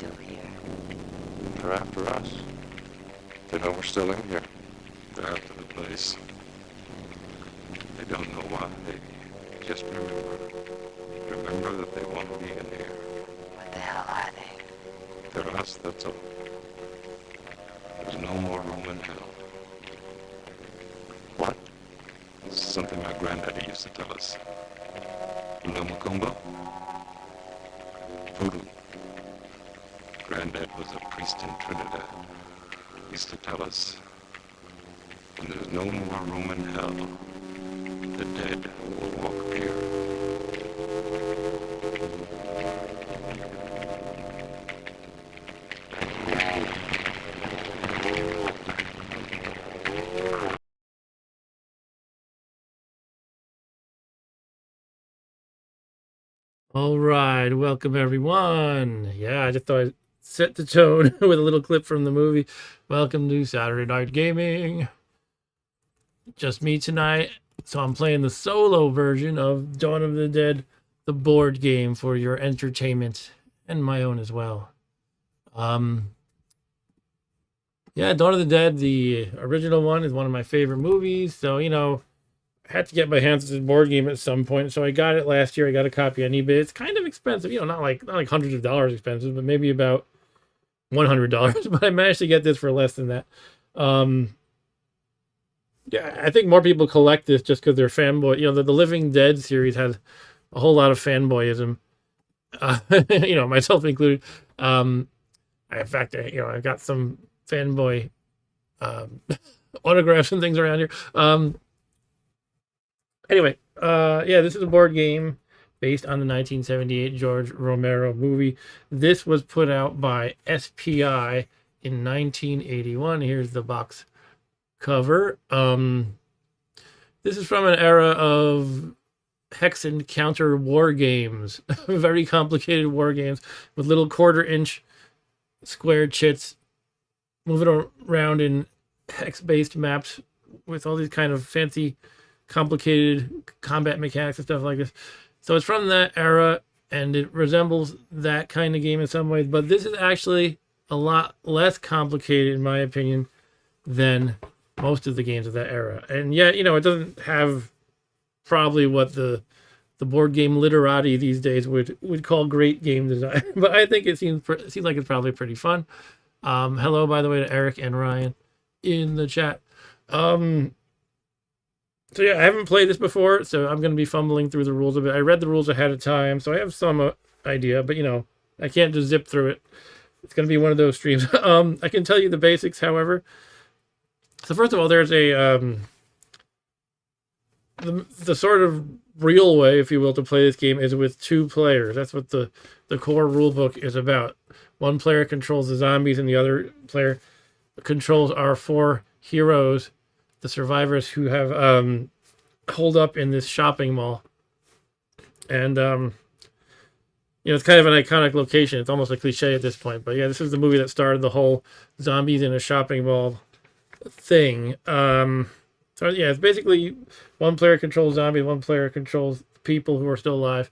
still here? They're after us. They know we're still in here. They're after the place. They don't know why. Just remember. Remember that they want to be in here. What the hell are they? They're us, that's all. There's no more room in hell. What? This is something my granddaddy used to tell us. You know Macumba? Voodoo. Granddad was a priest in Trinidad. He used to tell us, when there's no more room in hell, the dead will walk here. All right, welcome everyone. Yeah, I just thought I'd set the tone with a little clip from the movie. Welcome to Saturday Night Gaming. Just me tonight. So I'm playing the solo version of Dawn of the Dead, the board game for your entertainment and my own as well. Yeah, Dawn of the Dead, the original one, is one of my favorite movies. So, you know, I had to get my hands on this board game at some point. So I got it last year. I got a copy on eBay. It's kind of expensive, you know, not like hundreds of dollars expensive, but maybe about $100. But I managed to get this for less than that. Yeah, I think more people collect this just because they're fanboy. You know, the Living Dead series has a whole lot of fanboyism. You know, myself included. In fact, you know, I've got some fanboy autographs and things around here. Anyway, yeah, this is a board game based on the 1978 George Romero movie. This was put out by SPI in 1981. Here's the box cover. This is from an era of hex and counter war games. Very complicated war games with little quarter-inch square chits moving around in hex-based maps with all these kind of fancy complicated combat mechanics and stuff like this. So it's from that era and it resembles that kind of game in some ways, but this is actually a lot less complicated in my opinion than most of the games of that era. And yet, you know, it doesn't have probably what the board game literati these days would call great game design, but I think it seems like it's probably pretty fun. Hello, by the way, to Eric and Ryan in the chat. So yeah, I haven't played this before, so I'm going to be fumbling through the rules a bit. I read the rules ahead of time, so I have some idea, but you know, I can't just zip through it. It's going to be one of those streams. I can tell you the basics, however. So first of all, there's a the sort of real way, if you will, to play this game is with two players. That's what the core rule book is about. One player controls the zombies, and the other player controls our four heroes, the survivors who have holed up in this shopping mall. And you know, it's kind of an iconic location. It's almost a cliche at this point, but yeah, this is the movie that started the whole zombies in a shopping mall thing. So yeah, it's basically one player controls zombies, one player controls people who are still alive,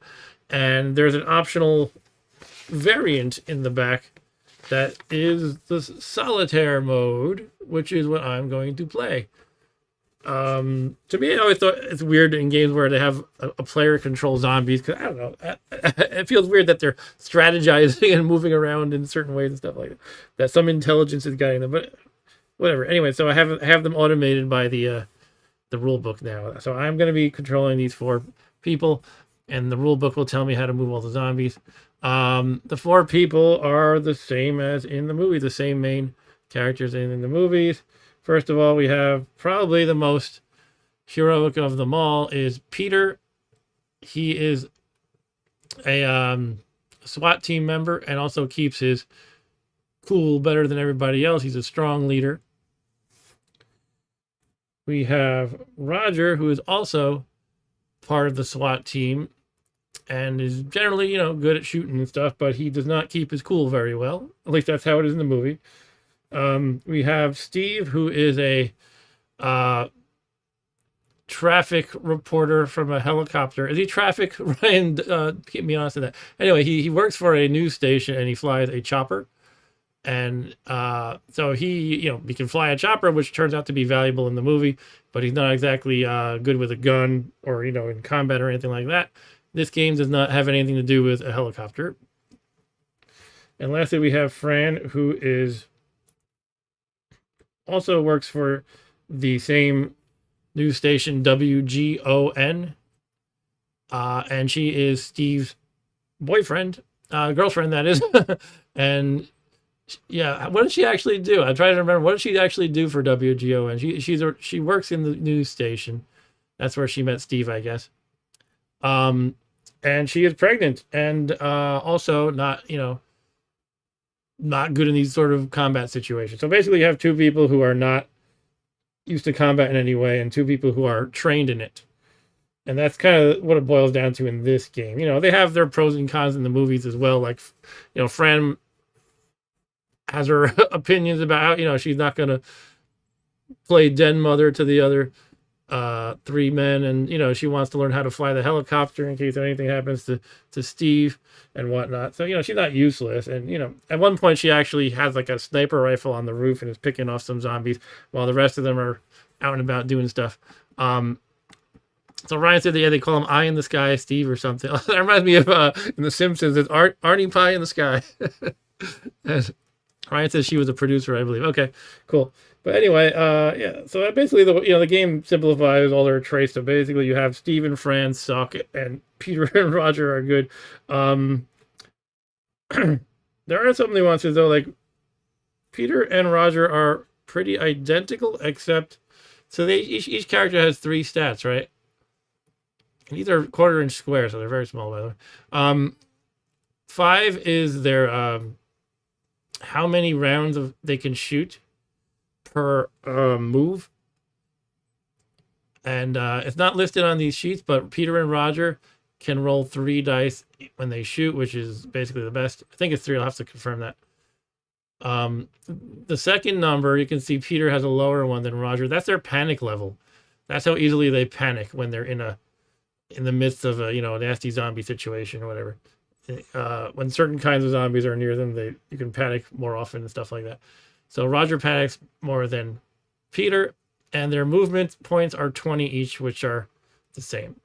and there's an optional variant in the back that is the solitaire mode, which is what I'm going to play. To me, I always thought it's weird in games where they have a player control zombies, because I don't know, it feels weird that they're strategizing and moving around in certain ways and stuff like that. That some intelligence is guiding them, but whatever. Anyway, so I have them automated by the rule book now. So I'm going to be controlling these four people, and the rule book will tell me how to move all the zombies. The four people are the same as in the movie, the same main characters in the movies. First of all, we have probably the most heroic of them all is Peter. He is a SWAT team member and also keeps his cool better than everybody else. He's a strong leader. We have Roger, who is also part of the SWAT team and is generally, you know, good at shooting and stuff, but he does not keep his cool very well. At least that's how it is in the movie. We have Steve, who is a traffic reporter from a helicopter. Is he traffic? Ryan, keep me honest with that. Anyway, he works for a news station and he flies a chopper. And so he can fly a chopper, which turns out to be valuable in the movie, but he's not exactly good with a gun or, in combat or anything like that. This game does not have anything to do with a helicopter. And lastly, we have Fran, who also works for the same news station, WGON. And she is Steve's boyfriend, girlfriend, that is. And yeah, what did she actually do? I'm trying to remember. What did she actually do for WGON? She works in the news station. That's where she met Steve, I guess. And she is pregnant and also not good in these sort of combat situations. So basically, you have two people who are not used to combat in any way, and two people who are trained in it. And that's kind of what it boils down to in this game. They have their pros and cons in the movies as well. Like, Fran has her opinions about how, she's not going to play den mother to the other three men. And, she wants to learn how to fly the helicopter in case anything happens to Steve and whatnot. So, she's not useless. And, at one point she actually has like a sniper rifle on the roof and is picking off some zombies while the rest of them are out and about doing stuff. So Ryan said they call him Eye in the Sky Steve or something. That reminds me of in The Simpsons, it's Arnie Pie in the Sky. Ryan says she was a producer, I believe. Okay, cool. But anyway, yeah. So basically, the game simplifies all their traits. So basically, you have Steve and Fran suck, and Peter and Roger are good. There are some nuances though. Like Peter and Roger are pretty identical, except each character has 3 stats, right? And these are 1/4-inch squares, so they're very small, by the way. 5 is their how many rounds they can shoot per move. And it's not listed on these sheets, but Peter and Roger can roll 3 dice when they shoot, which is basically the best. I think it's 3. I'll have to confirm that. The second number, you can see Peter has a lower one than Roger. That's their panic level. That's how easily they panic when they're in the midst of a nasty zombie situation or whatever. When certain kinds of zombies are near them, you can panic more often and stuff like that. So Roger panics more than Peter, and their movement points are 20 each, which are the same.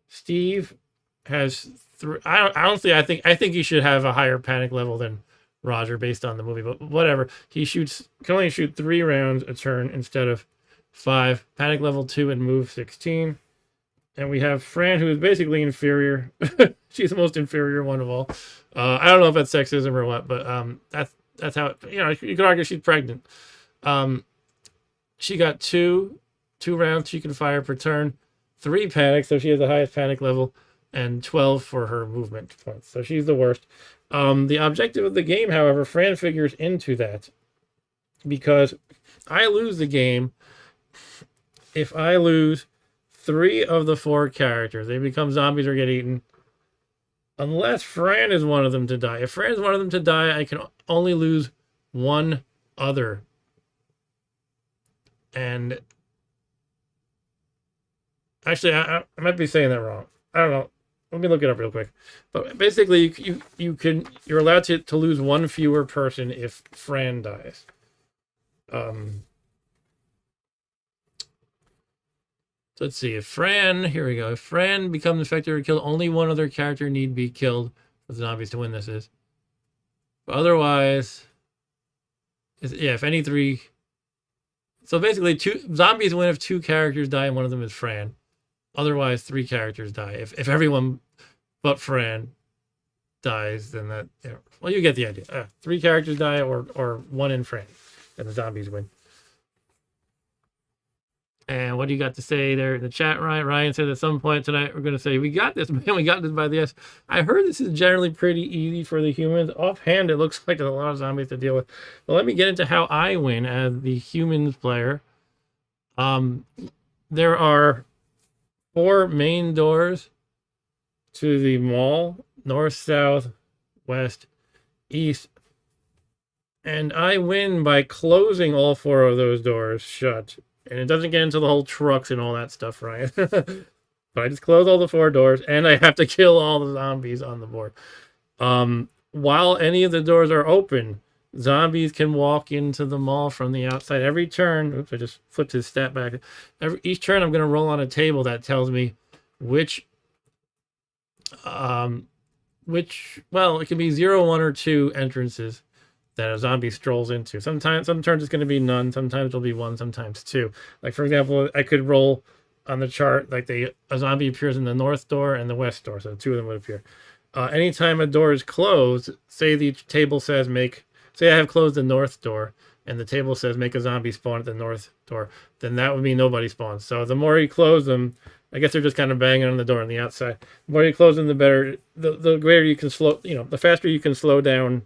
Steve has 3. Honestly, I think he should have a higher panic level than Roger based on the movie, but whatever. He can only shoot 3 rounds a turn instead of 5. Panic level 2 and move 16. And we have Fran, who is basically inferior. She's the most inferior one of all. I don't know if that's sexism or what, but that's how you could argue she's pregnant. She got two rounds she can fire per turn, 3 panics, so she has the highest panic level, and 12 for her movement points. So she's the worst. The objective of the game, however, Fran figures into that, because I lose the game if I lose 3 of the 4 characters. They become zombies or get eaten. Unless Fran is one of them to die. If Fran is one of them to die, I can only lose 1 other. And actually, I might be saying that wrong. I don't know. Let me look it up real quick. But basically, you're allowed to lose 1 fewer person if Fran dies. So let's see. If Fran becomes infected or killed, only 1 other character need be killed for the zombies to win. This is. But otherwise, if any 3. So basically, 2 zombies win if 2 characters die and one of them is Fran. Otherwise, 3 characters die. If everyone but Fran dies, then that well, you get the idea. 3 characters die or 1 in Fran, and the zombies win. And what do you got to say there in the chat, Ryan? Ryan said at some point tonight, we're going to say, we got this, man. We got this by the S. I heard this is generally pretty easy for the humans. Offhand, it looks like there's a lot of zombies to deal with. But let me get into how I win as the humans player. There are 4 main doors to the mall: north, south, west, east, And I win by closing all four of those doors shut. And it doesn't get into the whole trucks and all that stuff, right? But I just close all the four doors, and I have to kill all the zombies on the board. While any of the doors are open, zombies can walk into the mall from the outside. Every turn, oops, I just flipped his stat back. Each turn, I'm going to roll on a table that tells me which, well, it can be 0, 1, or 2 entrances that a zombie strolls into. Some turns it's going to be none. Sometimes it'll be 1, sometimes 2. Like, for example, I could roll on the chart, like a zombie appears in the north door and the west door, so 2 of them would appear. Anytime a door is closed, say the table says say I have closed the north door, and the table says make a zombie spawn at the north door, then that would mean nobody spawns. So the more you close them, I guess they're just kind of banging on the door on the outside. The more you close them, the better, the greater you can slow, the faster you can slow down,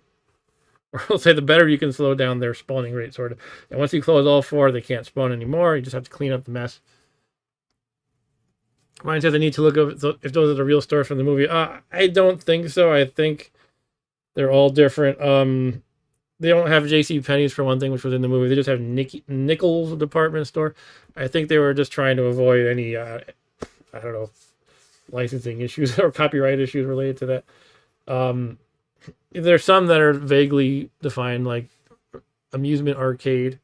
or I'll say the better you can slow down their spawning rate, sort of. And once you close all 4, they can't spawn anymore. You just have to clean up the mess. Ryan says I need to look up if those are the real stores from the movie. I don't think so. I think they're all different. They don't have J.C. Penney's for one thing, which was in the movie. They just have Nichols department store. I think they were just trying to avoid any, I don't know, licensing issues or copyright issues related to that. There's some that are vaguely defined, like amusement arcade,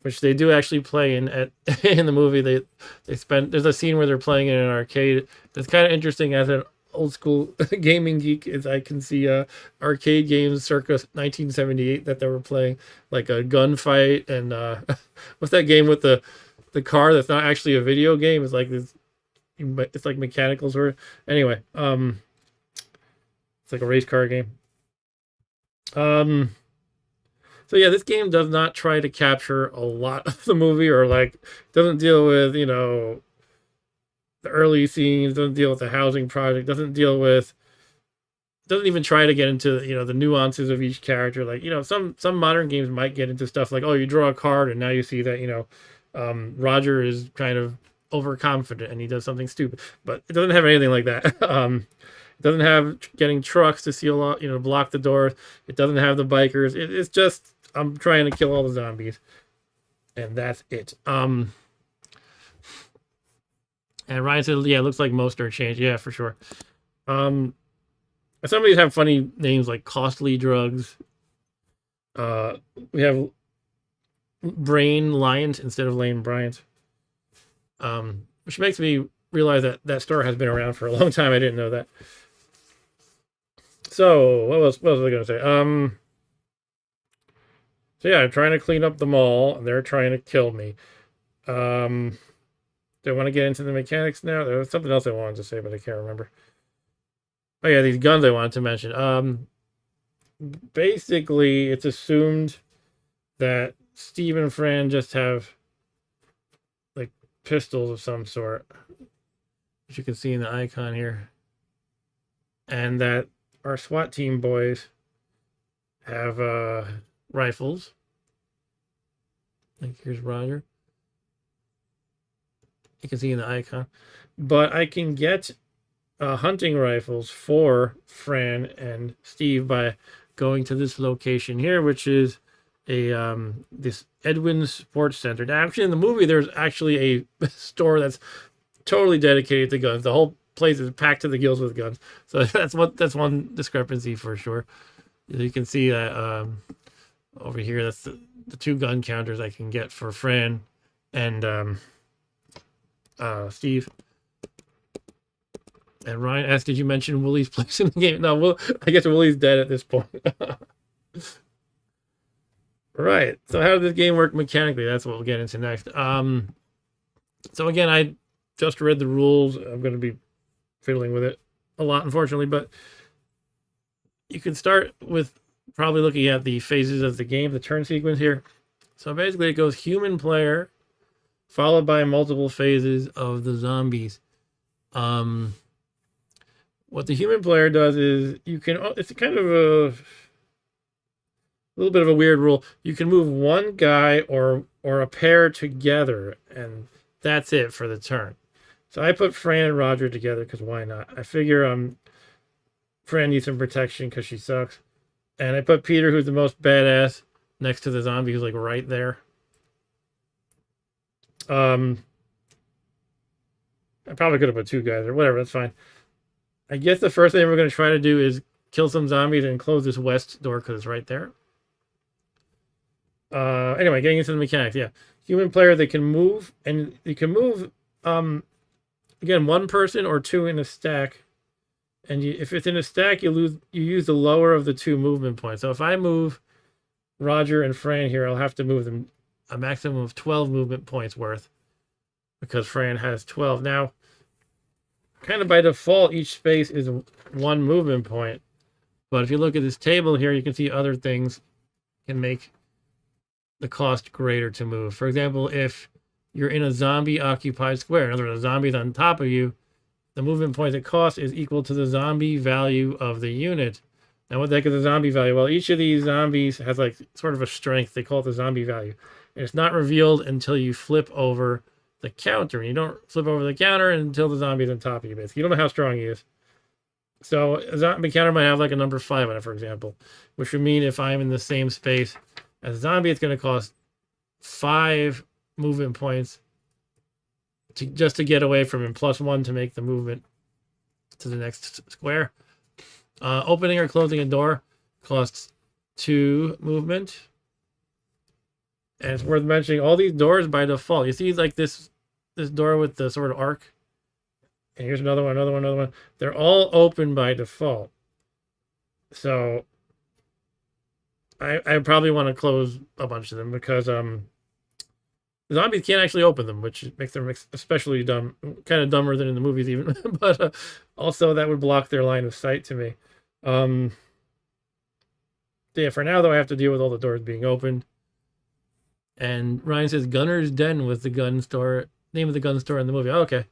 which they do actually play in the movie. There's a scene where they're playing in an arcade. That's kind of interesting as an old school gaming geek, is I can see arcade games circa 1978 that they were playing, like a gunfight and what's that game with the car that's not actually a video game? It's like this, it's like mechanical sort of. Anyway, it's like a race car game. So yeah, this game does not try to capture a lot of the movie, or like doesn't deal with, the early scenes, doesn't deal with the housing project, doesn't even try to get into, the nuances of each character. Like, some modern games might get into stuff like, oh, you draw a card and now you see that, Roger is kind of overconfident and he does something stupid, but it doesn't have anything like that. It doesn't have getting trucks to seal off, block the doors. It doesn't have the bikers. It's just, I'm trying to kill all the zombies, and that's it. And Ryan said, yeah, it looks like most are changed. Yeah, for sure. Some of these have funny names like Costly Drugs. We have Brain Lions instead of Lane Bryant. Which makes me realize that store has been around for a long time. I didn't know that. So what was I gonna say? So yeah, I'm trying to clean up the mall, and they're trying to kill me. Do I want to get into the mechanics now? There was something else I wanted to say, but I can't remember. Oh yeah, these guns I wanted to mention. Basically, it's assumed that Steve and Fran just have like pistols of some sort, which you can see in the icon here, and that our SWAT team boys have rifles. Like, here's Roger. You can see in the icon. But I can get hunting rifles for Fran and Steve by going to this location here, which is a this Edwin Sports Center. Now, actually, in the movie, there's actually a store that's totally dedicated to guns. The whole place is packed to the gills with guns. So that's one discrepancy for sure. You can see that over here. That's the 2 gun counters I can get for Fran and Steve. And Ryan asked, did you mention Willie's place in the game? No, I guess Willie's dead at this point. Right. So how does this game work mechanically? That's what we'll get into next. So again, I just read the rules. I'm going to be fiddling with it a lot, unfortunately, but you can start with probably looking at the phases of the game, the turn sequence here. So basically it goes human player, followed by multiple phases of the zombies. What the human player does is it's kind of a little bit of a weird rule. You can move one guy or a pair together, and that's it for the turn. So I put Fran and Roger together because why not? I figure Fran needs some protection because she sucks. And I put Peter, who's the most badass, next to the zombie who's like right there. I probably could have put two guys or whatever. That's fine. I guess the first thing we're going to try to do is kill some zombies and close this west door because it's right there. Anyway, getting into the mechanics. Yeah, human player, they can move, and you can move. Again, one person or two in a stack, and if it's in a stack, you use the lower of the two movement points. So if I move Roger and Fran here, I'll have to move them a maximum of 12 movement points worth because Fran has 12. Now, kind of by default, each space is one movement point. But if you look at this table here, you can see other things can make the cost greater to move. For example, if you're in a zombie occupied square, in other words, a zombie's on top of you, the movement point it costs is equal to the zombie value of the unit. Now, what the heck is the zombie value? Well, each of these zombies has like sort of a strength. They call it the zombie value. And it's not revealed until you flip over the counter. And you don't flip over the counter until the zombie's on top of you, basically. You don't know how strong he is. So a zombie counter might have like a number 5 on it, for example, which would mean if I'm in the same space as a zombie, it's going to cost 5 movement points just to get away from him, +1 to make the movement to the next square. Opening or closing a door costs 2 movement. And it's worth mentioning all these doors by default. You see like this door with the sort of arc. And here's another one. They're all open by default. So I probably want to close a bunch of them because zombies can't actually open them, which makes them especially dumb, kind of dumber than in the movies even. But also that would block their line of sight to me. Yeah, for now though, I have to deal with all the doors being opened. And Ryan says Gunner's Den was the gun store, name of the gun store in the movie. Oh, okay.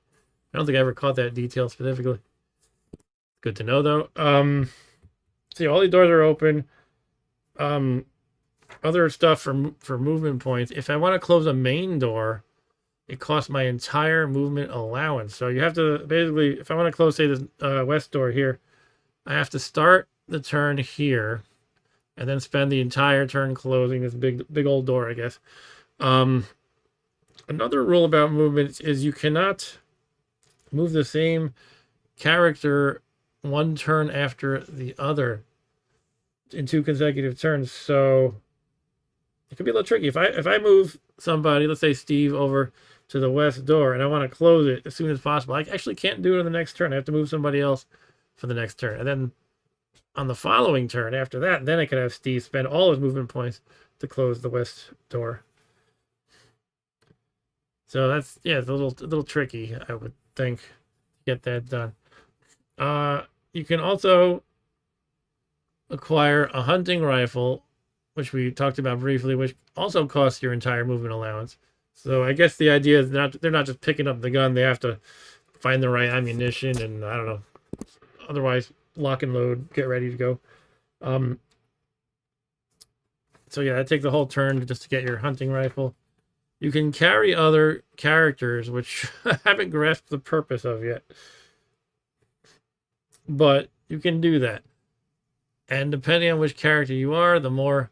I don't think I ever caught that detail specifically. Good to know though. See, all these doors are open. Other stuff for movement points. If I want to close a main door, it costs my entire movement allowance. So you have to basically, if I want to close, say, this west door here, I have to start the turn here and then spend the entire turn closing this big old door, I guess. Another rule about movement is you cannot move the same character one turn after the other in 2 consecutive turns. So it could be a little tricky. If I move somebody, let's say Steve, over to the west door and I want to close it as soon as possible, I actually can't do it on the next turn. I have to move somebody else for the next turn. And then on the following turn after that, then I can have Steve spend all his movement points to close the west door. So that's, yeah, it's a little tricky, I would think, to get that done. You can also acquire a hunting rifle, which we talked about briefly, which also costs your entire movement allowance. So I guess the idea is they're not just picking up the gun, they have to find the right ammunition and, I don't know, otherwise lock and load, get ready to go. So yeah, it takes a whole turn just to get your hunting rifle. You can carry other characters, which I haven't grasped the purpose of yet. But you can do that. And depending on which character you are, the more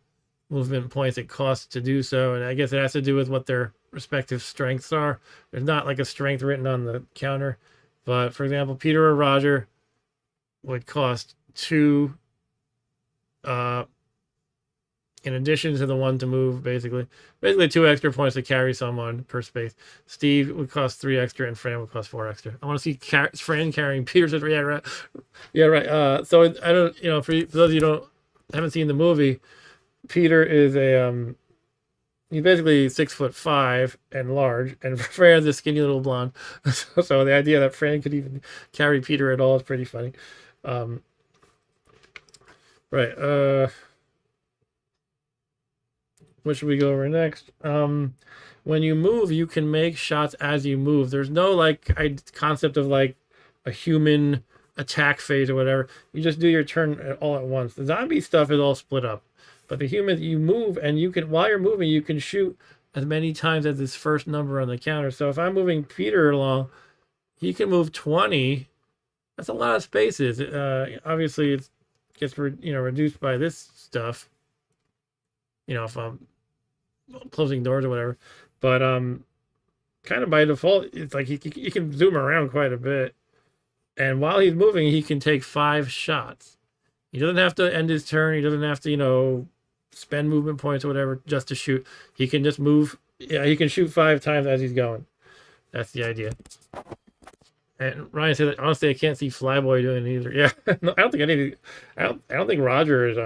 movement points it costs to do so. And I guess it has to do with what their respective strengths are. There's not like a strength written on the counter. But for example, Peter or Roger would cost 2 in addition to the 1 to move, basically 2 extra points to carry someone per space. Steve would cost 3 extra, and Fran would cost 4 extra. I want to see Fran carrying Peter. Says, yeah, right. Yeah, right. So I don't, for those of you who haven't seen the movie, Peter is he's basically 6'5" and large, and Fran's a skinny little blonde. So the idea that Fran could even carry Peter at all is pretty funny. Right. What should we go over next? When you move, you can make shots as you move. There's no concept of like a human attack phase or whatever. You just do your turn all at once. The zombie stuff is all split up, but the humans, you move, and you can, while you're moving, you can shoot as many times as this first number on the counter. So if I'm moving Peter along, he can move 20. That's a lot of spaces. Obviously, it's gets reduced by this stuff. If I'm closing doors or whatever. But kind of by default, it's like he can zoom around quite a bit, and while he's moving, he can take 5 shots. He doesn't have to end his turn. He doesn't have to spend movement points or whatever just to shoot. He can just move. Yeah, he can shoot 5 times as he's going. That's the idea. And Ryan said that honestly, I can't see Flyboy doing it either. Yeah, no, I don't think I don't think Roger is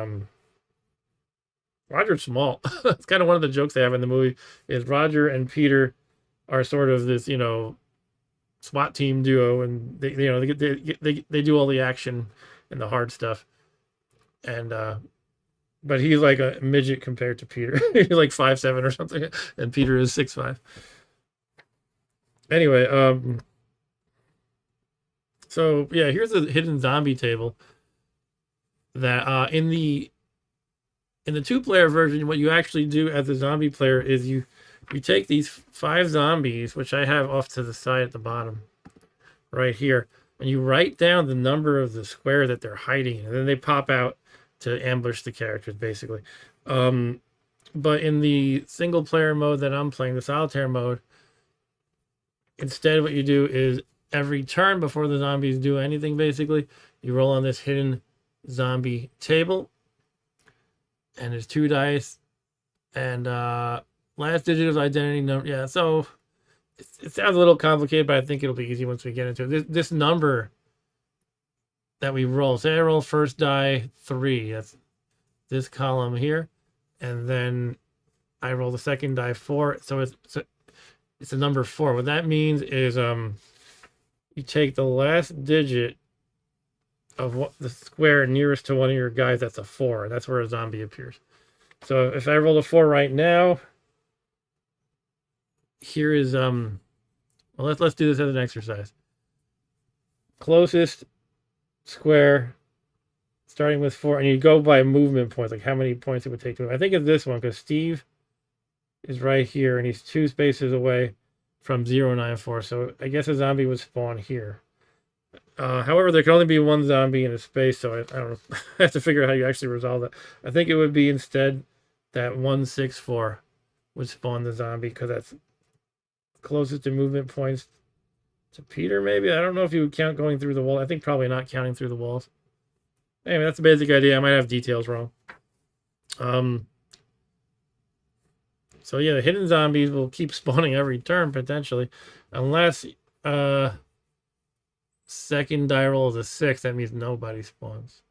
Roger's small. It's kind of one of the jokes they have in the movie is Roger and Peter are sort of this SWAT team duo, and they do all the action and the hard stuff. And but he's like a midget compared to Peter. He's like 5'7" or something, and Peter is 6'5". Anyway, so yeah, here's a hidden zombie table that in the 2-player version, what you actually do as a zombie player is you take these 5 zombies, which I have off to the side at the bottom right here, and you write down the number of the square that they're hiding in, and then they pop out to ambush the characters, basically. But in the single player mode that I'm playing, the solitaire mode, instead what you do is every turn before the zombies do anything, basically, you roll on this hidden zombie table, and there's 2 dice, and last digit of identity number. Yeah, so it sounds a little complicated, but I think it'll be easy once we get into it. This number that we roll, say I roll first die 3, that's this column here, and then I roll the second die 4, so it's a number 4. What that means is you take the last digit of what the square nearest to one of your guys, that's a 4. That's where a zombie appears. So if I roll a 4 right now, here is well, let's do this as an exercise. Closest square starting with 4, and you go by movement points, like how many points it would take to move. I think it's this one because Steve is right here and he's 2 spaces away from 094, so I guess a zombie would spawn here. However, there can only be 1 zombie in a space, so I don't know. I have to figure out how you actually resolve that. I think it would be instead that 164 would spawn the zombie because that's closest to movement points to Peter, maybe? I don't know if you would count going through the wall. I think probably not counting through the walls. Anyway, that's the basic idea. I might have details wrong. So yeah, the hidden zombies will keep spawning every turn, potentially. Unless second die roll is a 6, that means nobody spawns.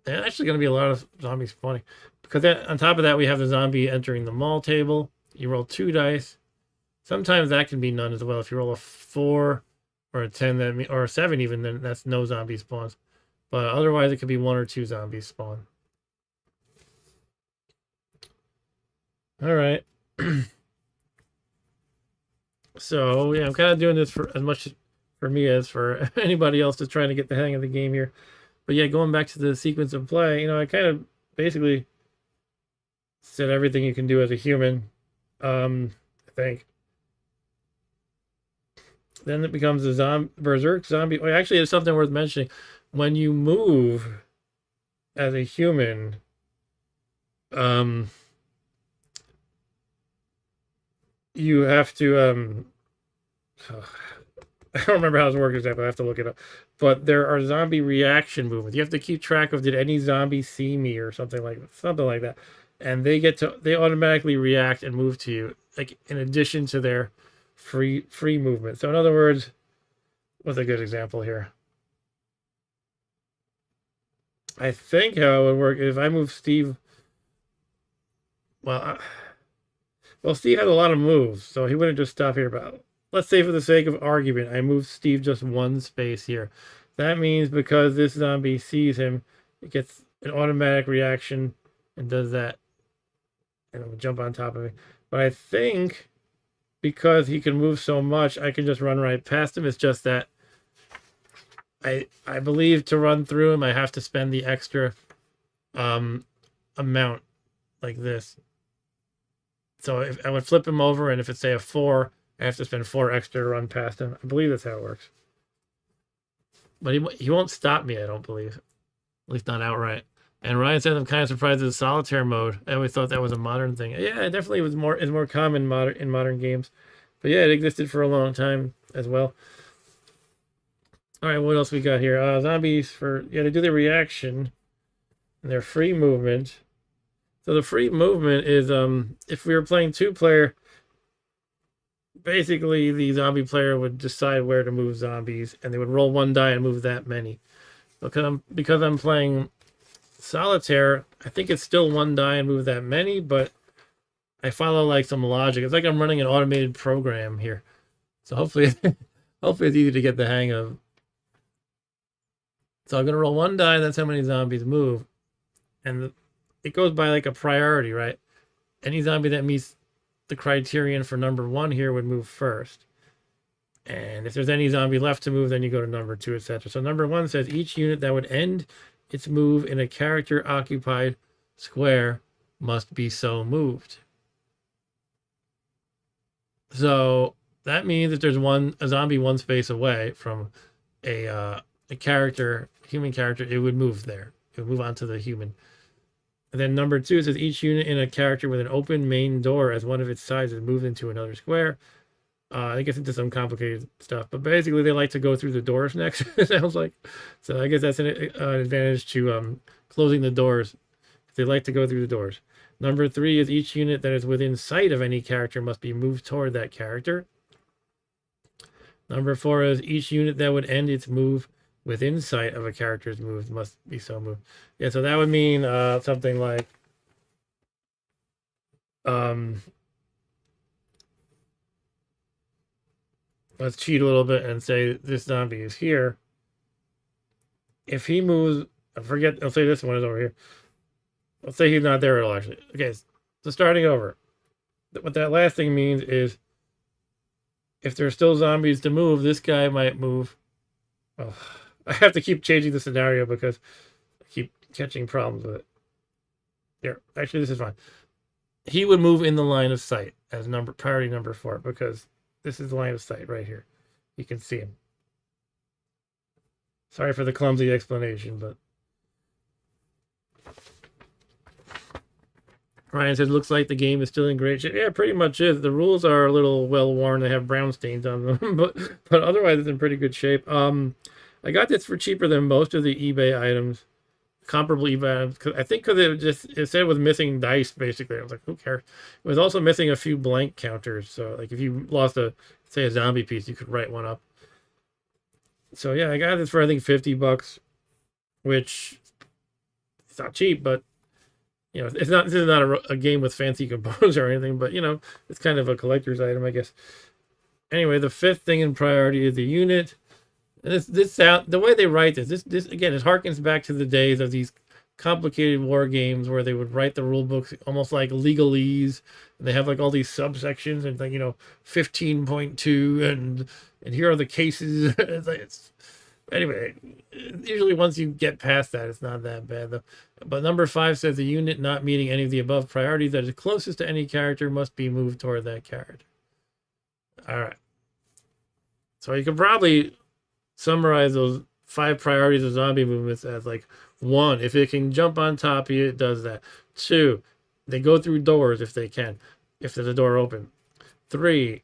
There's actually going to be a lot of zombies spawning. Because on top of that, we have the zombie entering the mall table. You roll 2 dice. Sometimes that can be none as well. If you roll a 4 or a 10, or a 7 even, then that's no zombie spawns. But otherwise, it could be 1 or 2 zombies spawn. All right. So, yeah, I'm kind of doing this for as much for me as for anybody else that's trying to get the hang of the game here. But yeah, going back to the sequence of play, I kind of basically said everything you can do as a human, I think. Then it becomes a berserk zombie. Well, actually, it's something worth mentioning. When you move as a human, you have to I don't remember how this works exactly. I have to look it up. But there are zombie reaction movements. You have to keep track of, did any zombie see me or something like that. And they automatically react and move to you, like in addition to their free movement. So in other words, what's a good example here? I think how it would work if I move Steve. Well, Steve has a lot of moves, so he wouldn't just stop here. But let's say for the sake of argument, I move Steve just 1 space here. That means because this zombie sees him, it gets an automatic reaction and does that. And it will jump on top of me. But I think because he can move so much, I can just run right past him. It's just that I believe to run through him, I have to spend the extra amount like this. So if I would flip him over, and if it's say a 4, I have to spend 4 extra to run past him. I believe that's how it works. but he won't stop me, I don't believe. At least not outright. And Ryan says I'm kind of surprised at the solitaire mode. I always thought that was a modern thing. Yeah, it definitely was more is more common in modern games. But yeah, it existed for a long time as well. All right, what else we got here? Zombies for to do their reaction and their free movement. So the free movement is if we were playing 2-player, basically the zombie player would decide where to move zombies, and they would roll 1 die and move that many. Because I'm playing solitaire, I think it's still 1 die and move that many, but I follow like some logic. It's like I'm running an automated program here. So hopefully hopefully it's easy to get the hang of. So I'm gonna roll 1 die, and that's how many zombies move. And it goes by like a priority, right? Any zombie that meets the criterion for number 1 here would move first. And if there's any zombie left to move, then you go to number 2, etc. So number 1 says each unit that would end its move in a character occupied square must be so moved. So that means if there's a zombie 1 space away from a character, human character, it would move there. It would move on to the human. And then number 2 says each unit in a character with an open main door as one of its sides is moved into another square. I guess into some complicated stuff, but basically they like to go through the doors next. It sounds like. So I guess that's an advantage to closing the doors. They like to go through the doors. Number 3 is each unit that is within sight of any character must be moved toward that character. Number 4 is each unit that would end its move within sight of a character's move must be so moved. Yeah, so that would mean something like let's cheat a little bit and say this zombie is here. If he moves, I'll say this one is over here. Let's say he's not there at all, actually. Okay, so starting over. What that last thing means is if there's still zombies to move, this guy might move. Oh, I have to keep changing the scenario because I keep catching problems with it. Here, actually, this is fine. He would move in the line of sight as priority number 4 because this is the line of sight right here. You can see him. Sorry for the clumsy explanation, but Ryan said, looks like the game is still in great shape. Yeah, it pretty much is. The rules are a little well-worn. They have brown stains on them, but otherwise it's in pretty good shape. I got this for cheaper than most of the eBay items, comparable eBay items. I think because it said it was missing dice, basically. I was like, who cares? It was also missing a few blank counters. So, like, if you lost a zombie piece, you could write one up. So, yeah, I got this for, I think, $50, which it's not cheap, but this is not a game with fancy components or anything, but it's kind of a collector's item, I guess. Anyway, the 5th thing in priority is the unit. And the way they write this again, it harkens back to the days of these complicated war games where they would write the rule books almost like legalese, and they have like all these subsections and like 15.2 and here are the cases. Anyway, usually once you get past that, it's not that bad though. But number 5 says the unit not meeting any of the above priorities that is closest to any character must be moved toward that character. All right. So you can probably summarize those 5 priorities of zombie movements as like 1, if it can jump on top of you, it does that. 2, they go through doors if they can, if there's a door open. 3,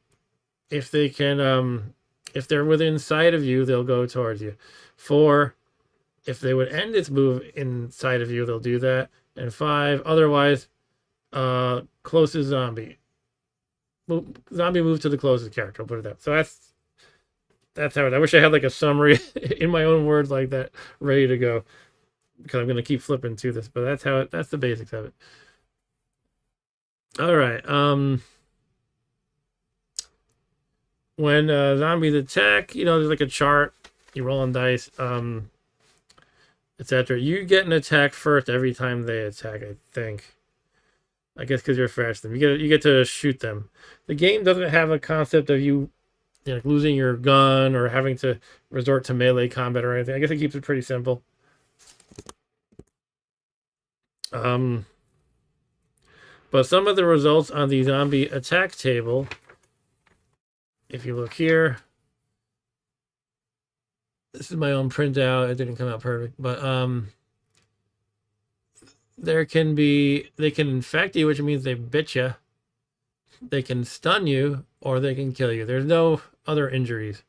if they can, if they're within sight of you, they'll go towards you. 4, if they would end its move inside of you, they'll do that. And 5, otherwise, closest zombie. Zombie move to the closest character. I'll put it that. So that's how it. I wish I had like a summary in my own words like that ready to go, because I'm going to keep flipping to this. But that's the basics of it. All right. When zombies attack, there's like a chart. You roll on dice, etc. You get an attack first every time they attack, I think. I guess because you're faster than them. You get to shoot them. The game doesn't have a concept of you losing your gun or having to resort to melee combat or anything. I guess it keeps it pretty simple. But some of the results on the zombie attack table, if you look here, This is my own printout. It didn't come out perfect, but they can infect you, which means they bit you. They can stun you, or they can kill you. There's no other injuries.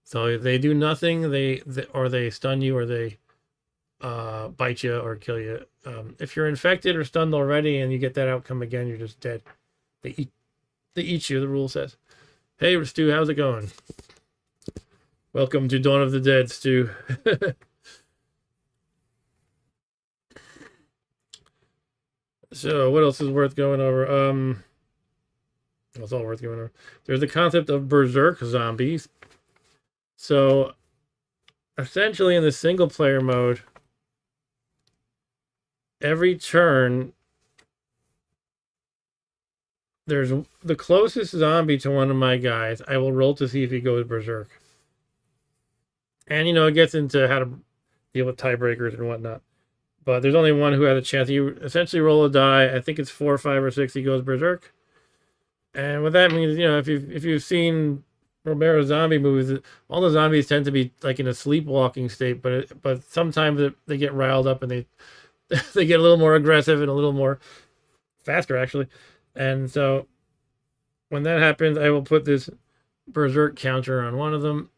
So if they do nothing, they stun you, or they bite you or kill you. If you're infected or stunned already and you get that outcome again, you're just dead. They eat you, the rule says. Hey, Stu, how's it going? Welcome to Dawn of the Dead, Stu. So, what else is worth going over? It's all worth going over. There's the concept of berserk zombies. So, essentially in the single player mode, every turn, there's the closest zombie to one of my guys. I will roll to see if he goes berserk. And, it gets into how to deal with tiebreakers and whatnot. But there's only one who has a chance. You essentially roll a die. I think it's 4, 5, or 6. He goes berserk. And what that means, if you've seen Romero zombie movies, all the zombies tend to be like in a sleepwalking state. But sometimes they get riled up and they they get a little more aggressive and a little more faster, actually. And so when that happens, I will put this berserk counter on one of them.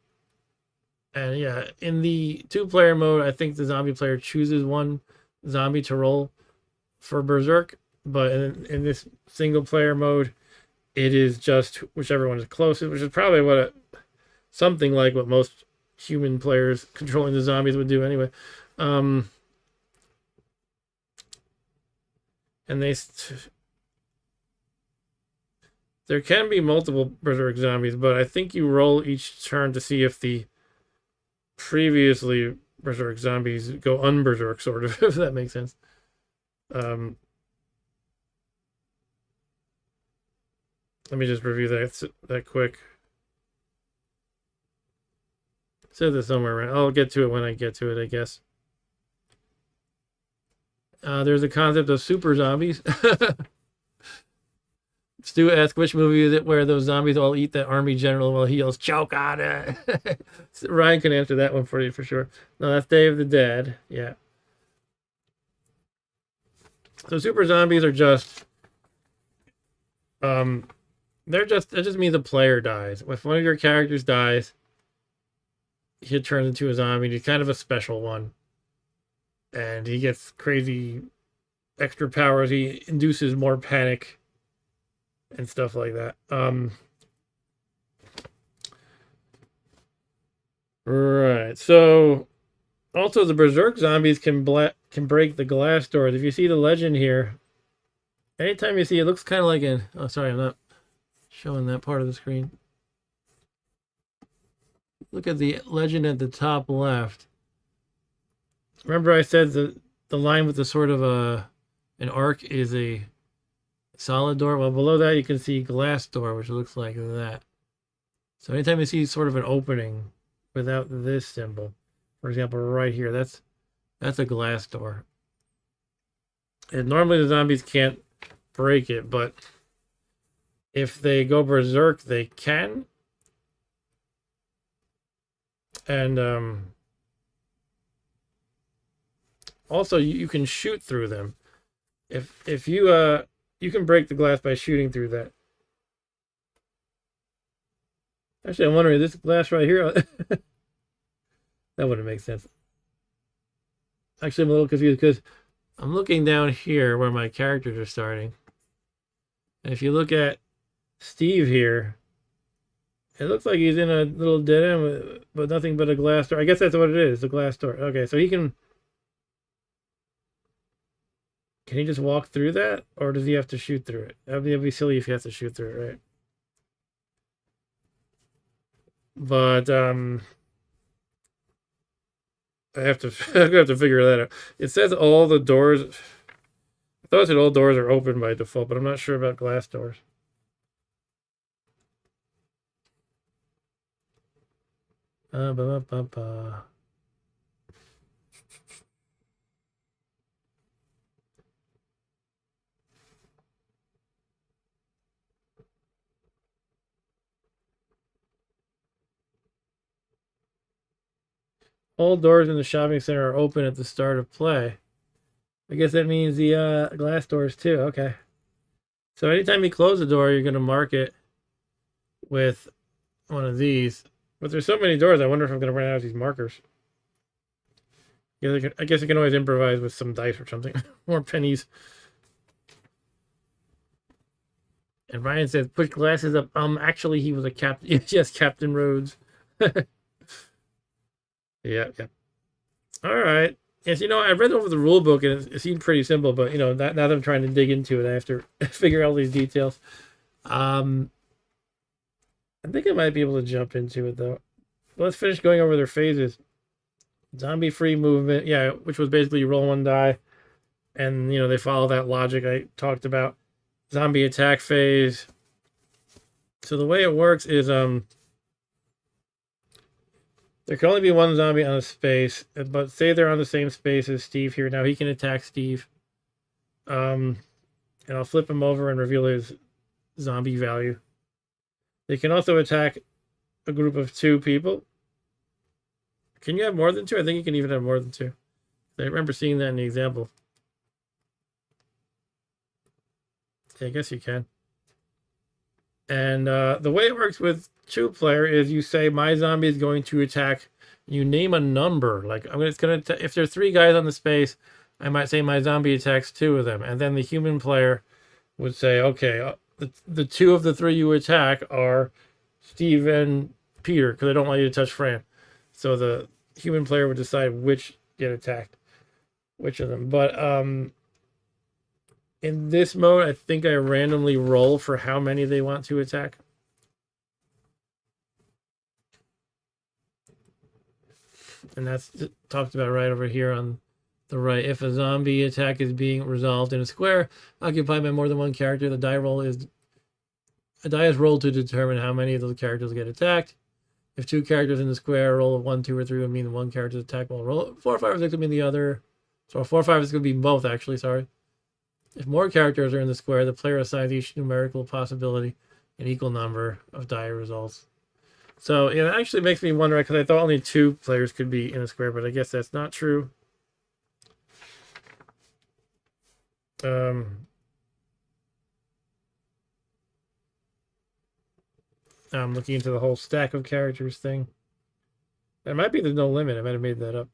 And yeah, in the 2-player mode, I think the zombie player chooses one zombie to roll for berserk. But in this single player mode, it is just whichever one is closest, which is probably something like what most human players controlling the zombies would do anyway. And there can be multiple berserk zombies, but I think you roll each turn to see if the previously berserk zombies go unberserk, sort of, if that makes sense. Let me just review that quick. It says it somewhere around. I'll get to it when I get to it, I guess. There's a concept of super zombies. Stu asked, which movie is it where those zombies all eat that army general while he yells, choke on it? Ryan can answer that one for you for sure. No, that's Day of the Dead. Yeah. So super zombies are just, that just means a player dies. If one of your characters dies, he turns into a zombie. He's kind of a special one. And he gets crazy extra powers. He induces more panic and stuff like that. Right. So also the berserk zombies can break the glass doors. If you see the legend here, anytime you see it, looks kind of like oh, sorry, I'm not showing that part of the screen. Look at the legend at the top left. Remember I said the line with the sort of an arc is a solid door? Well, below that you can see glass door, which looks like that. So anytime you see sort of an opening without this symbol, for example, right here, that's a glass door. And normally the zombies can't break it, but if they go berserk, they can. And also you can shoot through them. If you you can break the glass by shooting through that. Actually, I'm wondering, this glass right here, that wouldn't make sense. Actually, I'm a little confused because I'm looking down here where my characters are starting. And if you look at Steve here, it looks like he's in a little dead end, but nothing but a glass door. I guess that's what it is, a glass door. Okay, so he can he just walk through that? Or does he have to shoot through it? That'd be silly if he has to shoot through it, right? But I have to I'm gonna have to figure that out. It says all the doors, I thought it said all doors are open by default, but I'm not sure about glass doors. Ba, ba, ba, ba. All doors in the shopping center are open at the start of play. I guess that means the glass doors too. Okay. So anytime you close the door, you're going to mark it with one of these. But there's so many doors, I wonder if I'm going to run out of these markers. Yeah, I guess I can always improvise with some dice or something. More pennies. And Ryan says, put glasses up. Actually, he was a captain. Yes, Captain Rhodes. Yeah. All right. Yes, I read over the rule book and it seemed pretty simple, but now that I'm trying to dig into it, I have to figure out all these details. I think I might be able to jump into it though. Let's finish going over their phases. Zombie free movement, yeah, which was basically you roll one die, and they follow that logic I talked about. Zombie attack phase. So the way it works is there can only be one zombie on a space, but say they're on the same space as Steve here. Now he can attack Steve. And I'll flip him over and reveal his zombie value. They can also attack a group of 2 people. Can you have more than 2? I think you can even have more than 2. I remember seeing that in the example. Yeah, I guess you can. And the way it works with 2-player is you say my zombie is going to attack. You name a number. Like it's gonna. If there's 3 guys on the space, I might say my zombie attacks 2 of them, and then the human player would say, okay, the 2 of the 3 you attack are Steve and Peter, because I don't want you to touch Fran. So the human player would decide which get attacked, which of them. But in this mode, I think I randomly roll for how many they want to attack. And that's talked about right over here on the right. If a zombie attack is being resolved in a square occupied by more than one character, a die is rolled to determine how many of those characters get attacked. If 2 characters in the square, a roll of 1, 2, or 3 would mean one character's attack. Well, roll 4, 5, or 6 would mean the other. So 4, 5 is going to be both, actually. Sorry. If more characters are in the square, the player assigns each numerical possibility an equal number of die results. So, yeah, that actually makes me wonder, because I thought only 2 players could be in a square, but I guess that's not true. I'm looking into the whole stack of characters thing. It might be there's no limit. I might have made that up.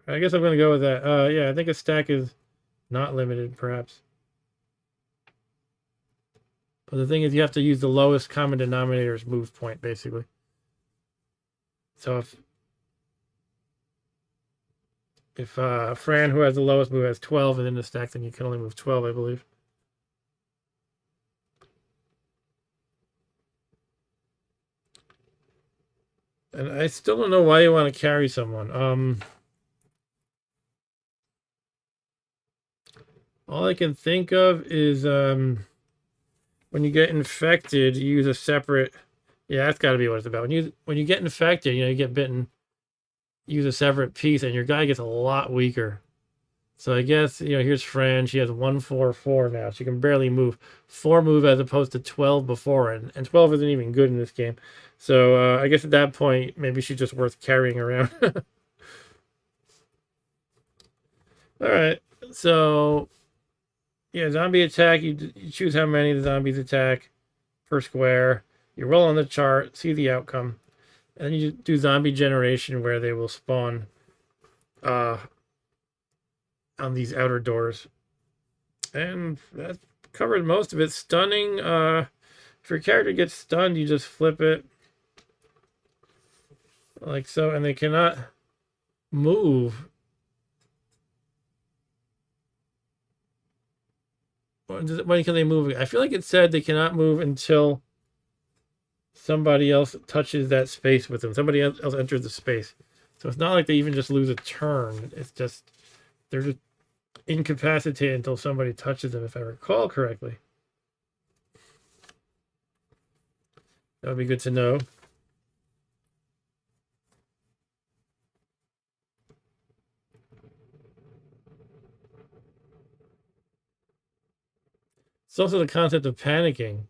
I guess I'm going to go with that. Yeah, I think a stack is not limited, perhaps. But the thing is, you have to use the lowest common denominator's move point, basically. So if Fran, who has the lowest move, has 12 and in the stack, then you can only move 12, I believe. And I still don't know why you want to carry someone. All I can think of is when you get infected, you use a separate. Yeah, that's got to be what it's about. When you get infected, you get bitten. Use a separate piece, and your guy gets a lot weaker. So I guess here's Fran. She has 1, 4, 4 now. She can barely move. 4 move as opposed to 12 before, and 12 isn't even good in this game. So I guess at that point, maybe she's just worth carrying around. All right, so yeah, zombie attack. You choose how many the zombies attack per square. You roll on the chart, see the outcome, and then you do zombie generation, where they will spawn on these outer doors. And that covered most of it. Stunning. If your character gets stunned, you just flip it like so, and they cannot move. When can they move? I feel like it said they cannot move until somebody else touches that space with them. Somebody else enters the space. So it's not like they even just lose a turn. It's just they're just incapacitated until somebody touches them, if I recall correctly. That would be good to know. It's also the concept of panicking.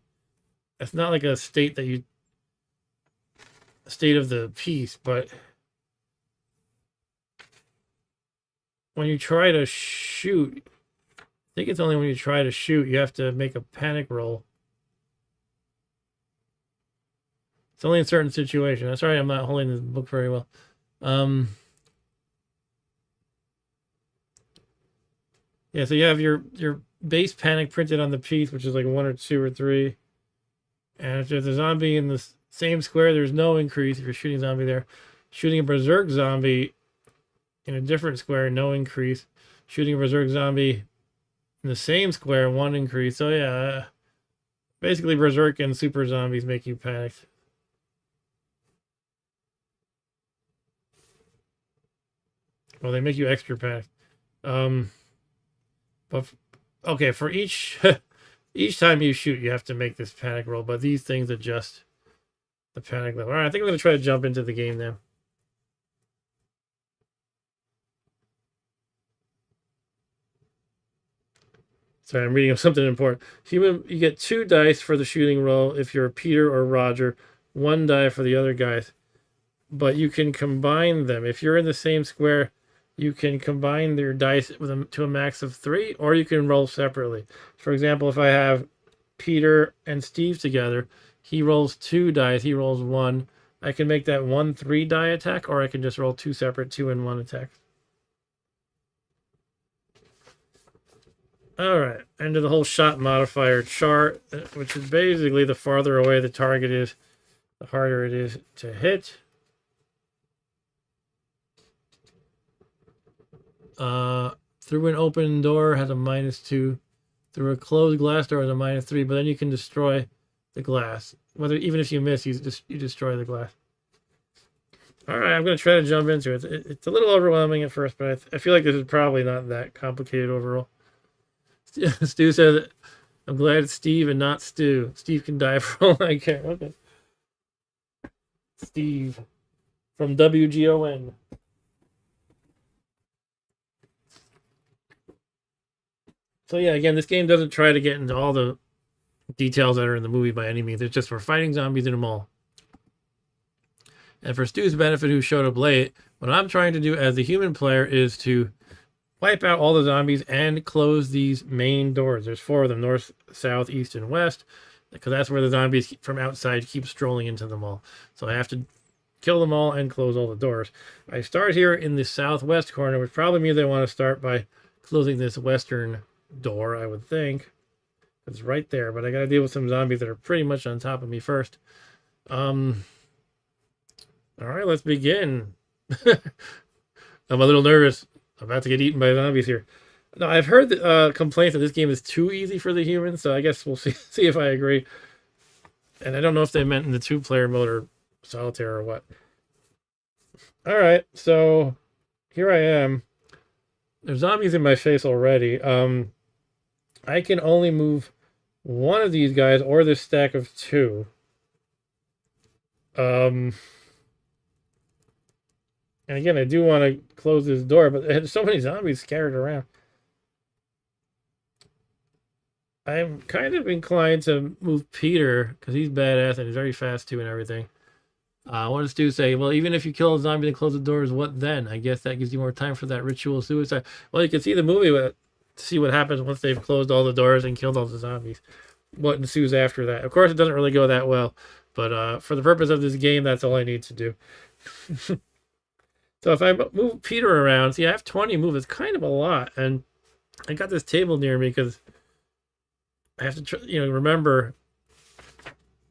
It's not like a state of the piece, but when you try to shoot, I think it's only when you try to shoot, you have to make a panic roll. It's only in certain situations. I'm sorry, I'm not holding this book very well. Yeah, so you have your base panic printed on the piece, which is like 1 or 2 or 3. And if there's a zombie in the same square, there's no increase if you're shooting a zombie there. Shooting a berserk zombie in a different square, no increase. Shooting a berserk zombie in the same square, 1 increase. So yeah, basically berserk and super zombies make you panic. Well, they make you extra panic. But okay, for each each time you shoot, you have to make this panic roll. But these things adjust the panic level. All right, I think I'm gonna try to jump into the game now. Sorry, I'm reading something important. You get 2 dice for the shooting roll if you're Peter or Roger, 1 die for the other guys. But you can combine them. If you're in the same square, you can combine their dice to a max of 3, or you can roll separately. For example, if I have Peter and Steve together, he rolls 2 dice, he rolls 1. I can make that 1 3-die attack, or I can just roll 2 separate 2 and 1 attacks. Alright, into the whole shot modifier chart, which is basically the farther away the target is, the harder it is to hit. Through an open door has a -2. Through a closed glass door has a -3, but then you can destroy the glass. Even if you miss, you destroy the glass. Alright, I'm going to try to jump into it. It's a little overwhelming at first, but I feel like this is probably not that complicated overall. Stu says, I'm glad it's Steve and not Stu. Steve can die for all I care. Okay. Steve from WGON. So yeah, again, this game doesn't try to get into all the details that are in the movie by any means. It's just we're fighting zombies in a mall. And for Stu's benefit, who showed up late, what I'm trying to do as the human player is to wipe out all the zombies and close these main doors. There's 4 of them, north, south, east, and west, because that's where the zombies from outside keep strolling into the mall. So I have to kill them all and close all the doors. I start here in the southwest corner, which probably means I want to start by closing this western door, I would think. It's right there, but I got to deal with some zombies that are pretty much on top of me first. All right, let's begin. I'm a little nervous. I'm about to get eaten by zombies here. No, I've heard complaints that this game is too easy for the humans, so I guess we'll see if I agree. And I don't know if they meant in the 2-player mode or solitaire or what. All right, so here I am. There's zombies in my face already. I can only move 1 of these guys or this stack of 2. And again, I do want to close this door, but there's so many zombies scattered around. I'm kind of inclined to move Peter, because he's badass and he's very fast too and everything. What does Stu say? Well, even if you kill a zombie and close the doors, what then? I guess that gives you more time for that ritual suicide. Well, you can see the movie to see what happens once they've closed all the doors and killed all the zombies. What ensues after that. Of course, it doesn't really go that well, but for the purpose of this game, that's all I need to do. So if I move Peter around, see, I have 20 move. It's kind of a lot, and I got this table near me because I have to, remember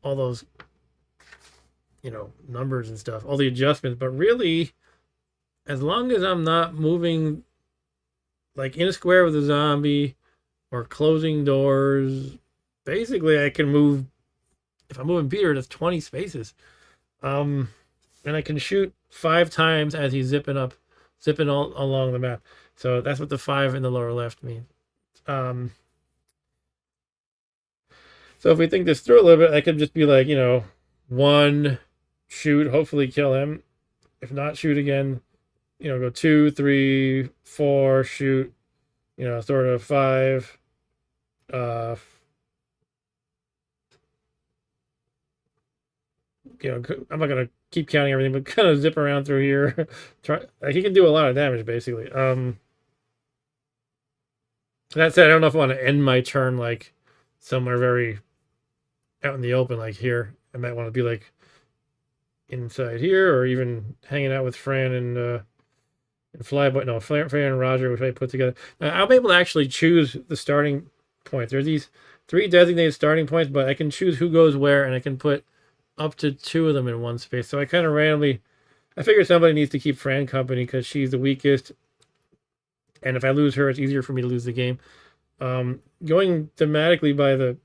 all those, numbers and stuff, all the adjustments. But really, as long as I'm not moving, like in a square with a zombie or closing doors, basically I can move. If I'm moving Peter, that's 20 spaces. And I can shoot 5 times as he's zipping all along the map. So that's what the 5 in the lower left means. So if we think this through a little bit, I could just be like, 1, shoot, hopefully kill him. If not, shoot again. Go 2, 3, 4, shoot. Sort of 5. I'm not gonna keep counting everything, but kind of zip around through here. Like he can do a lot of damage basically. That said, I don't know if I want to end my turn like somewhere very out in the open, like here. I might want to be like inside here, or even hanging out with Fran and Flyboy. No, Fran and Roger, which I put together. Now, I'll be able to actually choose the starting points. There's these 3 designated starting points, but I can choose who goes where, and I can put up to 2 of them in one space. So I kind of randomly, I figure somebody needs to keep Fran company because she's the weakest. And if I lose her, it's easier for me to lose the game. Going thematically by the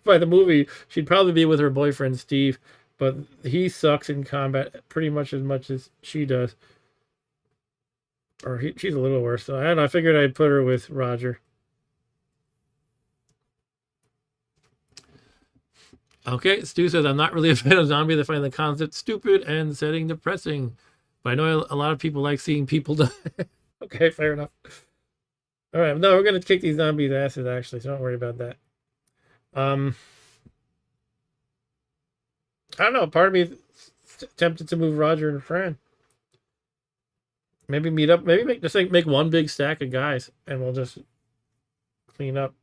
by the movie, she'd probably be with her boyfriend Steve, but he sucks in combat pretty much as she does. Or she's a little worse. So I don't know. I figured I'd put her with Roger. Okay, Stu says, I'm not really a fan of zombies. I find the concept stupid and setting depressing. But I know a lot of people like seeing people die. Okay, fair enough. All right, no, we're going to kick these zombies' asses, actually, so don't worry about that. I don't know. Part of me is tempted to move Roger and Fran. Maybe meet up. Maybe make one big stack of guys, and we'll just clean up.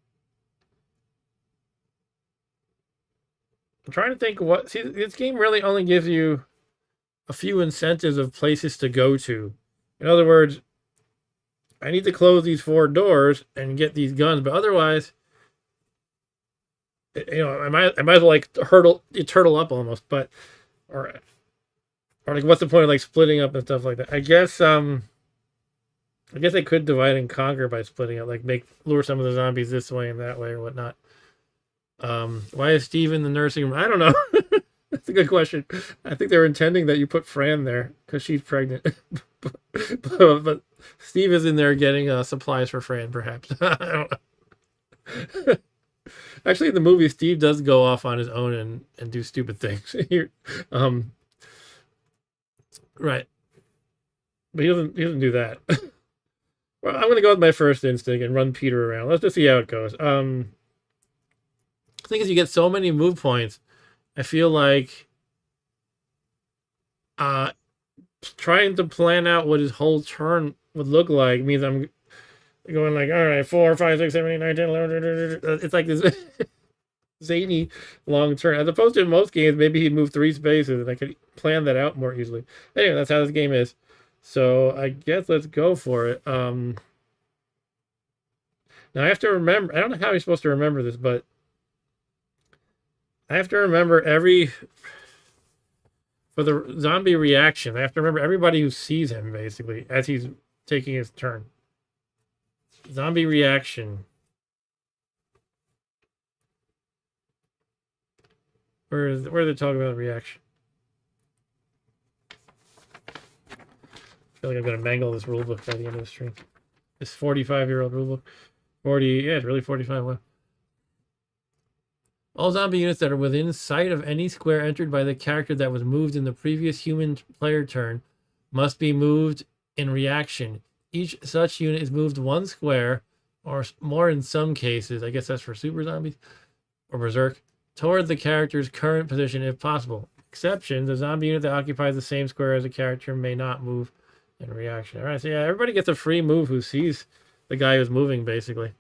I'm trying to think what. See, this game really only gives you a few incentives of places to go to. In other words, I need to close these 4 doors and get these guns, but otherwise, I might as well like turtle up almost. But or like, what's the point of like splitting up and stuff like that? I guess I could divide and conquer by splitting up, like lure some of the zombies this way and that way or whatnot. Why is Steve in the nursing room? I don't know. That's a good question. I think they were intending that you put Fran there because she's pregnant. but Steve is in there getting supplies for Fran, perhaps. I don't know. Actually, in the movie, Steve does go off on his own and do stupid things. Right. But he doesn't do that. Well, I'm going to go with my first instinct and run Peter around. Let's just see how it goes. The thing is, you get so many move points. I feel like trying to plan out what his whole turn would look like means I'm going like, all right, 4, 5, 6, 7, 8, 9, 10, 11. It's like this zany long turn. As opposed to in most games, maybe he'd move 3 spaces and I could plan that out more easily. Anyway, that's how this game is. So I guess let's go for it. Now I have to remember, I don't know how you're supposed to remember this, but I have to remember for the zombie reaction, I have to remember everybody who sees him, basically, as he's taking his turn. Zombie reaction. Where are they talking about reaction? I feel like I'm going to mangle this rulebook by the end of the stream. This 45-year-old rulebook. 40, yeah, it's really 45. Wow. All zombie units that are within sight of any square entered by the character that was moved in the previous human player turn must be moved in reaction. Each such unit is moved 1 square, or more in some cases, I guess that's for super zombies, or berserk, toward the character's current position if possible. Exception, the zombie unit that occupies the same square as a character may not move in reaction. All right, so yeah, everybody gets a free move who sees the guy who's moving, basically.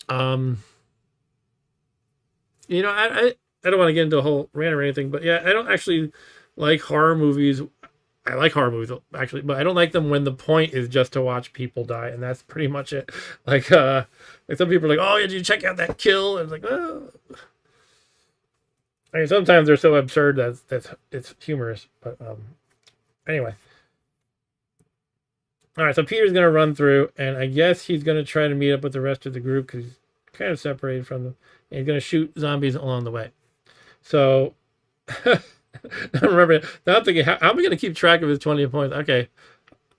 I don't want to get into a whole rant or anything, but yeah, I don't actually like horror movies. I like horror movies actually, but I don't like them when the point is just to watch people die, and that's pretty much it. Like some people are like, "Oh, did you check out that kill?" And it's like, "Oh." I mean, sometimes they're so absurd that it's humorous, but anyway. All right, so Peter's going to run through, and I guess he's going to try to meet up with the rest of the group because he's kind of separated from them. And he's going to shoot zombies along the way. So, I remember, now I'm thinking, how am I going to keep track of his 20 points? Okay,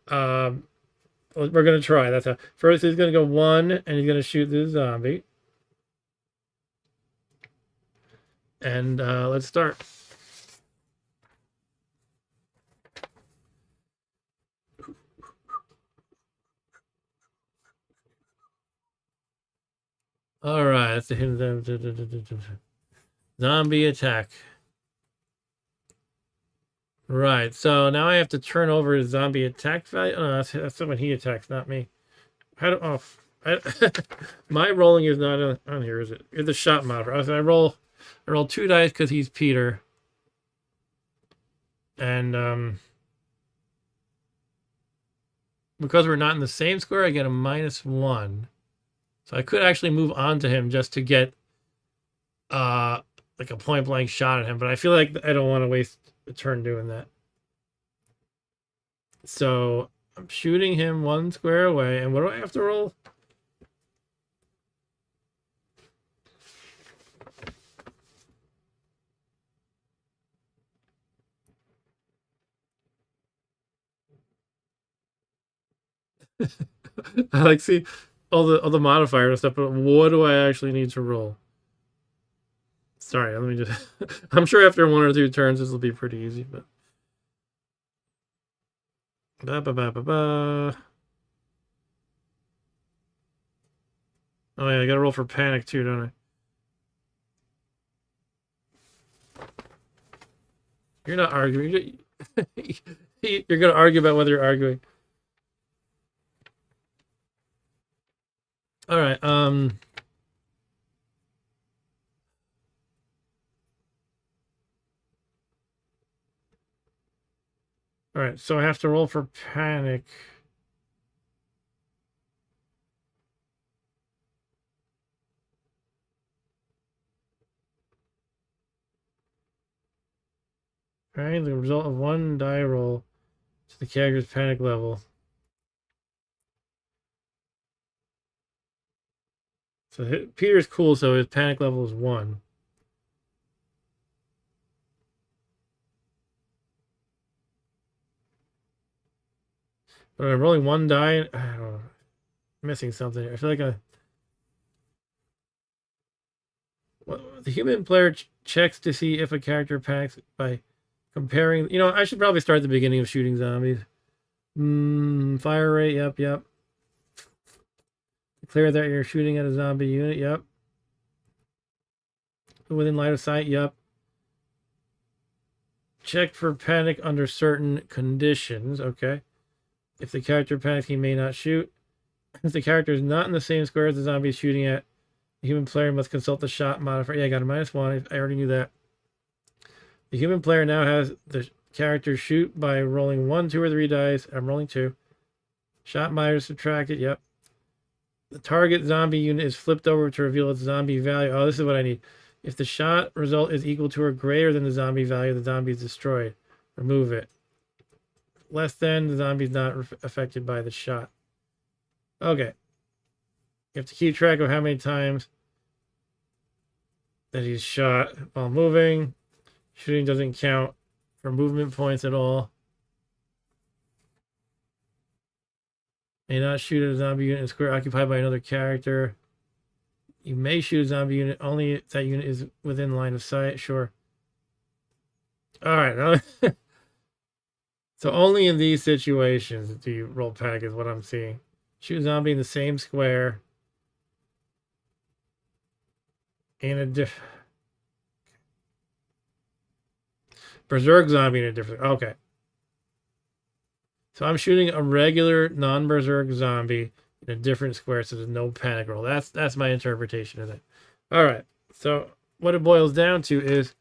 we're going to try. That's how. First, he's going to go 1, and he's going to shoot this zombie. And let's start. All right, that's the hidden. Zombie attack. Right, so now I have to turn over his zombie attack value. Oh, that's when he attacks, not me. How do my rolling is not on here, is it? It's the shot modifier. So I roll 2 dice because he's Peter. And because we're not in the same square, I get a -1. So I could actually move on to him just to get like a point blank shot at him, but I feel like I don't want to waste a turn doing that. So I'm shooting him 1 square away, and what do I have to roll? I like see all the modifiers and stuff, but what do I actually need to roll? Sorry, let me just. I'm sure after 1 or 2 turns, this will be pretty easy, but. Ba ba ba ba ba. Oh yeah, I gotta roll for panic too, don't I? You're not arguing. You're gonna argue about whether you're arguing. All right. All right. So I have to roll for panic. Right. The result of 1 die roll to the character's panic level. So Peter's cool, so his panic level is 1. But I'm rolling 1 die. I don't know. I'm missing something. I feel like the human player checks to see if a character panics by comparing. You know, I should probably start at the beginning of shooting zombies. Fire rate. Yep. Declare that you're shooting at a zombie unit. Yep. Within line of sight. Yep. Check for panic under certain conditions. Okay. If the character panics, he may not shoot. If the character is not in the same square as the zombie is shooting at, the human player must consult the shot modifier. Yeah, I got a -1. I already knew that. The human player now has the character shoot by rolling 1, 2, or 3 dice. I'm rolling 2. Shot modifier subtracted. Yep. The target zombie unit is flipped over to reveal its zombie value. Oh, this is what I need. If the shot result is equal to or greater than the zombie value, the zombie is destroyed. Remove it. Less than, the zombie is not affected by the shot. Okay. You have to keep track of how many times that he's shot while moving. Shooting doesn't count for movement points at all. May not shoot at a zombie unit in a square occupied by another character. You may shoot a zombie unit only if that unit is within line of sight. Sure. All right. So only in these situations do you roll panic is what I'm seeing. Shoot a zombie in the same square. In a berserk zombie in a different. Okay. So I'm shooting a regular non-berserk zombie in a different square, so there's no panic roll. That's my interpretation of it. All right. So what it boils down to is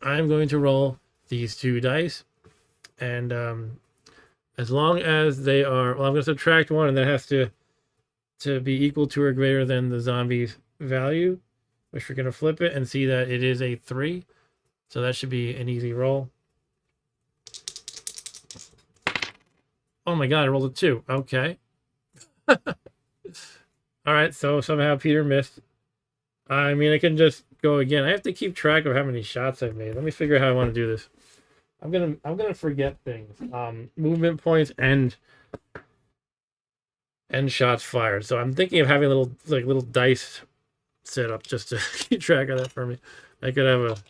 I'm going to roll these 2 dice, and as long as they are, well, I'm going to subtract 1, and that has to be equal to or greater than the zombie's value, which we're going to flip it and see that it is a 3. So that should be an easy roll. Oh my god, I rolled a 2. Okay. All right, so somehow Peter missed. I mean, I can just go again. I have to keep track of how many shots I've made. Let me figure out how I want to do this. I'm gonna forget things. Movement points and shots fired. So I'm thinking of having little dice set up just to keep track of that for me. I could have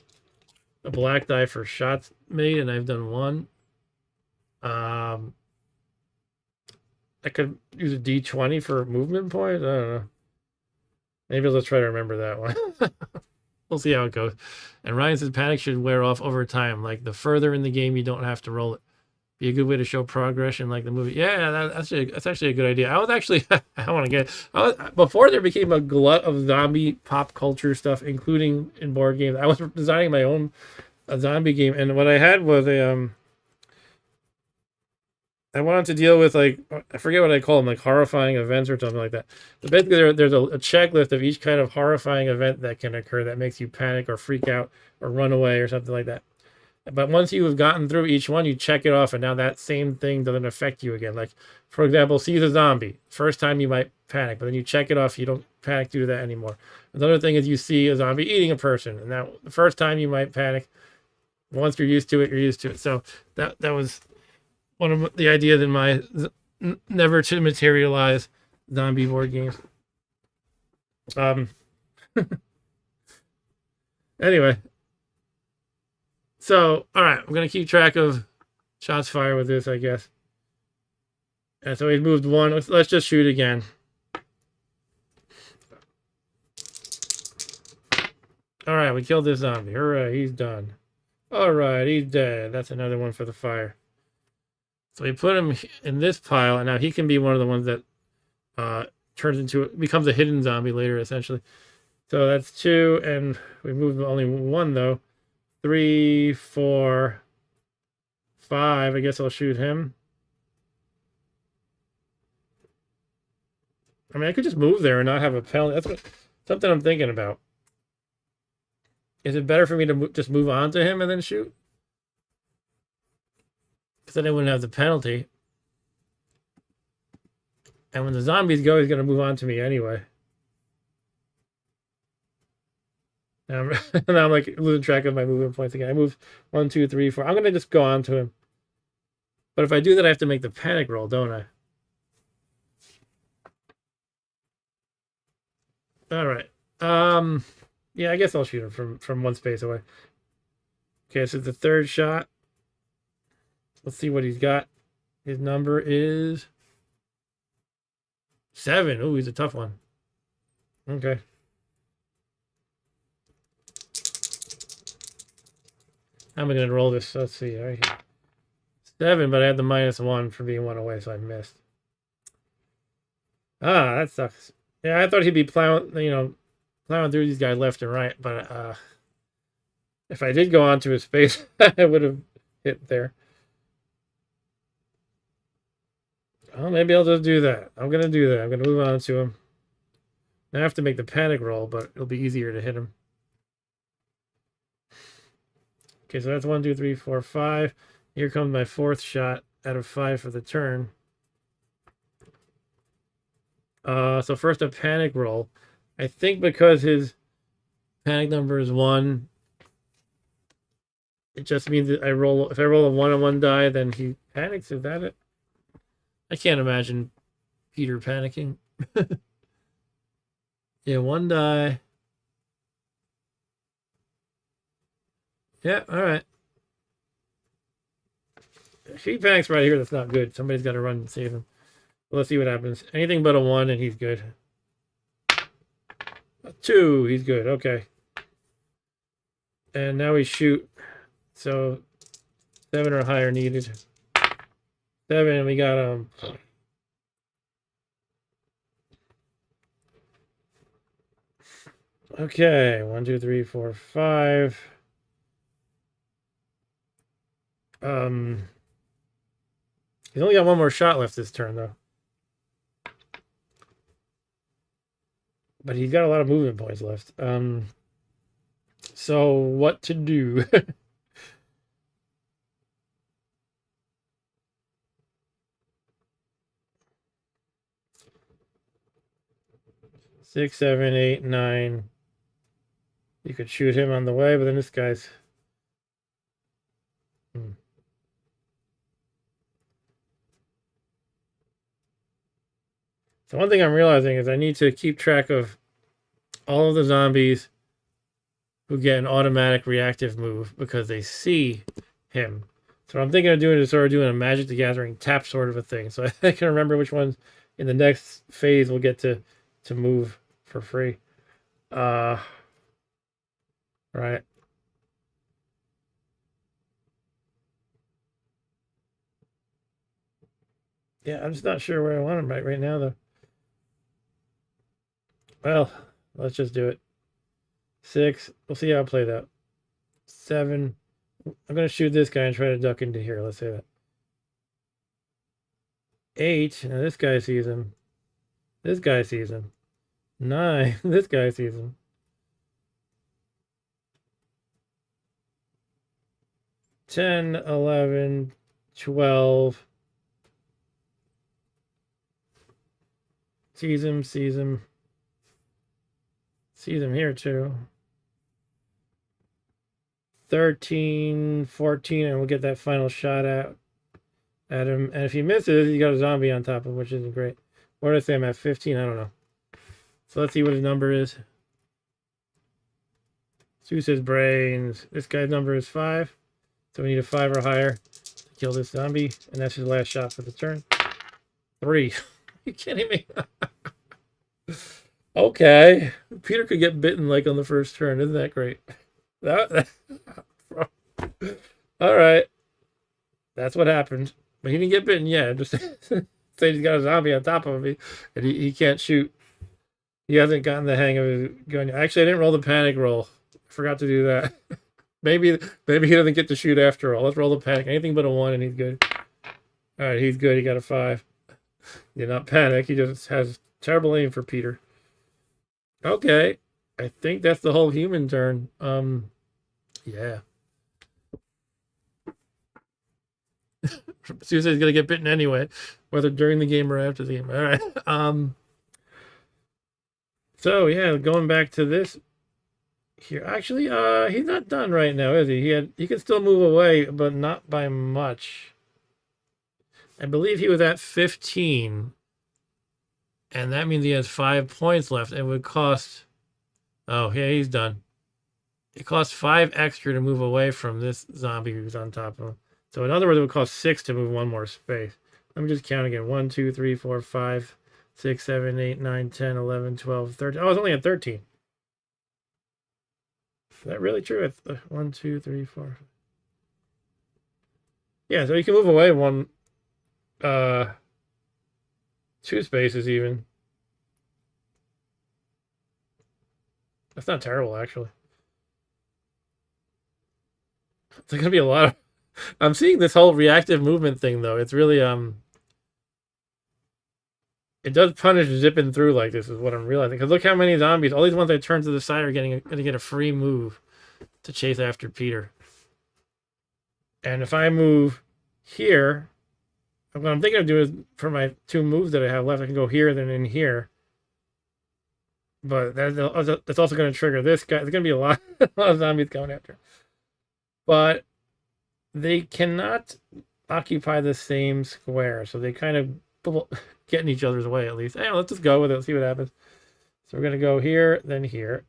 a black die for shots made, and I've done 1. I could use a D20 for movement points. I don't know. Maybe let's try to remember that one. we'll see how it goes. And Ryan says panic should wear off over time. Like the further in the game, you don't have to roll it. Be a good way to show progression, like the movie. Yeah, that's actually a good idea. I was actually I want to get before there became a glut of zombie pop culture stuff, including in board games. I was designing my own zombie game, and what I had was a I wanted to deal with like I forget what I call them, like horrifying events or something like that. But basically, there's a checklist of each kind of horrifying event that can occur that makes you panic or freak out or run away or something like that. But once you have gotten through each one, you check it off, and now that same thing doesn't affect you again. Like, for example, seize a zombie. First time you might panic, but then you check it off, you don't panic due to that anymore. Another thing is you see a zombie eating a person, and now the first time you might panic. Once you're used to it, you're used to it. So that was one of the ideas in my never to materialize zombie board games. Anyway. So, all right, I'm going to keep track of shots fired with this, I guess. And so he's moved one. Let's just shoot again. All right, we killed this zombie. Hooray, he's done. All right, he's dead. That's another one for the fire. So we put him in this pile, and now he can be one of the ones that becomes a hidden zombie later, essentially. So that's 2, and we moved only 1, though. 3, 4, 5. I guess I'll shoot him. I mean, I could just move there and not have a penalty. That's something I'm thinking about. Is it better for me to just move on to him and then shoot? Because then I wouldn't have the penalty. And when the zombies go, he's going to move on to me anyway. Now I'm like losing track of my movement points again. I moved 1, 2, 3, 4. I'm going to just go on to him. But if I do that, I have to make the panic roll, don't I? All right. Yeah, I guess I'll shoot him from one space away. Okay, so the third shot. Let's see what he's got. His number is 7. Ooh, he's a tough one. Okay. How am I going to roll this? Let's see. Right here. 7, but I had the -1 for being 1 away, so I missed. Ah, that sucks. Yeah, I thought he'd be plowing through these guys left and right, but if I did go onto his space, I would have hit there. Oh, maybe I'll just do that. I'm going to do that. I'm going to move on to him. I have to make the panic roll, but it'll be easier to hit him. Okay, so that's 1, 2, 3, 4, 5. Here comes my 4th shot out of 5 for the turn. So first a panic roll. I think because his panic number is 1, it just means that if I roll a 1 on 1 die, then he panics. Is that it? I can't imagine Peter panicking. Yeah, 1 die. Yeah, all right. If he panics right here, that's not good. Somebody's got to run and save him. Well, let's see what happens. Anything but a 1, and he's good. A 2, he's good. Okay. And now we shoot. So 7 or higher needed. 7, and we got okay, 1, 2, 3, 4, 5. He's only got 1 more shot left this turn, though. But he's got a lot of movement points left. So what to do? 6, 7, 8, 9. You could shoot him on the way, but then this guy's... So one thing I'm realizing is I need to keep track of all of the zombies who get an automatic reactive move because they see him. So what I'm thinking of doing is sort of doing a Magic the Gathering tap sort of a thing. So I can remember which ones in the next phase will get to move for free. Right. Yeah, I'm just not sure where I want him right now, though. Well, let's just do it. 6. We'll see how it plays out. 7. I'm going to shoot this guy and try to duck into here. Let's say that. 8. Now this guy sees him. This guy sees him. 9. This guy sees him. 10, 11, 12. Sees him, sees him. Sees him here too. 13, 14, and we'll get that final shot out at him. And if he misses, you got a zombie on top of him, which isn't great. What did I say? I'm at 15? I don't know. So let's see what his number is. Sue says brains. This guy's number is 5. So we need a 5 or higher to kill this zombie. And that's his last shot for the turn. 3. Are you kidding me? Okay. Peter could get bitten like on the first turn. Isn't that great? All right. That's what happened. But he didn't get bitten yet. Just say he's got a zombie on top of him and he can't shoot. He hasn't gotten the hang of his gun. Actually, I didn't roll the panic roll. I forgot to do that. Maybe he doesn't get to shoot after all. Let's roll the panic. Anything but a 1 and he's good. All right, he's good. He got a 5. He did not panic. He just has terrible aim for Peter. Okay. I think that's the whole human turn. Yeah. Susie's gonna get bitten anyway, whether during the game or after the game. All right. So yeah, going back to this here. Actually, he's not done right now, is he? He can still move away, but not by much. I believe he was at 15. And that means he has 5 points left. It would cost... Oh, yeah, he's done. It costs 5 extra to move away from this zombie who's on top of him. So in other words, it would cost 6 to move 1 more space. Let me just count again. 1, 2, 3, 4, 5, 6, 7, 8, 9, 10, 11, 12, 13. Oh, I was only at 13. Is that really true? It's 1, 2, 3, 4. Yeah, so you can move away 2 spaces even. That's not terrible, actually. It's gonna be a lot of... I'm seeing this whole reactive movement thing, though. It's really, it does punish zipping through like this, is what I'm realizing. Because look how many zombies, all these ones I turn to the side are going to get a free move to chase after Peter. And if I move here, what I'm thinking of doing is, for my 2 moves that I have left, I can go here, then in here. But that's also going to trigger this guy. There's going to be a lot of zombies going after. But they cannot occupy the same square. So they kind of get in each other's way, at least. Hey, let's just go with it. See what happens. So we're going to go here, then here.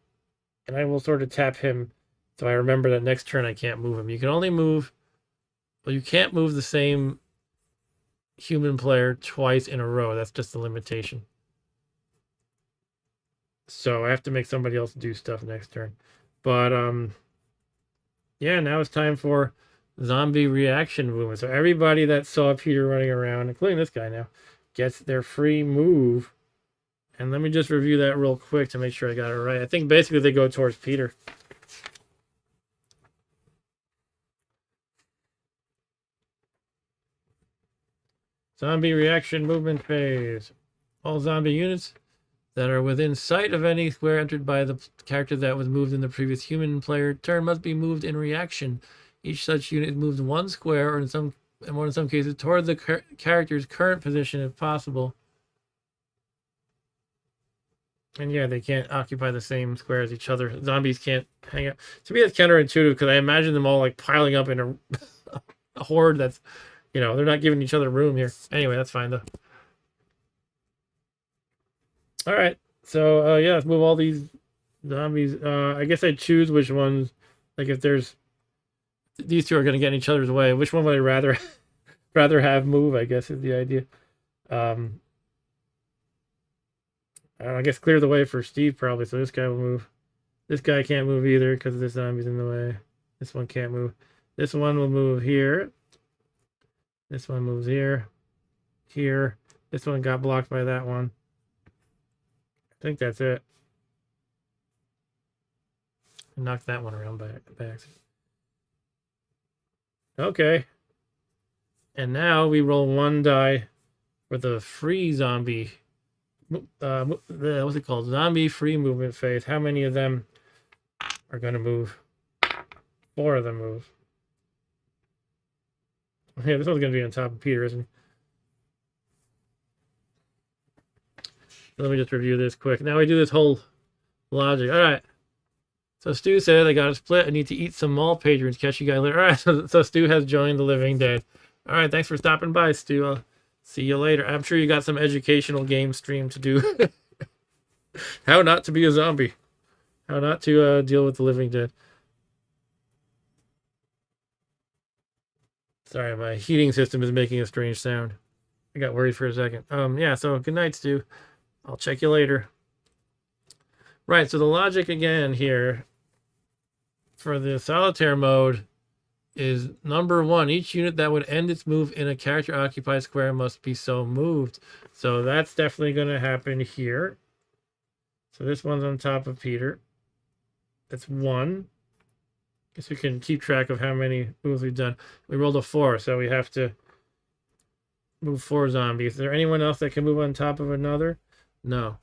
And I will sort of tap him. So I remember that next turn I can't move him. You can only move... Well, you can't move the same human player twice in a row. That's just the limitation. So I have to make somebody else do stuff next turn. But, yeah, now it's time for zombie reaction movement. So everybody that saw Peter running around, including this guy now, gets their free move. And let me just review that real quick to make sure I got it right. I think basically they go towards Peter. Zombie reaction movement phase. All zombie units that are within sight of any square entered by the character that was moved in the previous human player turn must be moved in reaction. Each such unit is moved 1 square, or in some cases, toward the character's current position if possible. And yeah, they can't occupy the same square as each other. Zombies can't hang out. To me, that's counterintuitive because I imagine them all like piling up in a horde that's, you know, they're not giving each other room here. Anyway, that's fine though. All right, so yeah, let's move all these zombies. I guess I'd choose which ones. Like if there's these 2 are going to get in each other's way, which one would I rather have move? I guess is the idea. I guess clear the way for Steve probably. So this guy will move This guy can't move either because this zombie's in the way. This one can't move. This one will move here. This one moves here. Here. This one got blocked by that one. I think that's it. I knocked that one around by accident. Okay. And now we roll one die for the free zombie. What's it called? Zombie free movement phase. How many of them are going to move? 4 of them move. Yeah, this one's going to be on top of Peter, isn't he? Let me just review this quick. Now we do this whole logic. All right. So Stu said, I got a split. I need to eat some mall patrons. Catch you guys later. All right. So Stu has joined the Living Dead. All right. Thanks for stopping by, Stu. I'll see you later. I'm sure you got some educational game stream to do. How not to be a zombie. How not to deal with the Living Dead. Sorry, my heating system is making a strange sound. I got worried for a second. Yeah, so good night, Stu. I'll check you later. Right, so the logic again here for the solitaire mode is number 1. Each unit that would end its move in a character occupied square must be so moved. So that's definitely going to happen here. So this one's on top of Peter. That's 1. Guess we can keep track of how many moves we've done. We rolled a 4, so we have to move 4 zombies. Is there anyone else that can move on top of another? No.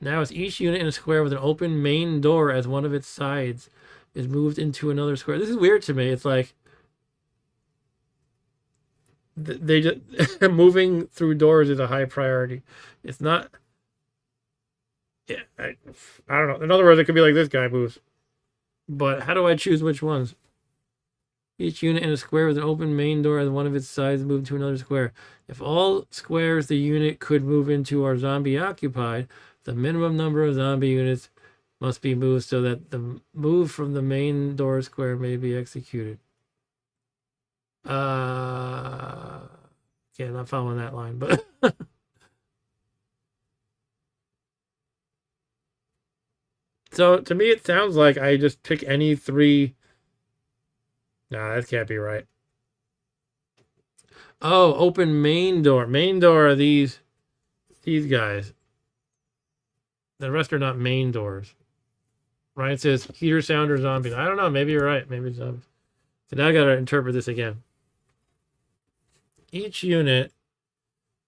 Now it's each unit in a square with an open main door as one of its sides is moved into another square. This is weird to me. It's like they just moving through doors is a high priority. It's not. Yeah, I don't know. In other words, it could be like this guy moves. But how do I choose which ones? Each unit in a square with an open main door as one of its sides moved to another square. If all squares the unit could move into are zombie occupied, the minimum number of zombie units must be moved so that the move from the main door square may be executed. Okay, I'm not following that line, but so to me it sounds like I just pick any 3. Nah, that can't be right. Oh, open main door. Main door are these guys. The rest are not main doors. Right? It says heater, sound, or zombies. I don't know. Maybe you're right. Maybe it's zombies. So now I got to interpret this again. Each unit,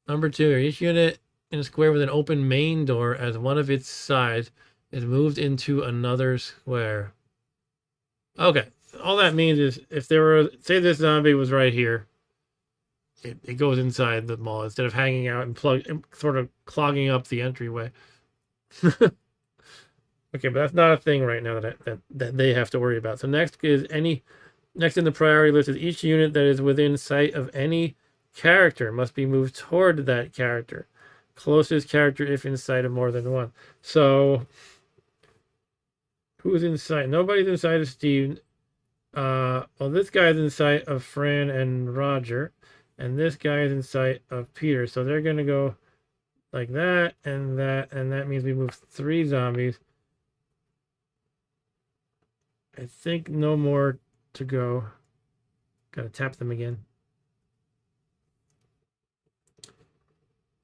number 2, each unit in a square with an open main door as one of its sides is moved into another square. Okay. All that means is if there were, say this zombie was right here, it goes inside the mall instead of hanging out and sort of clogging up the entryway. Okay, but that's not a thing right now that they have to worry about. So next in the priority list is each unit that is within sight of any character must be moved toward that character. Closest character if in sight of more than one. So who's in sight? Nobody's in sight of Steve. Well, this guy's in sight of Fran and Roger, and this guy is in sight of Peter. So they're gonna go like that, and that means we move 3 zombies. I think no more to go. Gotta tap them again.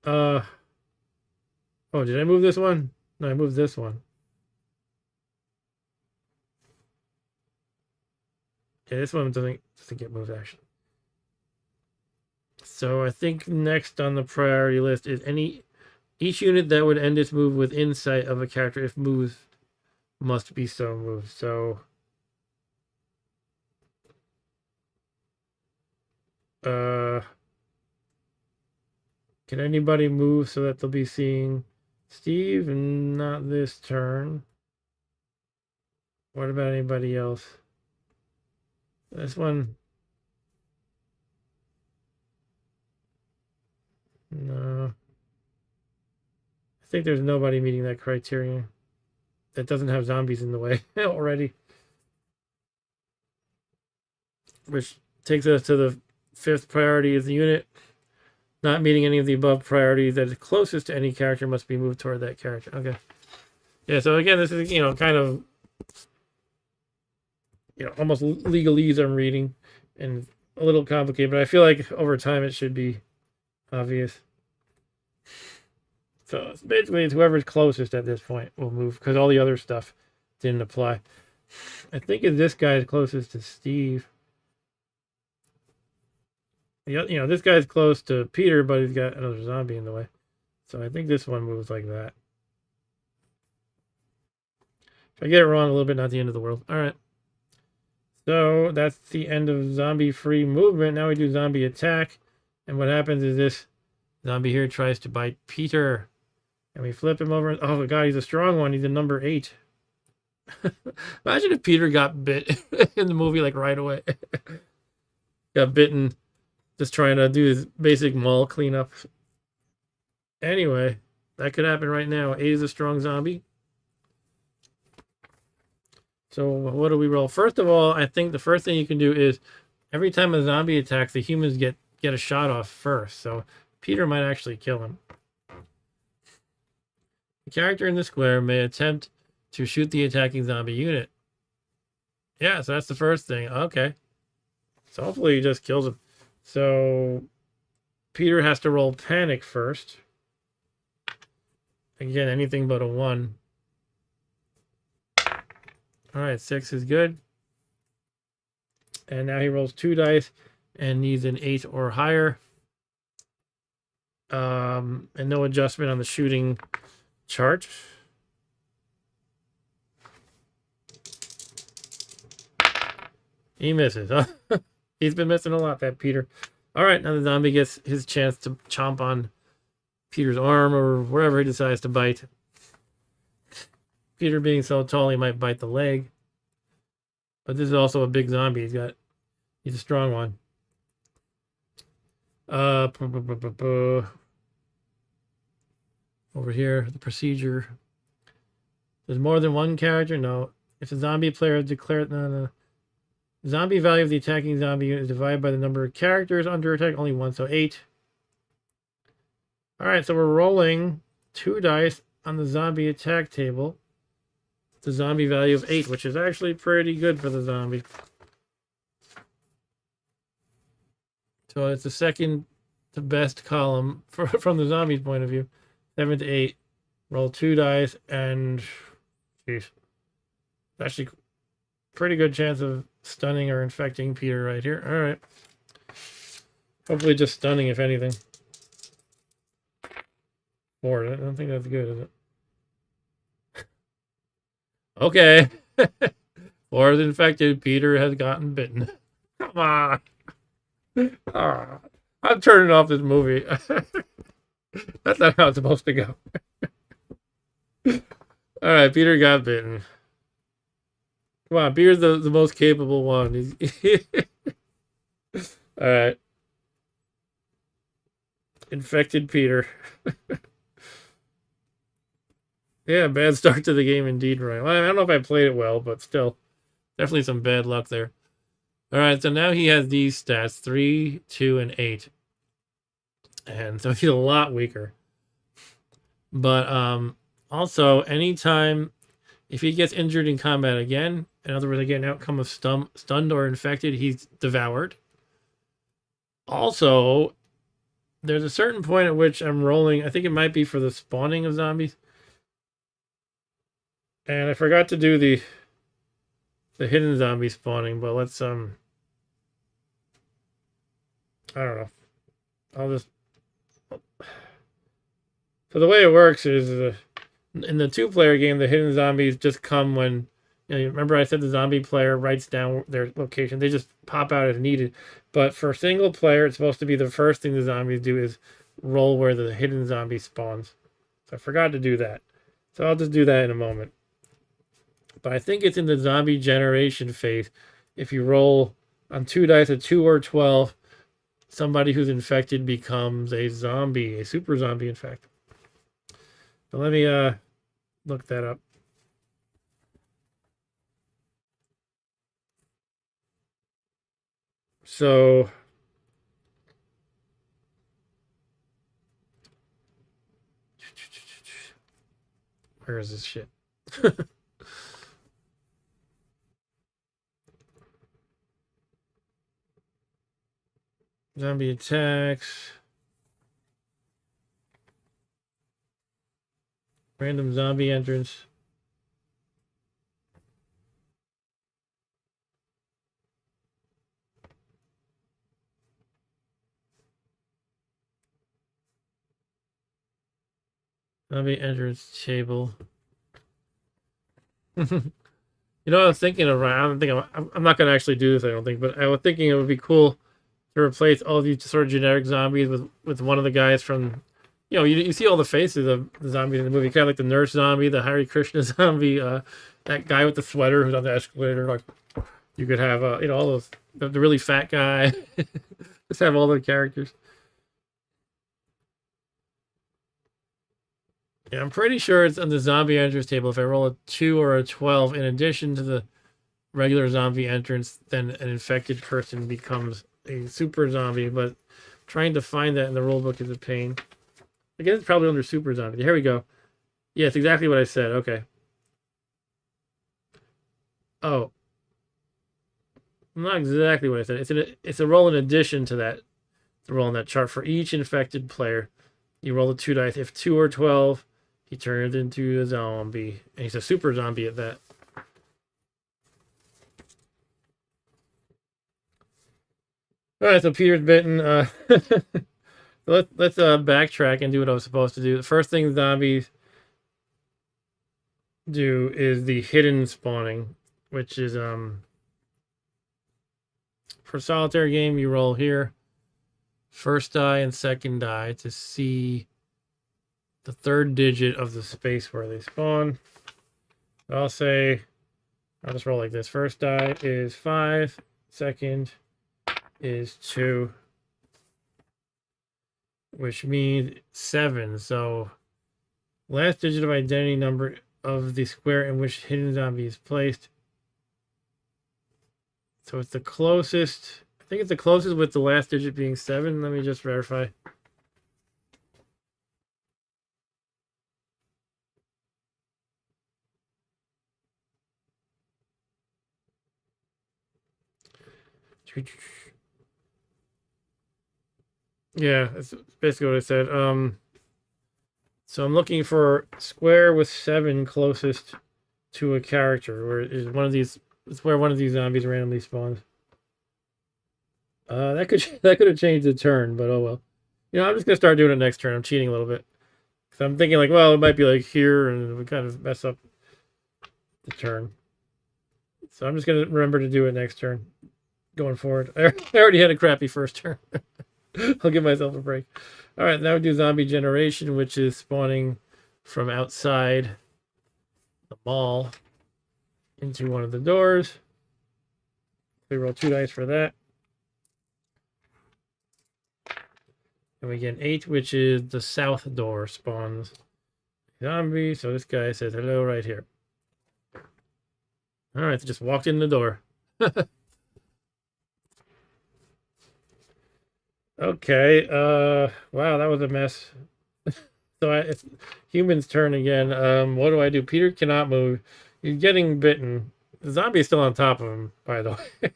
Oh, did I move this one? No, I moved this one. Yeah, this one doesn't get moved actually. So I think next on the priority list is each unit that would end its move within sight of a character if moved must be so moved. So can anybody move so that they'll be seeing Steve and not this turn? What about anybody else? This one. No. I think there's nobody meeting that criterion that doesn't have zombies in the way already. Which takes us to the 5th priority is the unit not meeting any of the above priorities that is closest to any character must be moved toward that character. Okay. Yeah, so again, this is, kind of, almost legalese I'm reading and a little complicated, but I feel like over time it should be obvious. So basically, it's whoever's closest at this point will move because all the other stuff didn't apply. I think this guy is closest to Steve. This guy's close to Peter, but he's got another zombie in the way. So I think this one moves like that. If I get it wrong a little bit, not the end of the world. All right. So that's the end of zombie-free movement. Now we do zombie attack. And what happens is this zombie here tries to bite Peter. And we flip him over. Oh, my God, he's a strong one. He's a number 8. Imagine if Peter got bit in the movie, like, right away. Got bitten just trying to do his basic mall cleanup. Anyway, that could happen right now. 8 is a strong zombie. So what do we roll? First of all, I think the first thing you can do is every time a zombie attacks, the humans get a shot off first. So Peter might actually kill him. The character in the square may attempt to shoot the attacking zombie unit. Yeah, so that's the first thing. Okay. So hopefully he just kills him. So Peter has to roll panic first. Again, anything but a 1. All right, 6 is good. And now he rolls 2 dice and needs an 8 or higher. And no adjustment on the shooting chart. He misses. Huh? He's been missing a lot, that Peter. All right, now the zombie gets his chance to chomp on Peter's arm or wherever he decides to bite. Peter being so tall, he might bite the leg. But this is also a big zombie. He's a strong one. Over here, the procedure. There's more than one character? No. If the zombie player declared... No. Zombie value of the attacking zombie unit is divided by the number of characters under attack. Only 1, so 8. All right, so we're rolling 2 dice on the zombie attack table. The zombie value of 8, which is actually pretty good for the zombie. So it's the second to best column from the zombie's point of view. 7 to 8. Roll 2 dice and... Jeez. Actually, pretty good chance of stunning or infecting Peter right here. All right. Hopefully just stunning, if anything. 4. I don't think that's good, is it? Okay. 4 is infected. Peter has gotten bitten. Come on. Oh, I'm turning off this movie. That's not how it's supposed to go. All right, Peter got bitten. Come on, Peter's the most capable one. All right. Infected Peter. Yeah, bad start to the game indeed, right? Well, I don't know if I played it well, but still. Definitely some bad luck there. All right, so now he has these stats, 3, 2, and 8. And so he's a lot weaker. But also, anytime, if he gets injured in combat again, in other words, I get an outcome of stunned or infected, he's devoured. Also, there's a certain point at which I'm rolling, I think it might be for the spawning of zombies. And I forgot to do the hidden zombie spawning, but let's, I don't know. I'll just... So the way it works is, in the 2-player game, the hidden zombies just come when... remember I said the zombie player writes down their location. They just pop out as needed. But for single player, it's supposed to be the first thing the zombies do is roll where the hidden zombie spawns. So I forgot to do that. So I'll just do that in a moment. But I think it's in the zombie generation phase. If you roll on 2 dice, a 2 or 12, somebody who's infected becomes a zombie, a super zombie, in fact. So let me look that up. So where is this shit? Zombie attacks. Random zombie entrance. Zombie entrance table. You know, I was thinking of. I don't think I'm not going to actually do this. I don't think, but I was thinking it would be cool to replace all these sort of generic zombies with one of the guys from. You know, you see all the faces of the zombies in the movie, kind of like the nurse zombie, the Hare Krishna zombie, that guy with the sweater who's on the escalator. Like you could have, you know, all those the really fat guy. Just have all the characters. Yeah, I'm pretty sure it's on the zombie entrance table. If I roll a 2 or a 12, in addition to the regular zombie entrance, then an infected person becomes a super zombie. But trying to find that in the rulebook is a pain. I guess it's probably under super zombie. Here we go. Yeah, it's exactly what I said. Okay. Oh, not exactly what I said. It's a roll in addition to that. The roll on that chart for each infected player. You roll the 2 dice. If 2 or 12, he turns into a zombie, and he's a super zombie at that. All right, so Peter's bitten. Let's backtrack and do what I was supposed to do. The first thing zombies do is the hidden spawning, which is for solitaire game you roll here, first die and second die to see the third digit of the space where they spawn. I'll just roll like this. First die is 5, second is 2, which means 7. So last digit of identity number of the square in which hidden zombie is placed. So it's the closest. I think it's the closest with the last digit being 7. Let me just verify. Yeah, that's basically what I said. So I'm looking for square with 7 closest to a character, where is one of these. It's where one of these zombies randomly spawns. That could have changed the turn, but oh well. You know, I'm just gonna start doing it next turn. I'm cheating a little bit. Cause I'm thinking like, well, it might be like here, and we kind of mess up the turn. So I'm just gonna remember to do it next turn. Going forward, I already had a crappy first turn. I'll give myself a break. All right, now we do zombie generation, which is spawning from outside the mall into one of the doors. We roll 2 dice for that. And we get an 8, which is the south door spawns zombie. So this guy says hello right here. All right, so just walked in the door. Okay. Wow, that was a mess. So it's human's turn again. What do I do? Peter cannot move. He's getting bitten. The zombie is still on top of him, by the way.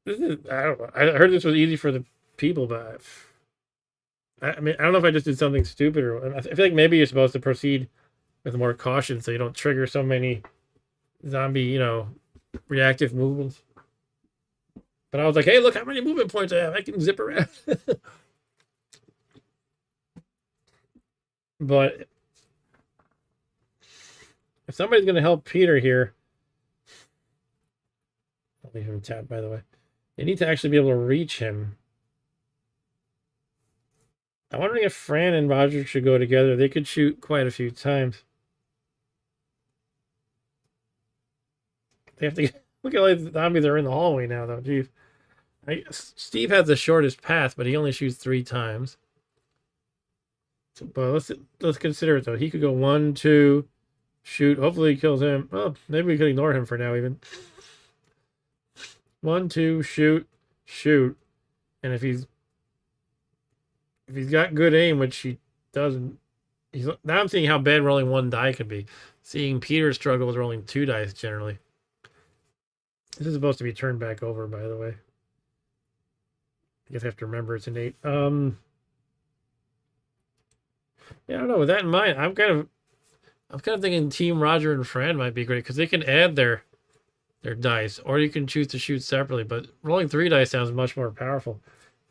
I don't know. I heard this was easy for the people, but I mean, I don't know if I just did something stupid or I feel like maybe you're supposed to proceed with more caution so you don't trigger so many zombie, you know, reactive movements. But I was like, hey, look how many movement points I have. I can zip around. But if somebody's going to help Peter here, I'll leave him tapped, by the way. They need to actually be able to reach him. I'm wondering if Fran and Roger should go together. They could shoot quite a few times. They have to look at all the zombies that are in the hallway now, though. Jeez. Steve has the shortest path, but he only shoots 3 times. So, but let's consider it though. He could go 1, 2, shoot. Hopefully he kills him. Oh, maybe we could ignore him for now even. 1, 2, shoot, shoot. And if he's got good aim, which he doesn't. Now I'm seeing how bad rolling one die could be. Seeing Peter struggle with rolling 2 dice generally. This is supposed to be turned back over, by the way. I guess I have to remember it's an 8. Yeah, I don't know. With that in mind, I'm kind of thinking Team Roger and Fran might be great because they can add their dice, or you can choose to shoot separately. But rolling 3 dice sounds much more powerful.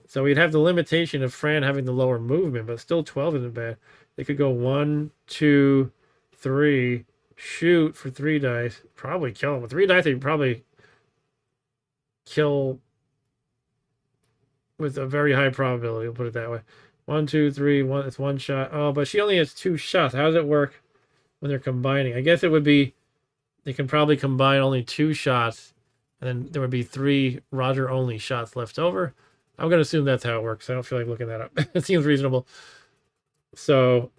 So we'd have the limitation of Fran having the lower movement, but still 12 isn't bad. They could go 1, 2, 3, shoot for 3 dice, probably kill him with 3 dice. They'd probably kill with a very high probability. We'll put it that way. 1, 2, 3, 1. It's 1 shot. Oh, but she only has 2 shots. How does it work when they're combining? I guess it would be they can probably combine only 2 shots, and then there would be 3 Roger only shots left over. I'm going to assume that's how it works. I don't feel like looking that up. It seems reasonable. So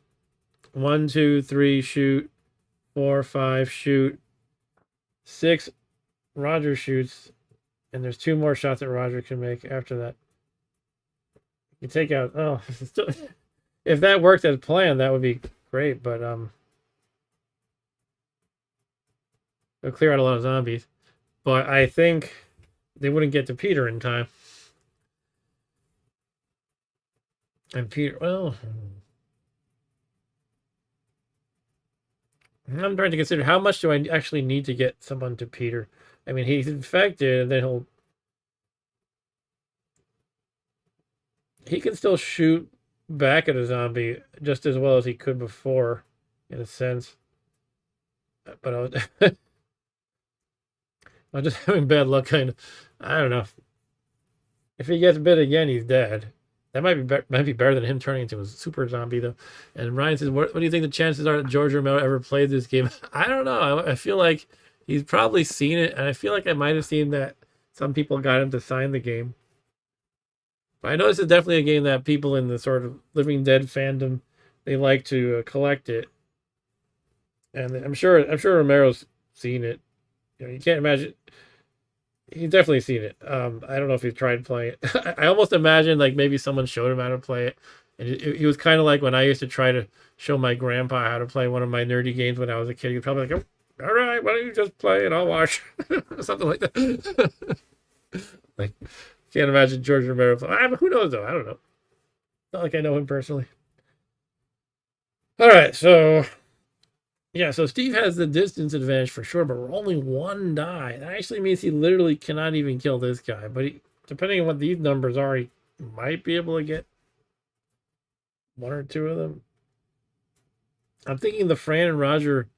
1, 2, 3, shoot. 4, 5, shoot. 6, Roger shoots. And there's 2 more shots that Roger can make after that. You take out... Oh, still, if that worked as planned, that would be great. But it'll clear out a lot of zombies. But I think they wouldn't get to Peter in time. And Peter, well, I'm trying to consider how much do I actually need to get someone to Peter. I mean, he's infected, and then he can still shoot back at a zombie just as well as he could before, in a sense. But I'm just having bad luck, kind of. I don't know. If he gets bit again, he's dead. That might be better than him turning into a super zombie, though. And Ryan says, what do you think the chances are that George Romero ever played this game? I don't know. I feel like he's probably seen it, and I feel like I might have seen that some people got him to sign the game. But I know this is definitely a game that people in the sort of Living Dead fandom, they like to collect it. And I'm sure Romero's seen it. You know, you can't imagine... He's definitely seen it. I don't know if he's tried playing it. I almost imagine like maybe someone showed him how to play it. And he was kind of like when I used to try to show my grandpa how to play one of my nerdy games when I was a kid. He was probably like, oh, all right, why don't you just play and I'll watch? Something like that. Like, can't imagine George Romero playing. Who knows, though? I don't know. Not like I know him personally. All right, so... Yeah, so Steve has the distance advantage for sure, but rolling 1 die. That actually means he literally cannot even kill this guy. But depending on what these numbers are, he might be able to get 1 or 2 of them. I'm thinking the Fran and Roger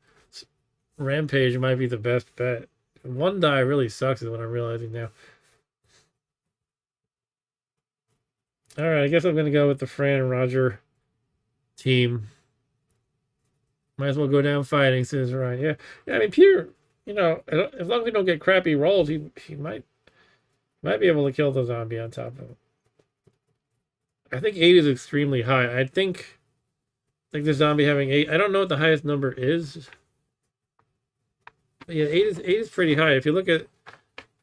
rampage might be the best bet. 1 die really sucks is what I'm realizing now. All right, I guess I'm going to go with the Fran and Roger team. Might as well go down fighting, says Ryan. Yeah. I mean, Peter, you know, as long as we don't get crappy rolls, he might be able to kill the zombie on top of him. I think 8 is extremely high. I think like the zombie having 8. I don't know what the highest number is. But yeah, 8 is pretty high. If you look at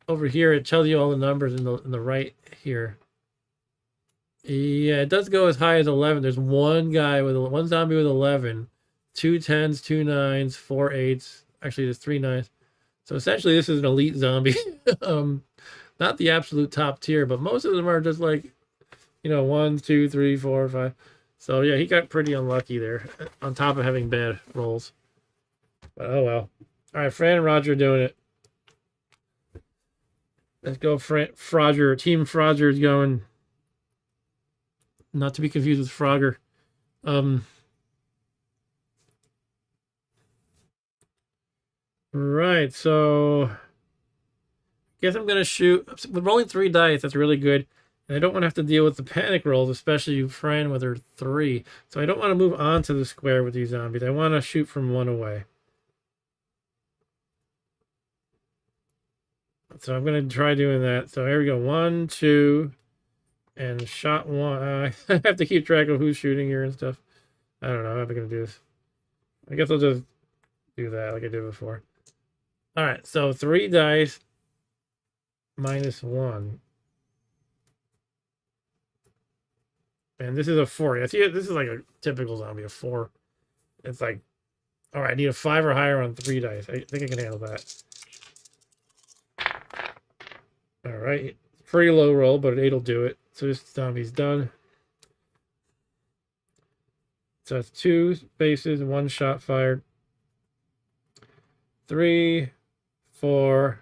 over here, it tells you all the numbers in the right here. Yeah, it does go as high as 11. There's one zombie with 11. 2 10s, 2 9s, 4 8s. Actually, there's 3 9s. So essentially, this is an elite zombie. Not the absolute top tier, but most of them are just like, you know, 1, 2, 3, 4, 5. So yeah, he got pretty unlucky there, on top of having bad rolls. But oh well. All right, Fran and Roger doing it. Let's go, Frogger. Team Frogger is going. Not to be confused with Frogger. Right, so I guess I'm gonna shoot with rolling 3 dice. That's really good, and I don't want to have to deal with the panic rolls, especially Fran with her 3. So I don't want to move on to the square with these zombies. I want to shoot from 1 away. So I'm gonna try doing that. So here we go. 1, 2, and shot 1. I have to keep track of who's shooting here and stuff. I don't know how I'm gonna do this. I guess I'll just do that like I did before. All right, so 3 dice minus 1. And this is a 4. Yeah, see, this is like a typical zombie, a 4. It's like, all right, I need a 5 or higher on 3 dice. I think I can handle that. All right, pretty low roll, but an 8 will do it. So this zombie's done. So it's 2 bases, 1 shot fired. 3, 4.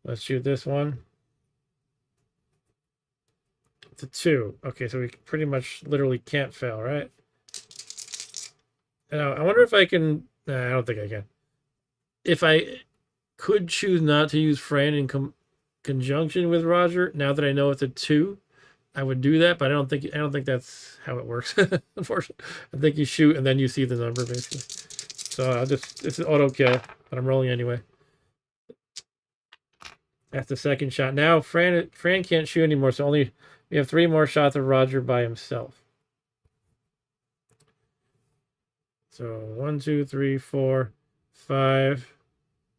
Let's shoot this one. It's a 2. Okay, so we pretty much literally can't fail, right? Now, I wonder if I can... Nah, I don't think I can. If I could choose not to use Fran in conjunction with Roger, now that I know it's a 2, I would do that, but I don't think that's how it works, unfortunately. I think you shoot and then you see the number, basically. So I'll just... This is auto kill, but I'm rolling anyway. That's the second shot. Now, Fran can't shoot anymore, so we have 3 more shots of Roger by himself. So 1, 2, 3, 4, 5.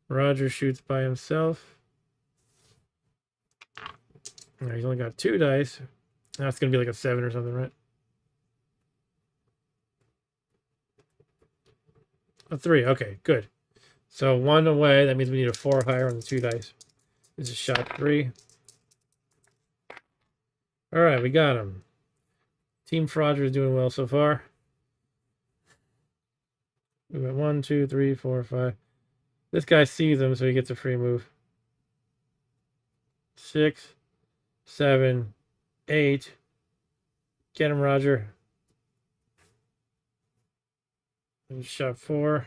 Roger shoots by himself. Now he's only got 2 dice. Now it's going to be like a 7 or something, right? A 3. Okay, good. So 1 away. That means we need a 4 higher on the 2 dice. This is shot 3. All right, we got him. Team Roger is doing well so far. We got 1, 2, 3, 4, 5. This guy sees him, so he gets a free move. 6, 7, 8. Get him, Roger. And shot 4.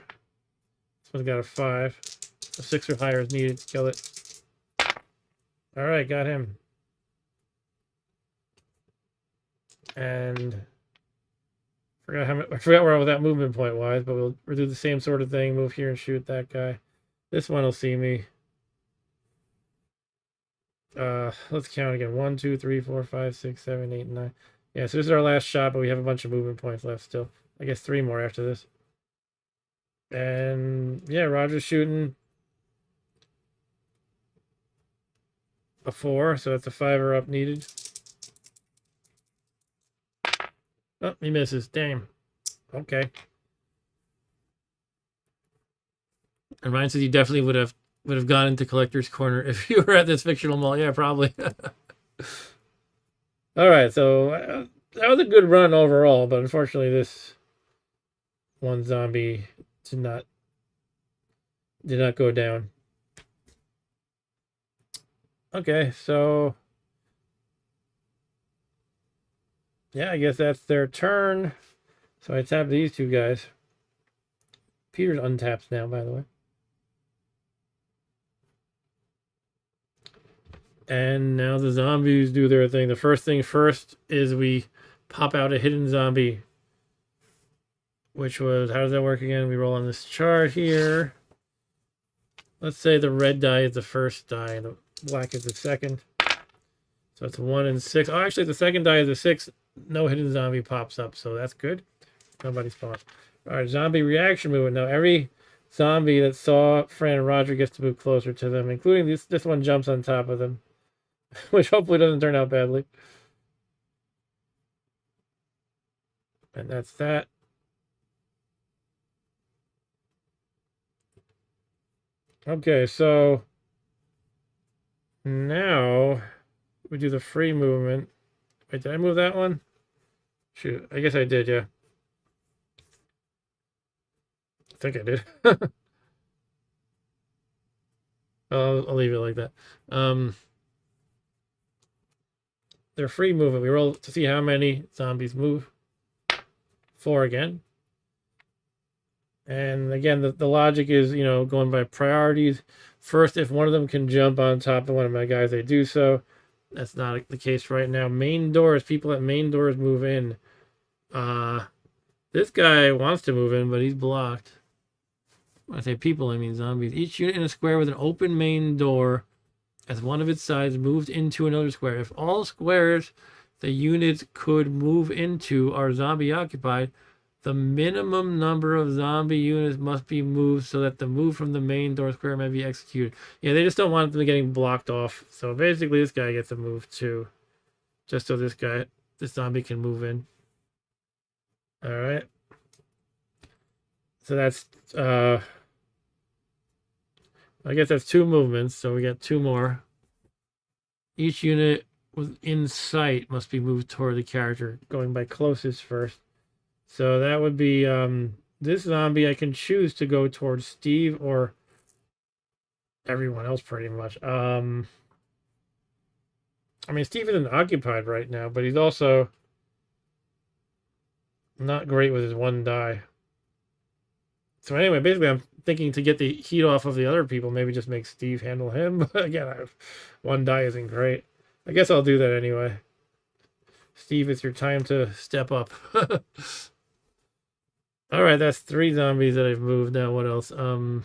This one's got a 5. A 6 or higher is needed to kill it. All right, got him. And I forgot where that movement point was, but we'll do the same sort of thing. Move here and shoot that guy. This one will see me. Let's count again. 1, 2, 3, 4, 5, 6, 7, 8, 9. Yeah, so this is our last shot, but we have a bunch of movement points left still. I guess 3 more after this. And yeah, Roger's shooting a 4, so that's a 5 up needed. Oh, he misses. Damn. Okay. And Ryan says you definitely would have gone into Collector's Corner if you were at this fictional mall. Yeah, probably. All right, so that was a good run overall, but unfortunately this one zombie did not go down. Okay, so yeah, I guess that's their turn. So I tap these 2 guys. Peter's untapped now, by the way. And now the zombies do their thing. The first thing first is we pop out a hidden zombie. Which was, how does that work again? We roll on this chart here. Let's say the red die is the first die, and the black is the second. So it's 1 and 6. Oh, actually, the second die is a 6. No hidden zombie pops up, so that's good. Nobody spawns. All right, zombie reaction movement. Now, every zombie that saw Fran and Roger gets to move closer to them, including this one jumps on top of them, which hopefully doesn't turn out badly. And that's that. Okay, so now we do the free movement. Wait, did I move that one? Shoot, I guess I did, yeah. I think I did. I'll leave it like that. They're free movement. We roll to see how many zombies move. 4 again. And again, the logic is, going by priorities. First, if one of them can jump on top of one of my guys, they do so. That's not the case right now. Main doors, people at main doors move in. This guy wants to move in, but he's blocked. When I say people, I mean zombies. Each unit in a square with an open main door as one of its sides moved into another square. If all squares the units could move into are zombie occupied, the minimum number of zombie units must be moved so that the move from the main door square may be executed. Yeah, they just don't want them getting blocked off. So basically this guy gets a move too. Just so this guy this zombie can move in. All right. So that's I guess that's 2 movements, so we got 2 more. Each unit within sight must be moved toward the character, going by closest first. So that would be this zombie. I can choose to go towards Steve or everyone else pretty much. I mean, Steve isn't occupied right now, but he's also not great with his 1 die. So anyway, basically I'm thinking to get the heat off of the other people, maybe just make Steve handle him. But again, 1 die isn't great. I guess I'll do that anyway. Steve, it's your time to step up. All right, that's 3 zombies that I've moved. Now what else? I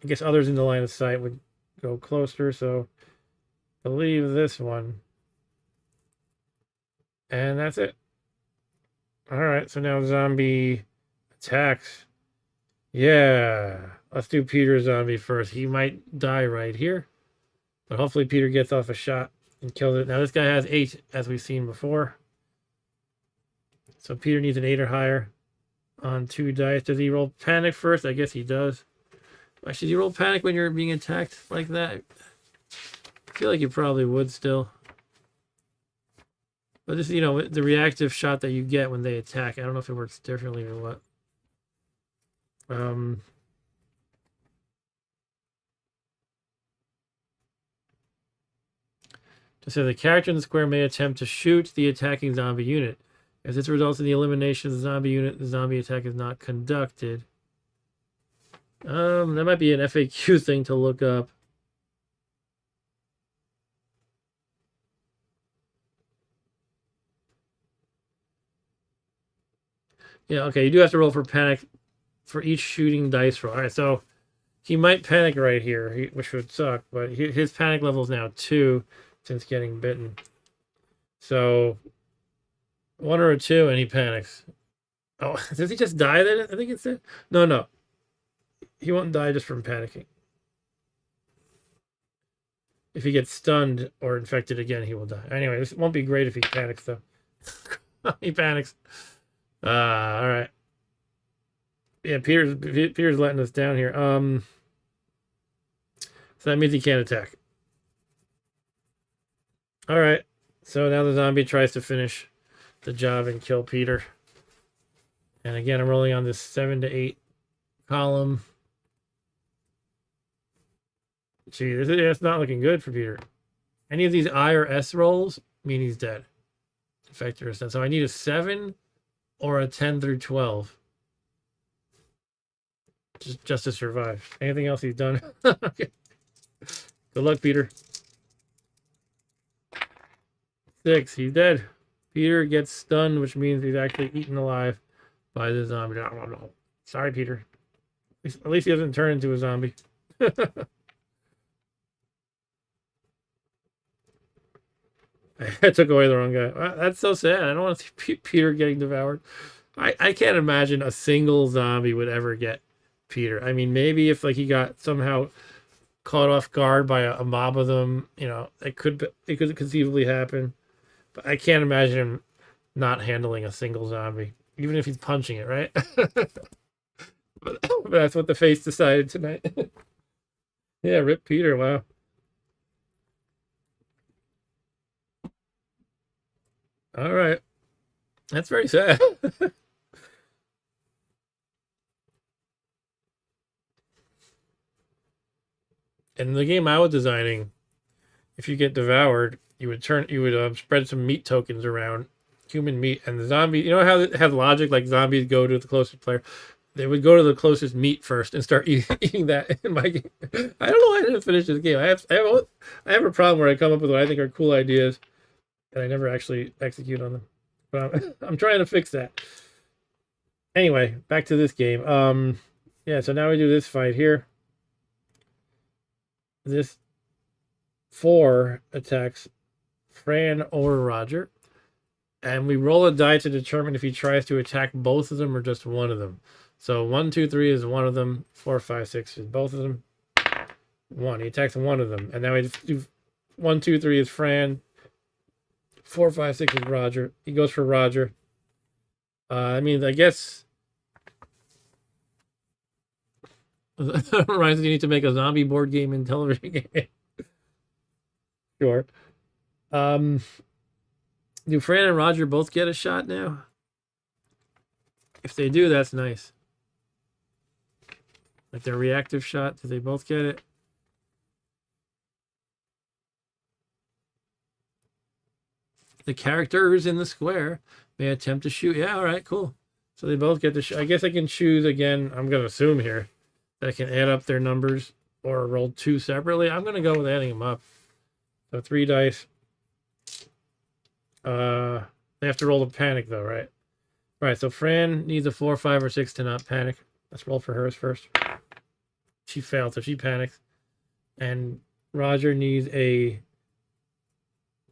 guess others in the line of sight would go closer, so I believe this one. And that's it. All right, so now zombie attacks. Yeah, let's do Peter's zombie first. He might die right here, but hopefully Peter gets off a shot and kills it. Now this guy has 8, as we've seen before. So Peter needs an 8 or higher on 2 dice. Does he roll panic first? I guess he does. Should you roll panic when you're being attacked like that? I feel like you probably would still. But this, the reactive shot that you get when they attack, I don't know if it works differently or what. So the character in the square may attempt to shoot the attacking zombie unit. If this results in the elimination of the zombie unit, the zombie attack is not conducted. That might be an FAQ thing to look up. Yeah, okay, you do have to roll for panic for each shooting dice roll. All right, so he might panic right here, which would suck, but his panic level is now 2 since getting bitten. So 1 or a 2 and he panics. Oh, does he just die then? I think it's it. No. He won't die just from panicking. If he gets stunned or infected again, he will die. Anyway, this won't be great if he panics, though. He panics. All right. Yeah, Peter's letting us down here. So that means he can't attack. All right. So now the zombie tries to finish the job and kill Peter. And again, I'm rolling on this 7 to 8 column. Gee, it's not looking good for Peter. Any of these I or S rolls mean he's dead. Infected or stunned. So I need a 7 or a 10 through 12. Just to survive. Anything else he's done? Okay. Good luck, Peter. 6. He's dead. Peter gets stunned, which means he's actually eaten alive by the zombie. No. Sorry, Peter. At least he doesn't turn into a zombie. I took away the wrong guy. That's so sad. I don't want to see Peter getting devoured. I can't imagine a single zombie would ever get Peter. I mean, maybe if he got somehow caught off guard by a mob of them, it could conceivably happen. But I can't imagine him not handling a single zombie, even if he's punching it, right? but that's what the face decided tonight. Yeah, rip Peter. Wow. All right. That's very sad. In the game I was designing, if you get devoured, you would spread some meat tokens around, human meat, and the zombie. You know how it has logic? Like zombies go to the closest player. They would go to the closest meat first and start eating that in my game. I don't know why I didn't finish this game. I have a problem where I come up with what I think are cool ideas, and I never actually execute on them. But I'm trying to fix that. Anyway, back to this game. Yeah, so now we do this fight here. This 4 attacks Fran or Roger. And we roll a die to determine if he tries to attack both of them or just one of them. So 1, 2, 3 is one of them. 4, 5, 6 is both of them. 1. He attacks one of them. And now we do 1, 2, 3 is Fran. 4, 5, 6 is Roger. He goes for Roger. I mean, I guess reminds me you need to make a zombie board game and television game. Sure. Do Fran and Roger both get a shot now? If they do, that's nice. Like their reactive shot, do they both get it? The characters in the square may attempt to shoot. Yeah, all right, cool. So they both get to shoot. I guess I can choose again. I'm going to assume here that I can add up their numbers or roll 2 separately. I'm going to go with adding them up. So 3 dice. They have to roll to panic, though, right? All right, so Fran needs a 4, 5, or 6 to not panic. Let's roll for hers first. She failed, so she panics. And Roger needs a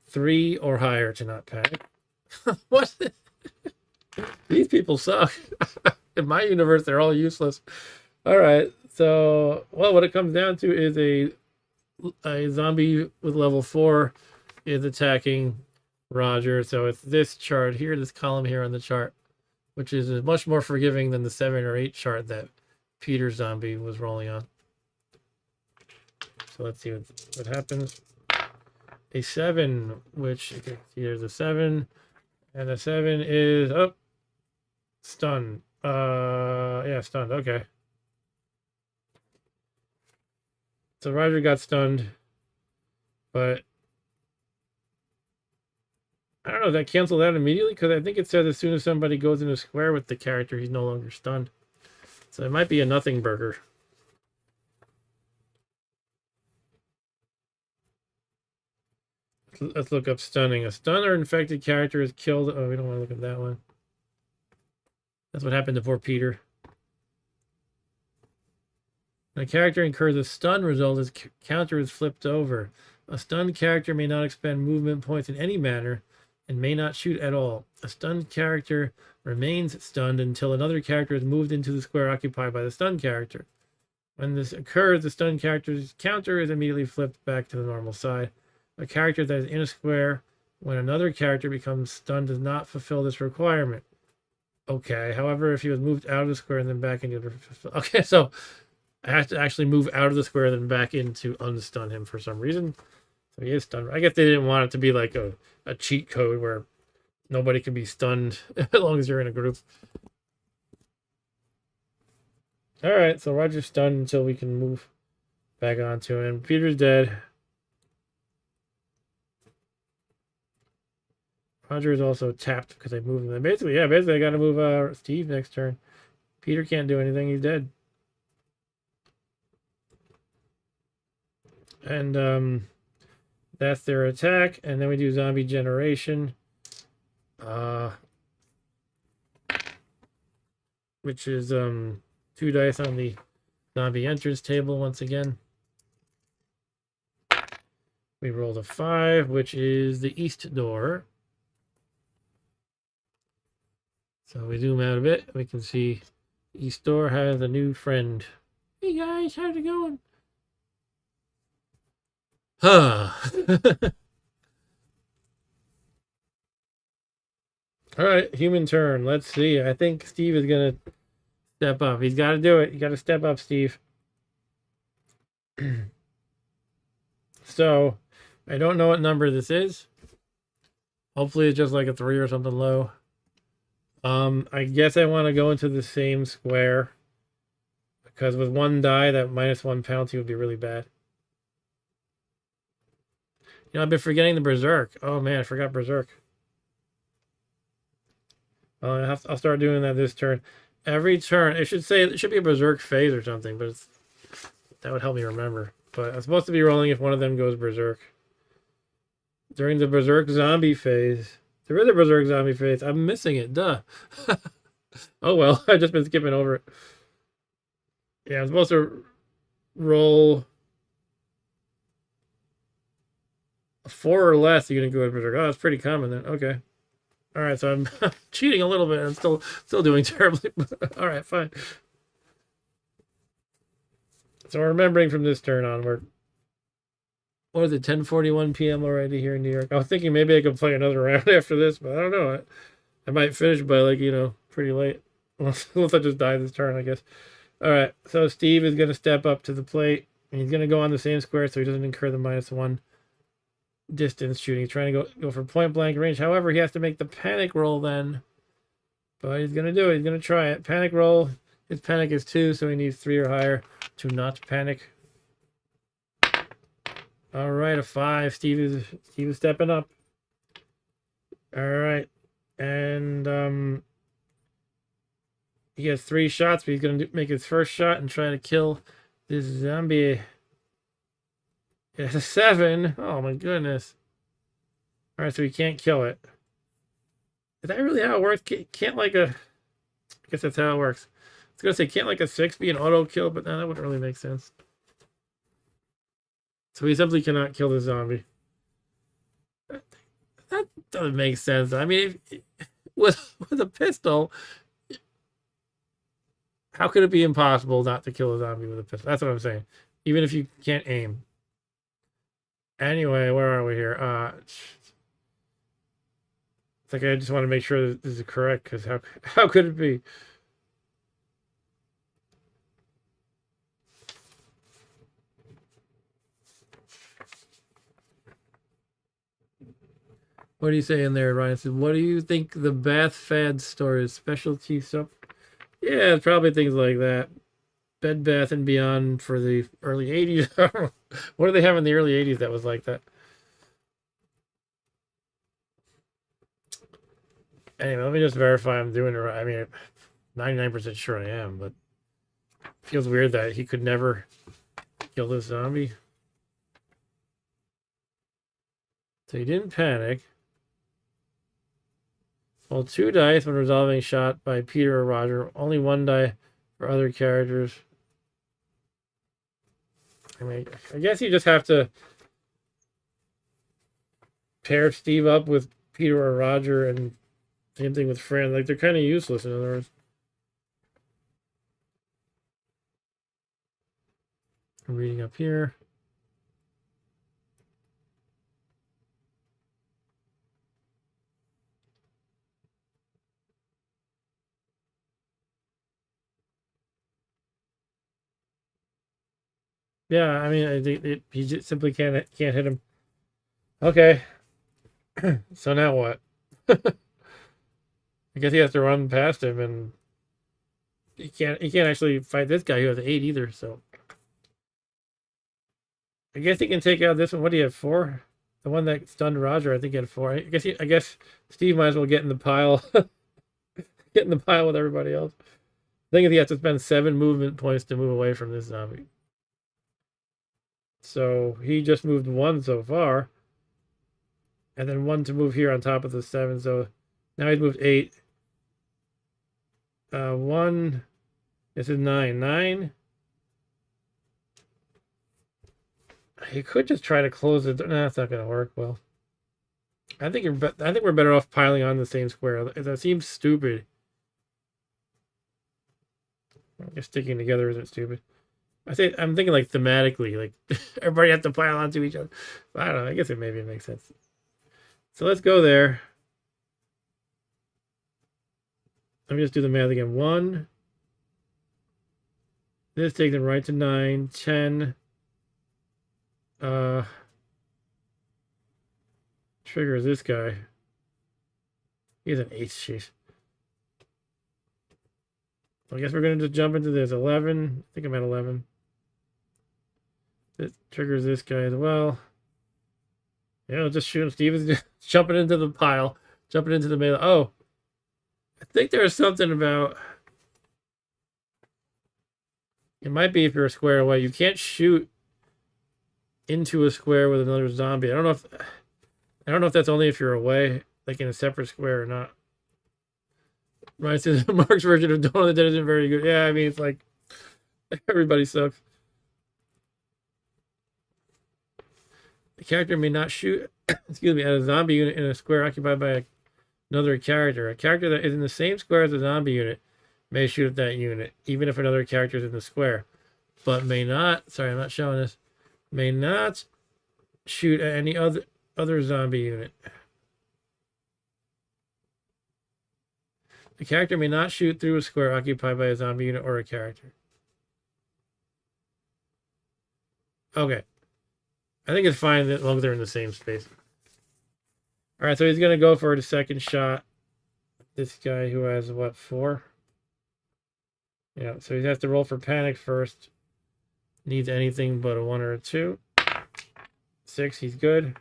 3 or higher to not panic. What? These people suck. In my universe, they're all useless. All right. So, well, what it comes down to is a zombie with level 4 is attacking Roger. So it's this chart here, this column here on the chart, which is much more forgiving than the 7 or 8 chart that Peter's zombie was rolling on. So let's see what happens. A 7, which you can see there's a 7, and the 7 is stunned. Yeah, stunned. Okay. So Roger got stunned, but I don't know. That canceled out immediately because I think it said as soon as somebody goes in a square with the character, he's no longer stunned. So it might be a nothing burger. Let's look up stunning. A stunned or infected character is killed. Oh, we don't want to look at that one. That's what happened to poor Peter. When a character incurs a stun result, his counter is flipped over. A stunned character may not expend movement points in any manner and may not shoot at all. A stunned character remains stunned until another character is moved into the square occupied by the stunned character. When this occurs, the stunned character's counter is immediately flipped back to the normal side. A character that is in a square when another character becomes stunned does not fulfill this requirement. Okay, however, if he was moved out of the square and then back into the... Okay, so I have to actually move out of the square and then back in to unstun him for some reason. So he is stunned. I guess they didn't want it to be like a cheat code where nobody can be stunned as long as you're in a group. All right, so Roger's stunned until we can move back onto him. Peter's dead. Roger is also tapped because I moved him. Basically, I got to move Steve next turn. Peter can't do anything. He's dead. And that's their attack. And then we do zombie generation. Which is 2 dice on the zombie entrance table once again. We rolled a 5, which is the east door. So we zoom out a bit. We can see east door has a new friend. Hey guys, how's it going? Huh. All right, human turn. Let's see. I think Steve is going to step up. He's got to do it. You got to step up, Steve. So, I don't know what number this is. Hopefully it's just like a 3 or something low. I guess I want to go into the same square. Because with 1 die, that -1 penalty would be really bad. You know, I've been forgetting the Berserk. Oh man, I forgot Berserk. I'll start doing that this turn. Every turn, it should be a Berserk phase or something, but that would help me remember. But I'm supposed to be rolling if one of them goes Berserk. During the Berserk zombie phase. There is a Berserk zombie phase. I'm missing it. Duh. Oh well, I've just been skipping over it. Yeah, I'm supposed to roll a 4 or less. You're gonna go with Berserk. Oh, that's pretty common then. Okay. All right, so I'm cheating a little bit. I'm still doing terribly. All right, fine. So we're remembering from this turn onward. What is it, 10:41 p.m. already here in New York? I was thinking maybe I could play another round after this, but I don't know. I might finish by like, pretty late. Unless I just die this turn, I guess. All right, so Steve is going to step up to the plate. And he's going to go on the same square so he doesn't incur the -1 distance shooting. He's trying to go for point blank range. However, he has to make the panic roll then. But he's going to do it. He's going to try it. Panic roll. His panic is 2, so he needs 3 or higher to not panic. All right, a 5. Steve is stepping up. All right. And he has 3 shots, but he's going to make his first shot and try to kill this zombie. It's a 7. Oh my goodness. All right, so he can't kill it. Is that really how it works? Can't like a... I guess that's how it works. I was going to say, can't like a 6 be an auto kill, but no, that wouldn't really make sense. So he simply cannot kill the zombie. That doesn't make sense. I mean, with a pistol, how could it be impossible not to kill a zombie with a pistol? That's what I'm saying. Even if you can't aim. Anyway, where are we here? It's like I just want to make sure that this is correct, because how could it be? What do you say in there, Ryan? Said, what do you think the bath fad store is? Specialty soap? Yeah, probably things like that. Bed Bath and Beyond for the early 80s. What do they have in the early 80s that was like that? Anyway, let me just verify I'm doing it right. I mean, 99% sure I am, but it feels weird that he could never kill this zombie. So he didn't panic. Well, 2 dice when resolving shot by Peter or Roger. Only 1 die for other characters. I mean, I guess you just have to pair Steve up with Peter or Roger, and same thing with Fran. Like, they're kind of useless, in other words. I'm reading up here. Yeah, I mean, I think he just simply can't hit him. Okay. So now what? I guess he has to run past him, and he can't actually fight this guy who has 8 either, so I guess he can take out this one. What do you have, 4? The one that stunned Roger, I think he had 4. I guess Steve might as well get in the pile. Get in the pile with everybody else. I think he has to spend 7 movement points to move away from this zombie. So he just moved 1 so far. And then 1 to move here on top of the 7. So now he's moved 8. 1. This is 9. 9. He could just try to close it. No, that's not going to work well. I think we're better off piling on the same square. That seems stupid. I guess sticking together isn't stupid. I'm thinking like thematically, like everybody has to pile onto each other. But I don't know. I guess maybe it makes sense. So let's go there. Let me just do the math again. 1. This takes him right to 9, 10. Triggers this guy. He's an 8. Sheesh. I guess we're going to just jump into this. 11. I think I'm at 11. This triggers this guy as well. Yeah, just shoot him. Steve is just jumping into the pile. Jumping into the melee. Oh. I think there's something about... It might be if you're a square away. You can't shoot into a square with another zombie. I don't know if that's only if you're away, like in a separate square or not. Right, says Mark's version of Dawn of the Dead isn't very good. Yeah, I mean, it's like everybody sucks. The character may not shoot, excuse me, at a zombie unit in a square occupied by another character. A character that is in the same square as a zombie unit may shoot at that unit, even if another character is in the square, but may not, sorry, I'm not showing this, may not shoot at any other zombie unit. The character may not shoot through a square occupied by a zombie unit or a character. Okay. I think it's fine as long as they're in the same space. Alright, so he's going to go for the second shot. This guy who has, what, 4? Yeah, so he has to roll for panic first. Needs anything but a 1 or a 2. 6, he's good.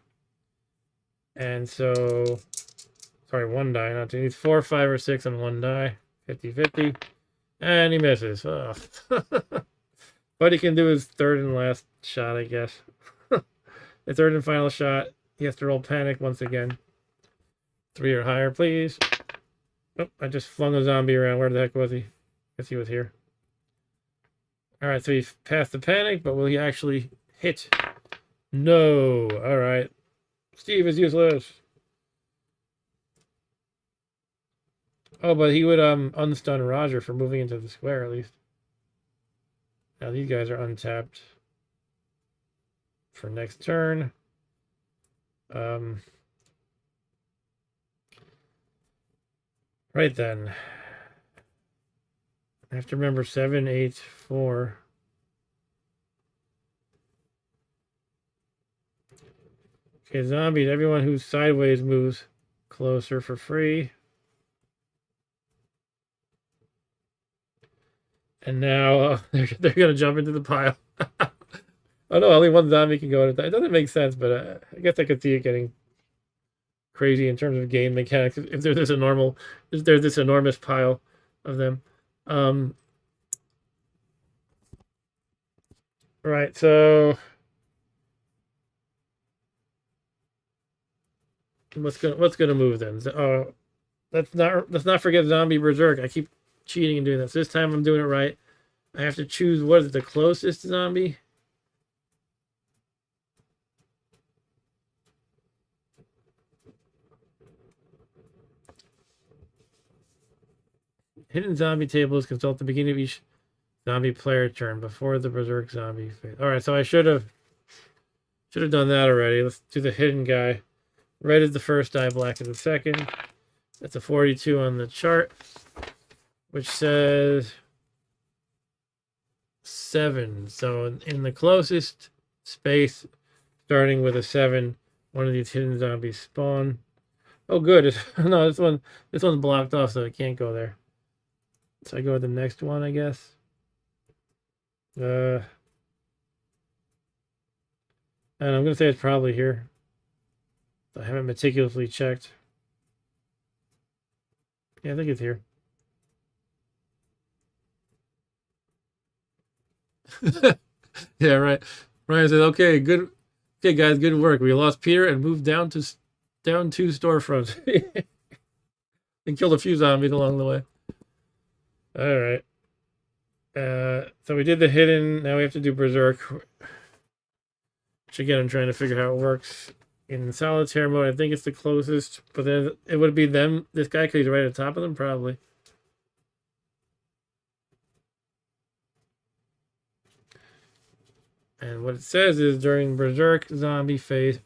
And so... Sorry, 1 die, not 2. He needs 4, 5, or 6 on 1 die. 50-50. And he misses. Ugh. But he can do his third and last shot, I guess. The third and final shot. He has to roll panic once again. 3 or higher, please. Oh, I just flung a zombie around. Where the heck was he? Guess he was here. Alright, so he passed the panic, but will he actually hit? No. Alright. Steve is useless. Oh, but he would unstun Roger for moving into the square at least. Now these guys are untapped for next turn. Right then. I have to remember 7, 8, 4. Okay, zombies. Everyone who's sideways moves closer for free. And now they're going to jump into the pile. Oh no, only one zombie can go at a time. It doesn't make sense, but I guess I could see it getting crazy in terms of game mechanics. If there's this enormous pile of them. Right, so what's gonna move then? Let's not forget Zombie Berserk. I keep cheating and doing this. This time I'm doing it right. I have to choose what is the closest zombie. Hidden zombie tables consult the beginning of each zombie player turn before the Berserk zombie phase. Alright, so I should have done that already. Let's do the hidden guy. Red is the first die, black is the second. That's a 42 on the chart, which says 7. So in the closest space, starting with a 7, one of these hidden zombies spawn. Oh, good. No, this one's blocked off, so it can't go there. So I go with the next one, I guess. And I'm gonna say it's probably here. I haven't meticulously checked. Yeah, I think it's here. Yeah, right. Ryan said, "Okay, good. Okay, guys, good work. We lost Peter and moved down 2 storefronts and killed a few zombies along the way." All right. So we did the hidden. Now we have to do Berserk. Which again, I'm trying to figure how it works in solitaire mode. I think it's the closest, but then it would be them. This guy, because he's right at the top of them, probably. And what it says is during Berserk zombie phase,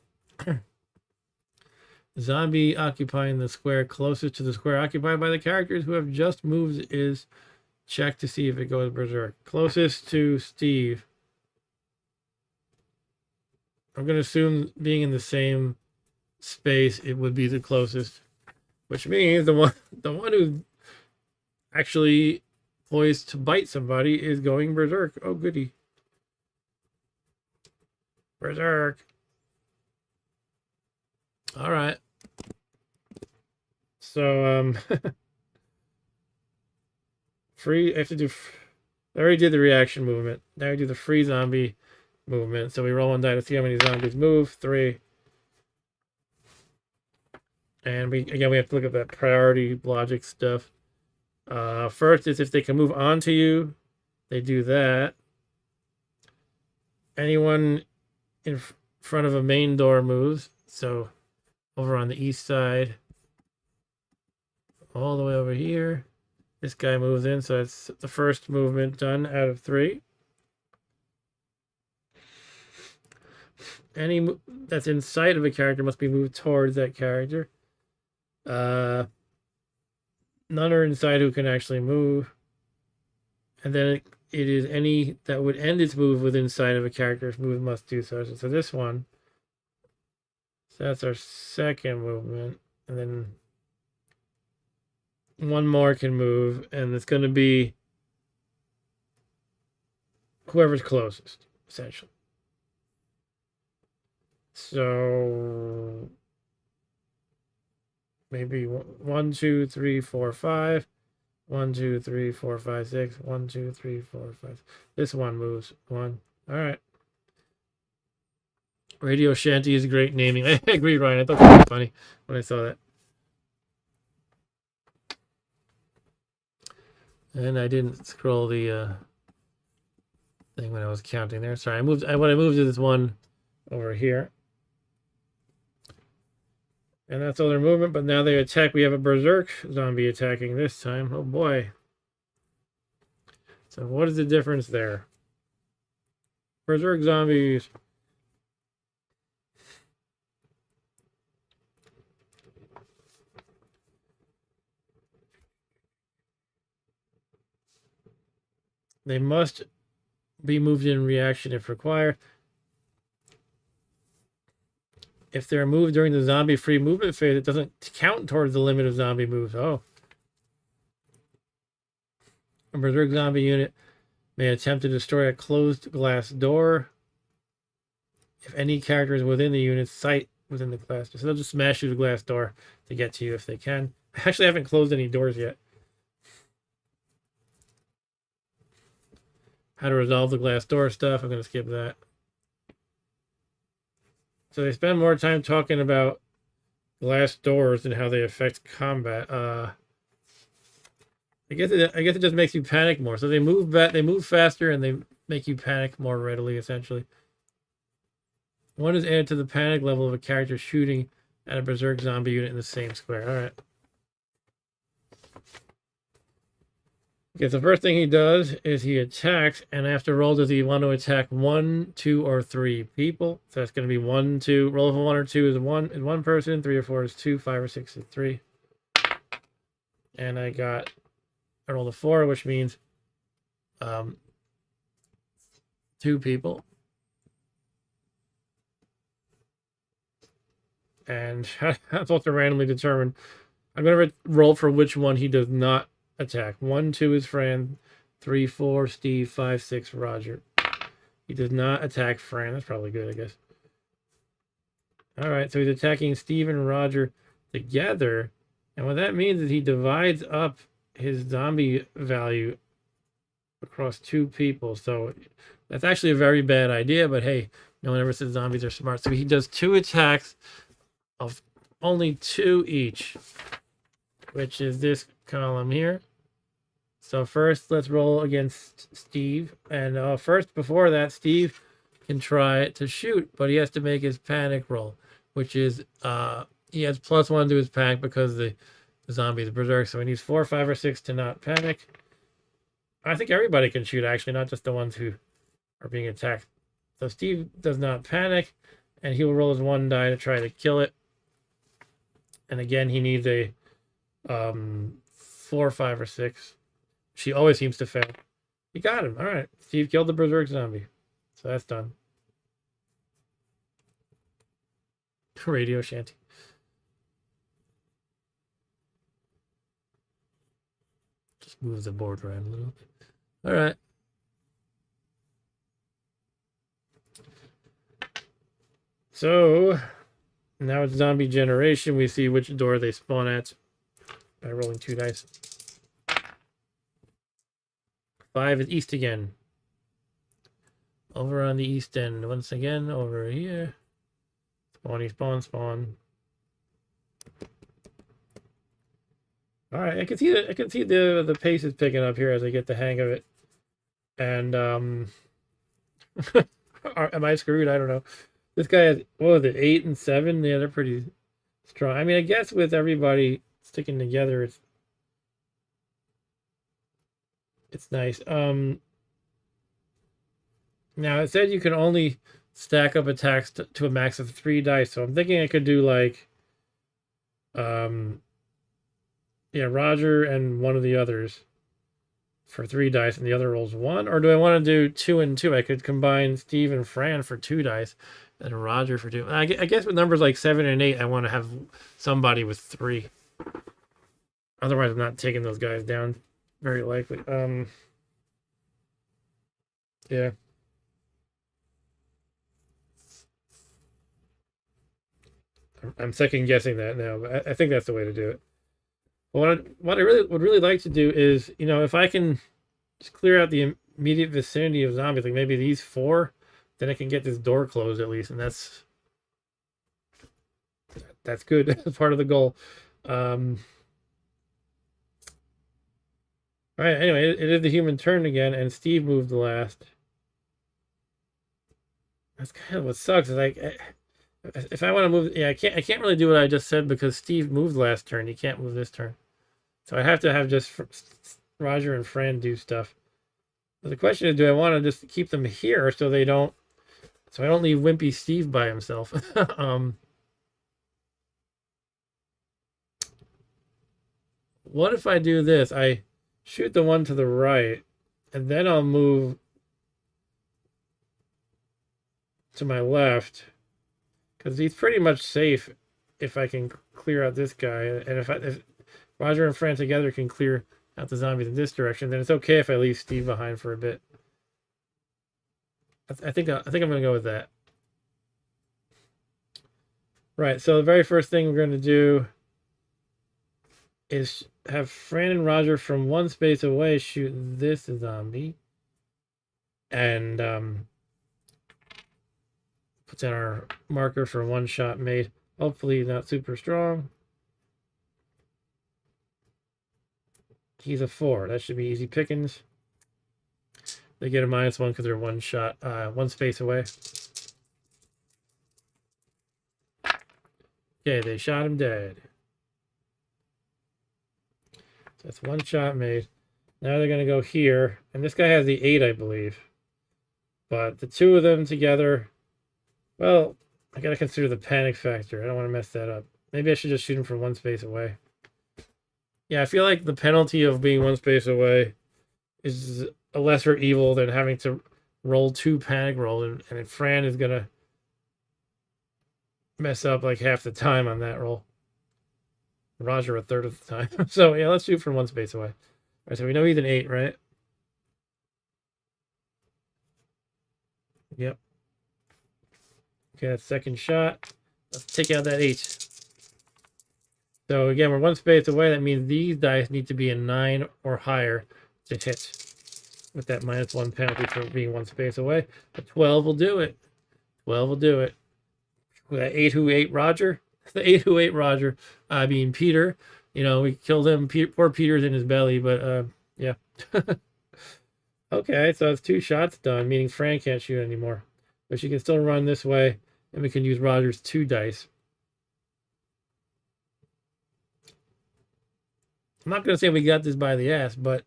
zombie occupying the square closest to the square occupied by the characters who have just moved is checked to see if it goes Berserk. Closest to Steve. I'm going to assume being in the same space, it would be the closest. Which means the one who's actually poised to bite somebody is going Berserk. Oh, goody. Berserk. All right. So, free, I have to do, I already did the reaction movement. Now I do the free zombie movement. So we roll 1 die to see how many zombies move. 3. And we have to look at that priority logic stuff. First is if they can move onto you, they do that. Anyone in front of a main door moves. So over on the east side, all the way over here, this guy moves in. So it's the first movement done out of 3. any that's in sight of a character must be moved towards that character. None are inside who can actually move. And then it is any that would end its move within sight of a character's move must do so. So this one. So that's our second movement. And then one more can move, and it's going to be whoever's closest, essentially. So maybe 1, 2, 3, 4, 5. 1, 2, 3, 4, 5, 6. 1, 2, 3, 4, 5. This one moves. 1. All right. Radio Shanty is great naming. I agree, Ryan. I thought that was funny when I saw that. And I didn't scroll the thing when I was counting there. Sorry, I moved to this one over here. And that's all their movement, but now they attack. We have a berserk zombie attacking this time. Oh boy. So what is the difference there? Berserk zombies. They must be moved in reaction if required. If they're moved during the zombie-free movement phase, it doesn't count towards the limit of zombie moves. Oh. A berserk zombie unit may attempt to destroy a closed glass door if any character is within the unit's sight within the glass door. So they'll just smash through the glass door to get to you if they can. I actually haven't closed any doors yet. How to resolve the glass door stuff. I'm going to skip that. So they spend more time talking about glass doors and how they affect combat. I guess it just makes you panic more. So they move back, they move faster, and they make you panic more readily. Essentially, one is added to the panic level of a character shooting at a berserk zombie unit in the same square. All right. Okay, so the first thing he does is he attacks, and after roll, does he want to attack 1, 2, or 3 people? So that's going to be 1, 2. Roll of 1 or 2 is one person. 3 or 4 is 2. 5 or 6 is 3. And I rolled a 4, which means 2 people. And I'm supposed to randomly determine. I'm going to roll for which one he does not attack. 1, 2 is Fran. 3, 4, Steve. 5, 6, Roger. He does not attack Fran. That's probably good, I guess. All right, so he's attacking Steve and Roger together. And what that means is he divides up his zombie value across 2 people. So that's actually a very bad idea, but hey, no one ever says zombies are smart. So he does 2 attacks of only 2 each, which is this column here. So first, let's roll against Steve. And first, before that, Steve can try to shoot, but he has to make his panic roll, which is he has +1 to his panic because the zombie is berserk. So he needs 4, 5, or 6 to not panic. I think everybody can shoot, actually, not just the ones who are being attacked. So Steve does not panic, and he will roll his 1 die to try to kill it. And again, he needs a 4, 5, or 6. She always seems to fail. He got him. All right. Steve killed the berserk zombie. So that's done. Radio Shanty. Just move the board around a little bit. All right. So now it's zombie generation. We see which door they spawn at by rolling 2 dice. 5 is east again. Over on the east end. Once again, over here. Spawny, spawn. All right, I can see the pace is picking up here as I get the hang of it. And am I screwed? I don't know. This guy has, what was it, 8 and 7? Yeah, they're pretty strong. I mean, I guess with everybody sticking together, it's nice. Now it said you can only stack up attacks to a max of 3 dice. So I'm thinking I could do like, yeah, Roger and one of the others for 3 dice, and the other rolls 1. Or do I want to do 2 and 2? I could combine Steve and Fran for 2 dice, and Roger for 2. I guess with numbers like 7 and 8, I want to have somebody with 3. Otherwise, I'm not taking those guys down very likely. Yeah. I'm second guessing that now, but I think that's the way to do it. But what I really would really like to do is, if I can just clear out the immediate vicinity of zombies, like maybe these 4, then I can get this door closed at least, and that's good. That's part of the goal. All right. Anyway, it is the human turn again, and Steve moved the last. That's kind of what sucks. Is like, if I want to move, yeah, I can't really do what I just said because Steve moved last turn. He can't move this turn, so I have to have just Roger and Fran do stuff. But the question is, do I want to just keep them here so I don't leave Wimpy Steve by himself? What if I do this? I shoot the one to the right, and then I'll move to my left, because he's pretty much safe if I can clear out this guy, and if Roger and Fran together can clear out the zombies in this direction, then it's okay if I leave Steve behind for a bit. I think I'm gonna go with that. Right. So the very first thing we're going to do is have Fran and Roger from one space away shoot this zombie, and put down our marker for 1 shot made. Hopefully not super strong. He's a 4. That should be easy pickings. They get a -1 because they're 1 shot, 1 space away. Okay, they shot him dead. So that's 1 shot made. Now they're going to go here. And this guy has the 8, I believe. But the 2 of them together, well, I got to consider the panic factor. I don't want to mess that up. Maybe I should just shoot him from 1 space away. Yeah, I feel like the penalty of being 1 space away is a lesser evil than having to roll 2 panic rolls. And Fran is going to mess up like half the time on that roll. Roger a third of the time. So yeah, let's shoot from 1 space away. All right, so we know he's an 8, right? Yep. Okay, that's 2nd shot. Let's take out that 8. So again, we're 1 space away. That means these dice need to be a 9 or higher to hit with that -1 penalty for being 1 space away. But 12 will do it. 12 will do it. With that 8 who ate Roger. The 8 who ate Roger. I mean, Peter. We killed him. Poor Peter's in his belly, but yeah. Okay, so it's 2 shots done, meaning Fran can't shoot anymore. But she can still run this way, and we can use Roger's 2 dice. I'm not going to say we got this by the ass, but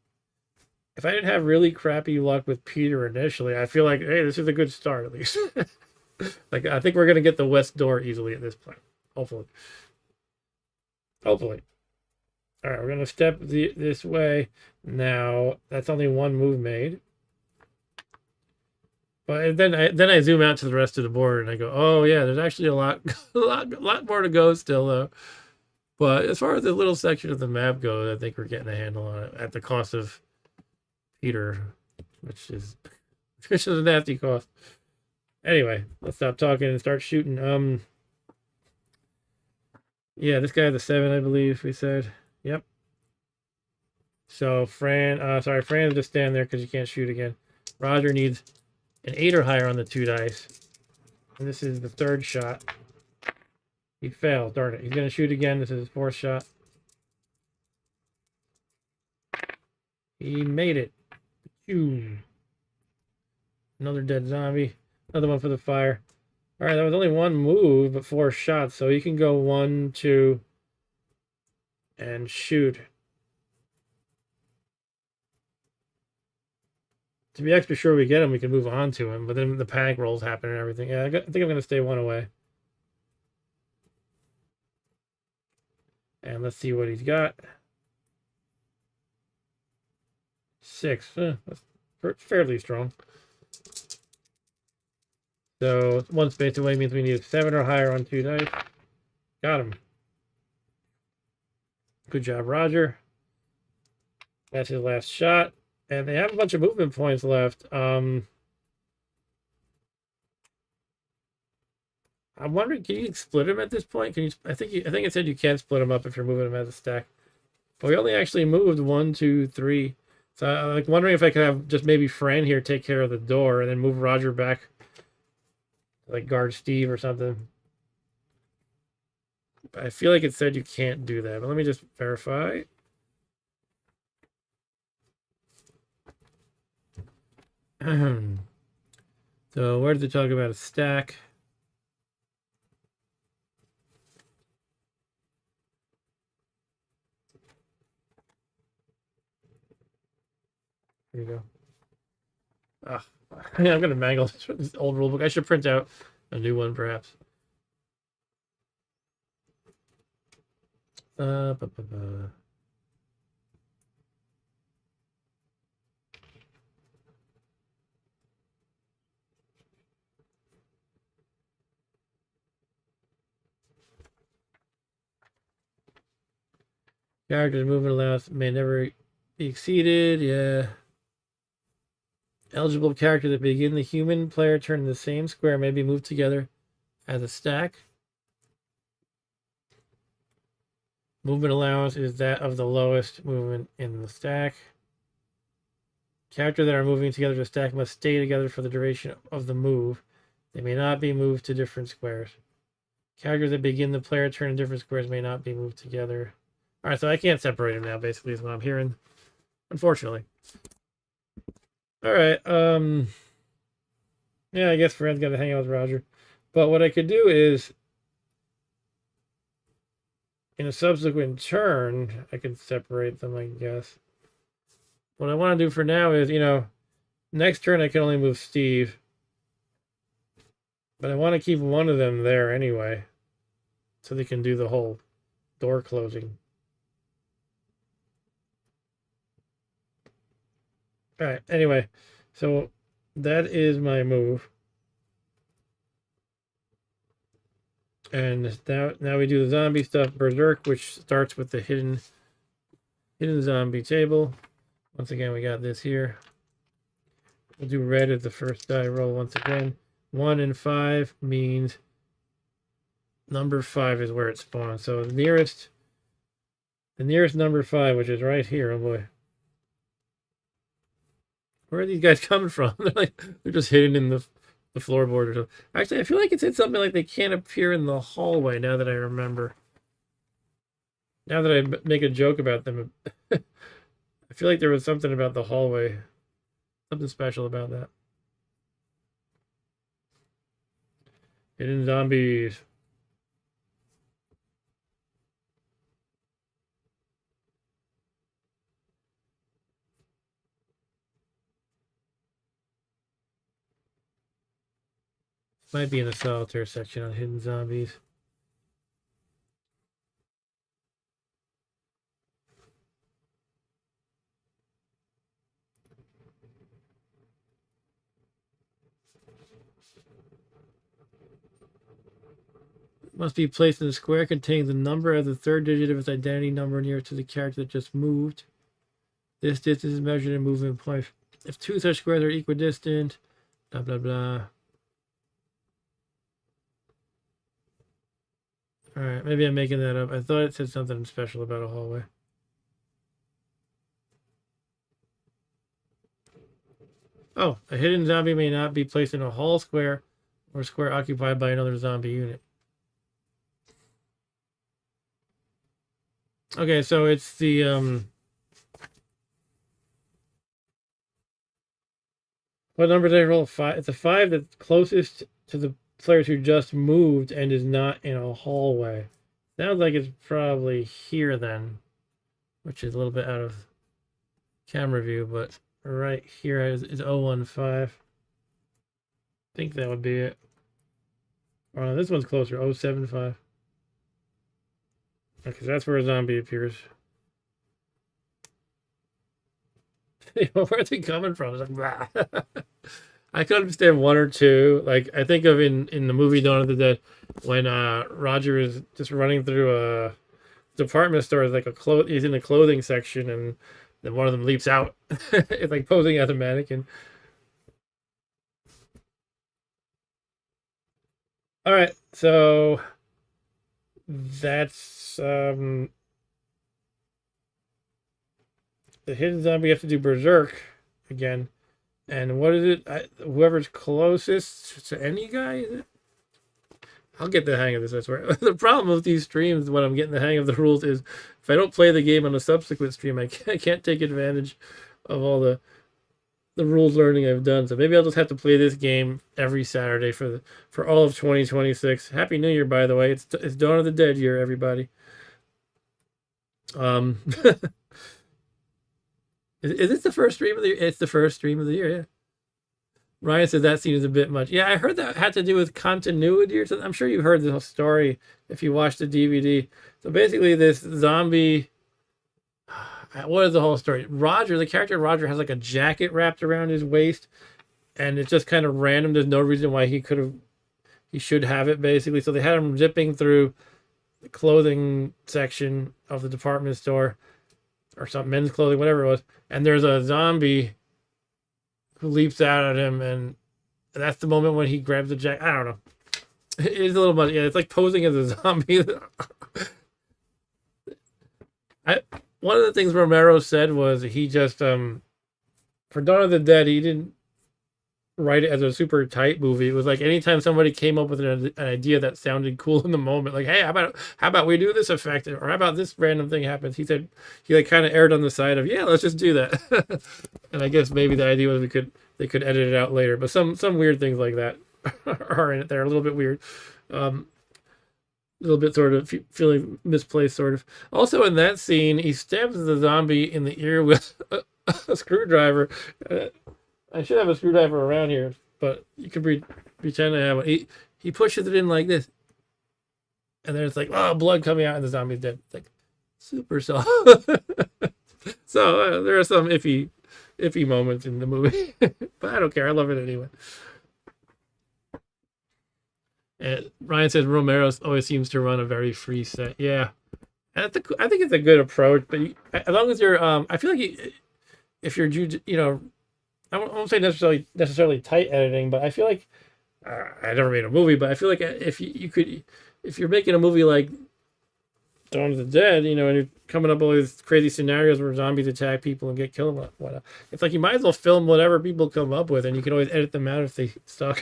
if I didn't have really crappy luck with Peter initially, I feel like, hey, this is a good start at least. Like, I think we're going to get the west door easily at this point. Hopefully. Hopefully. All right, we're going to step this way. Now, that's only 1 move made. But then I zoom out to the rest of the board and I go, oh yeah, there's actually a lot more to go still though. But as far as the little section of the map goes, I think we're getting a handle on it at the cost of Peter, which is a nasty cost. Anyway, let's stop talking and start shooting. Yeah, this guy has a 7, I believe we said. Yep. So Fran will just stand there because you can't shoot again. Roger needs an 8 or higher on the 2 dice. And this is the 3rd shot. He failed, darn it. He's going to shoot again. This is his 4th shot. He made it. Phew. Another dead zombie. Another one for the fire. All right, that was only 1 move, but 4 shots. So you can go 1, 2, and shoot. to be extra sure we get him, we can move on to him. But then the panic rolls happen and everything. Yeah, I think I'm going to stay one away. And let's see what he's got. 6. That's fairly strong. So 1 space away means we need a 7 or higher on 2 dice. Got him. Good job, Roger. That's his last shot. And they have a bunch of movement points left. I'm wondering, can you split them at this point? Can you? I think it said you can't split them up if you're moving them as a stack. But we only actually moved 1, 2, 3. So I'm like wondering if I could have just maybe Fran here take care of the door and then move Roger back, like guard Steve or something. But I feel like it said you can't do that. But let me just verify. So where did they talk about a stack? Here you go. I'm going to mangle this old rule book. I should print out a new one, perhaps. Character's movement allows may never be exceeded. Yeah. Eligible character that begin the human player turn in the same square may be moved together as a stack. Movement allowance is that of the lowest movement in the stack. Characters that are moving together to stack must stay together for the duration of the move. They may not be moved to different squares. Characters that begin the player turn in different squares may not be moved together. All right, so I can't separate them now, basically, is what I'm hearing. Unfortunately. All right. Yeah, I guess Fran's got to hang out with Roger. But what I could do is, in a subsequent turn, I could separate them, I guess. What I want to do for now is, next turn I can only move Steve. But I want to keep one of them there anyway. So they can do the whole door closing. All right, anyway. So that is my move. And now we do the zombie stuff. Berserk, which starts with the hidden zombie table. Once again, we got this here. We'll do red as the first die roll once again. 1 and 5 means number 5 is where it spawns. So the nearest number 5, which is right here. Oh boy. Where are these guys coming from? They're just hidden in the floorboard or something. Actually, I feel like it said something like they can't appear in the hallway now that I remember. Now that I make a joke about them, I feel like there was something about the hallway. Something special about that. Hidden zombies. Might be in the solitaire section on hidden zombies. Must be placed in a square containing the number as the third digit of its identity number near to the character that just moved. This distance is measured in movement points. If 2 such squares are equidistant, blah blah blah. All right, maybe I'm making that up. I thought it said something special about a hallway. Oh, a hidden zombie may not be placed in a hall square or a square occupied by another zombie unit. Okay, so it's the what number did I roll? 5. It's a 5 that's closest to the players who just moved and is not in a hallway. Sounds like it's probably here then, which is a little bit out of camera view, but right here is 015. I think that would be it. Oh, no, this one's closer, 075. Okay, so that's where a zombie appears. Where's he coming from? It's like, bah. I could understand one or two. Like, I think of in the movie Dawn of the Dead, when Roger is just running through a department store, like he's in the clothing section, and then one of them leaps out. It's like posing as a mannequin. All right, so that's the hidden zombie. You have to do berserk again, and what is it? Whoever's closest to any guy. Is it? I'll get the hang of this, I swear. The problem with these streams, when I'm getting the hang of the rules, is if I don't play the game on a subsequent stream, I can't take advantage of all the rules learning I've done. So maybe I'll just have to play this game every Saturday for all of 2026. Happy New Year, by the way. It's Dawn of the Dead year, everybody. Is this the first stream of the year? It's the first stream of the year, yeah. Ryan said that seems a bit much. Yeah, I heard that had to do with continuity or something. I'm sure you heard the story if you watched the DVD. So basically, this zombie. What is the whole story? Roger, the character Roger, has like a jacket wrapped around his waist, and it's just kind of random. There's no reason why he should have it, basically. So they had him zipping through the clothing section of the department store, or some men's clothing, whatever it was. And there's a zombie who leaps out at him, and that's the moment when he grabs the jacket. I don't know. It's a little much. Yeah, it's like posing as a zombie. One of the things Romero said was he just for Dawn of the Dead, he didn't write it as a super tight movie. It was like anytime somebody came up with an idea that sounded cool in the moment, like, hey, how about we do this effect, or how about this random thing happens? He said he like kind of erred on the side of, yeah, let's just do that. And I guess maybe the idea was they could edit it out later, but some weird things like that are in it. They're a little bit weird. A little bit sort of feeling misplaced, sort of. Also, in that scene, he stabs the zombie in the ear with a screwdriver. I should have a screwdriver around here, but you could pretend I have one. He pushes it in like this, and then it's like, oh, blood coming out, and the zombie's dead. It's like super soft. So there are some iffy moments in the movie, but I don't care. I love it anyway. And Ryan says Romero always seems to run a very free set. Yeah, I think it's a good approach. But as long as you're, I feel like if you're, I won't say necessarily tight editing, but I feel like I never made a movie, but I feel like if you're making a movie like Dawn of the Dead, and you're coming up with all these crazy scenarios where zombies attack people and get killed and whatnot, it's like you might as well film whatever people come up with, and you can always edit them out if they suck.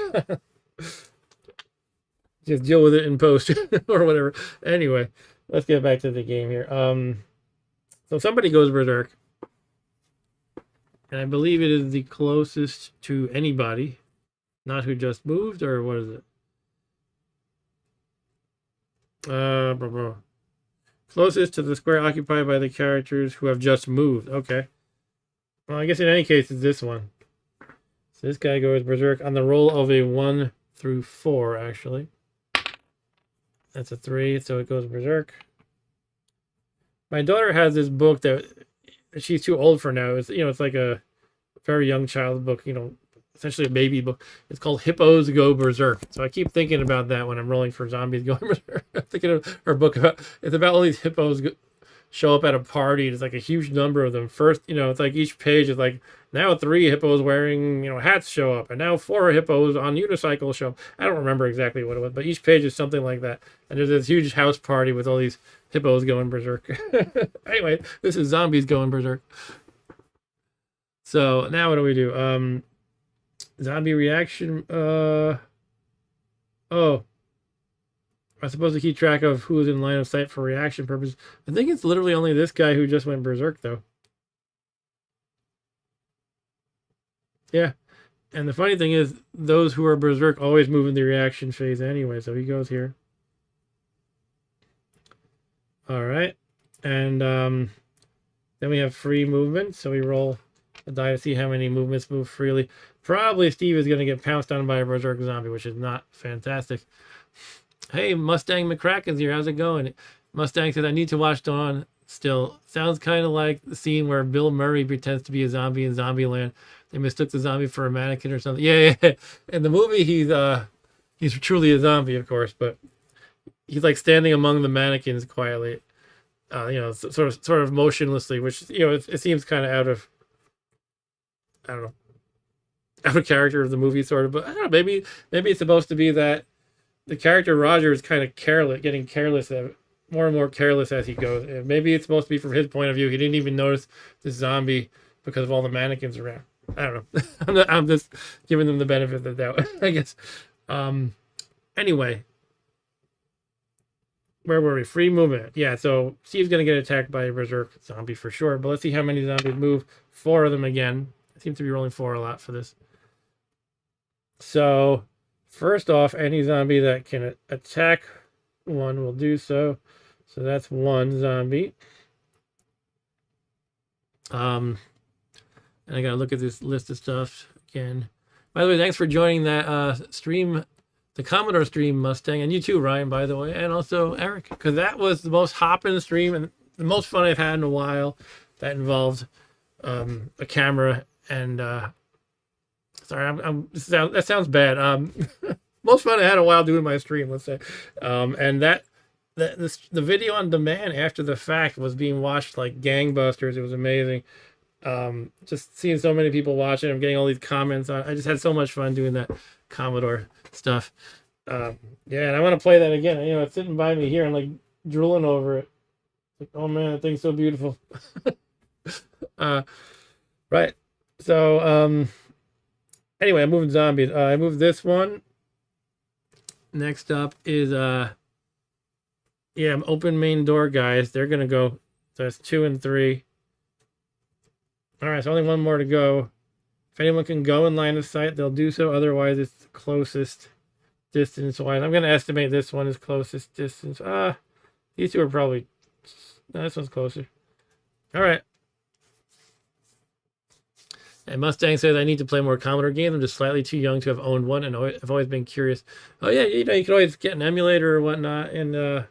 Just deal with it in post or whatever. Anyway, let's get back to the game here. So somebody goes berserk, and I believe it is the closest to anybody, not who just moved, or what is it? Closest to the square occupied by the characters who have just moved. Okay. Well, I guess in any case, it's this one. So this guy goes berserk on the roll of a 1 through 4, actually. That's a 3, so it goes berserk. My daughter has this book that she's too old for now. It's like a very young child book, essentially a baby book. It's called Hippos Go Berserk. So I keep thinking about that when I'm rolling for zombies going berserk. I'm thinking of her book it's about all these hippos show up at a party. It's like a huge number of them. First, it's like each page is like, now 3 hippos wearing, hats show up, and now 4 hippos on unicycles show up. I don't remember exactly what it was, but each page is something like that. And there's this huge house party with all these hippos going berserk. Anyway, this is zombies going berserk. So now what do we do? Zombie reaction. Oh, I'm supposed to keep track of who's in line of sight for reaction purposes. I think it's literally only this guy who just went berserk, though. Yeah. And the funny thing is, those who are berserk always move in the reaction phase anyway, so he goes here. All right. And then we have free movement, so we roll A die to see how many movements move freely. Probably Steve is going to get pounced on by a berserk zombie, which is not fantastic. Hey, Mustang McCracken's here. How's it going? Mustang says, I need to watch Dawn still. Sounds kind of like the scene where Bill Murray pretends to be a zombie in Zombieland. They mistook the zombie for a mannequin or something. Yeah. In the movie, he's truly a zombie, of course, but he's like standing among the mannequins quietly, sort of motionlessly, which, it seems kind of I don't know, out of character of the movie, sort of. But I don't know, maybe it's supposed to be that the character Roger is kind of careless, getting careless, more and more careless as he goes. Maybe it's supposed to be from his point of view. He didn't even notice the zombie because of all the mannequins around. I don't know. I'm just giving them the benefit of the doubt, I guess. Anyway, where were we? Free movement. Yeah, so Steve's going to get attacked by a berserk zombie for sure. But let's see how many zombies move. 4 of them again. I seem to be rolling 4 a lot for this. So, first off, any zombie that can attack one will do so. So that's 1 zombie. And I got to look at this list of stuff again. By the way, thanks for joining that stream, the Commodore stream, Mustang, and you too, Ryan, by the way, and also Eric, because that was the most hopping stream and the most fun I've had in a while. That involved a camera and sorry, that sounds bad. Most fun I had in a while doing my stream, let's say, and the video on demand after the fact was being watched like gangbusters. It was amazing. Just seeing so many people watching, I'm getting all these comments on. I just had so much fun doing that Commodore stuff. Yeah, and I want to play that again. It's sitting by me here. I'm like drooling over it. Like, oh man, that thing's so beautiful. Right. So, anyway, I'm moving zombies. I moved this one. Next up is open main door, guys. They're gonna go. So that's 2 and 3. All right, so only 1 more to go. If anyone can go in line of sight, they'll do so. Otherwise, it's the closest distance-wise. I'm going to estimate this one is closest distance. These 2 are probably... No, this one's closer. All right. And Mustang says, I need to play more Commodore games. I'm just slightly too young to have owned one, and I've always been curious. Oh, yeah, you can always get an emulator or whatnot. And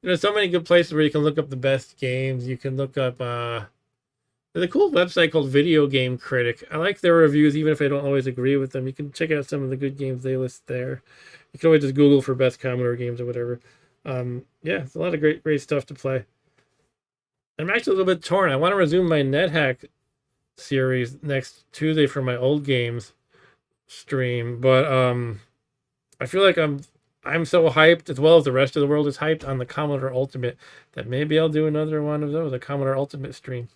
there's so many good places where you can look up the best games. You can look up... There's a cool website called Video Game Critic. I like their reviews, even if I don't always agree with them. You can check out some of the good games they list there. You can always just Google for best Commodore games or whatever. Yeah, it's a lot of great stuff to play. I'm actually a little bit torn. I want to resume my NetHack series next Tuesday for my old games stream, but I feel like I'm so hyped, as well as the rest of the world is hyped on the Commodore Ultimate, that maybe I'll do another one of those, a Commodore Ultimate stream.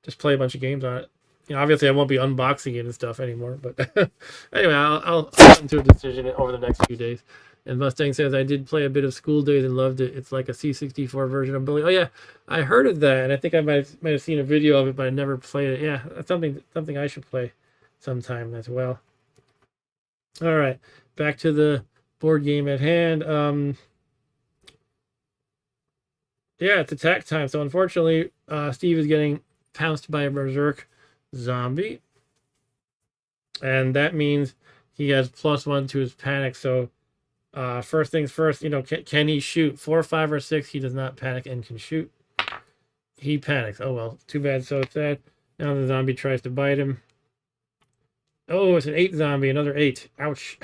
Just play a bunch of games on it. Obviously I won't be unboxing it and stuff anymore, but anyway, I'll come to a decision over the next few days. And Mustang says, I did play a bit of School Days and loved it. It's like a C64 version of Bully. Oh yeah, I heard of that, and I think I might have seen a video of it, but I never played it. Yeah, that's something I should play sometime as well. All right, back to the board game at hand. Yeah, it's attack time. So unfortunately, Steve is getting pounced by a berserk zombie, and that means he has +1 to his panic. So first things first, can he shoot? 4, 5, or 6? He does not panic and can shoot. He panics. Oh well, too bad, so sad. Now the zombie tries to bite him. Oh, it's an 8 zombie, another 8. Ouch.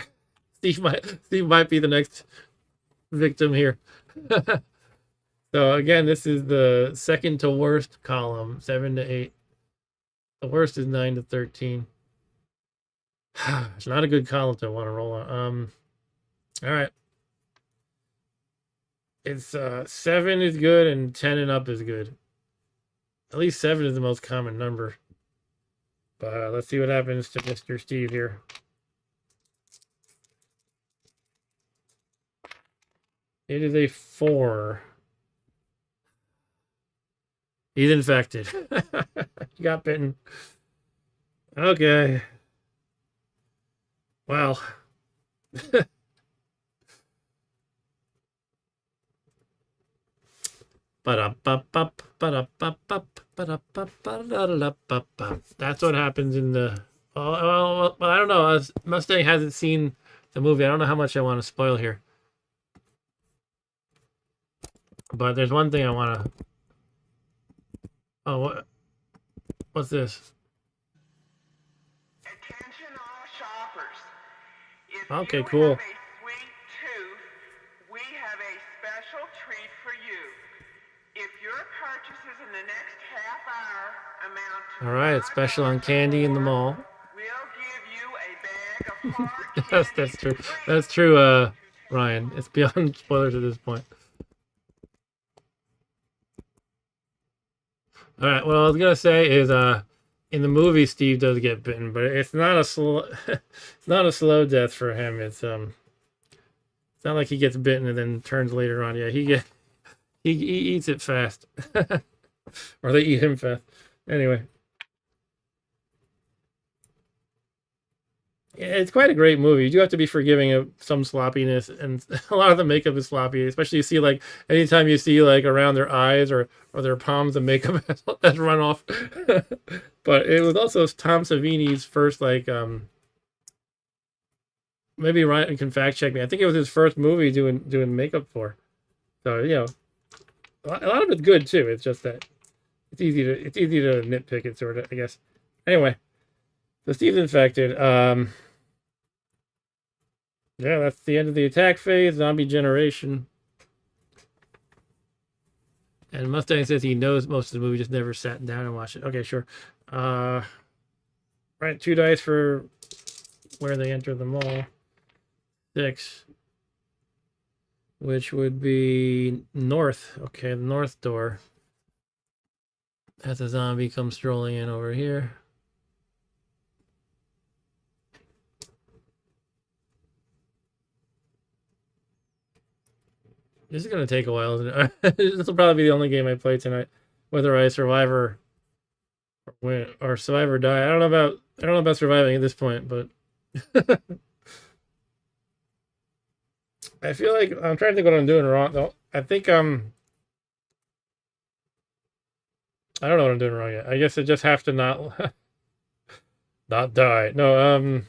Steve might be the next victim here. So again, this is the second to worst column, 7 to 8. The worst is 9 to 13. It's not a good column to want to roll on. All right. It's 7 is good and 10 and up is good. At least 7 is the most common number. But let's see what happens to Mr. Steve here. It is a 4. He's infected. He got bitten. Okay. Well. Ba-da-ba-ba-ba-da-ba-ba. That's what happens in the. Well, I don't know. Mustang hasn't seen the movie. I don't know how much I want to spoil here. But there's one thing I want to. Oh, what's this? Attention all shoppers. If Okay, you cool. have a sweet tooth, we have a special treat for you. If your purchases in the next half hour amount to All right, special on candy in the mall. we'll give you a bag of hard That's candy true. free. That's true, Ryan. It's beyond spoilers at this point. All right. What I was gonna say is, in the movie, Steve does get bitten, but it's not a slow, it's not a slow death for him. It's not like he gets bitten and then turns later on. Yeah, he eats it fast, or they eat him fast. Anyway. Yeah, it's quite a great movie. You do have to be forgiving of some sloppiness, and a lot of the makeup is sloppy. Especially you see like anytime you see like around their eyes or their palms, the makeup has run off. But it was also Tom Savini's first like maybe Ryan can fact check me. I think it was his first movie doing makeup for. So a lot of it's good too. It's just that it's easy to nitpick it sort of, I guess. Anyway, so Steve's infected. Yeah, that's the end of the attack phase, zombie generation. And Mustang says he knows most of the movie, just never sat down and watched it. Okay, sure. Right, 2 dice for where they enter the mall. 6. Which would be north. Okay, the north door. As a zombie comes strolling in over here. This is gonna take a while, isn't it? This will probably be the only game I play tonight, whether I survive or win or survive or die. I don't know about surviving at this point, but I feel like I'm trying to think what I'm doing wrong. Though I think I don't know what I'm doing wrong yet. I guess I just have to not not die. No,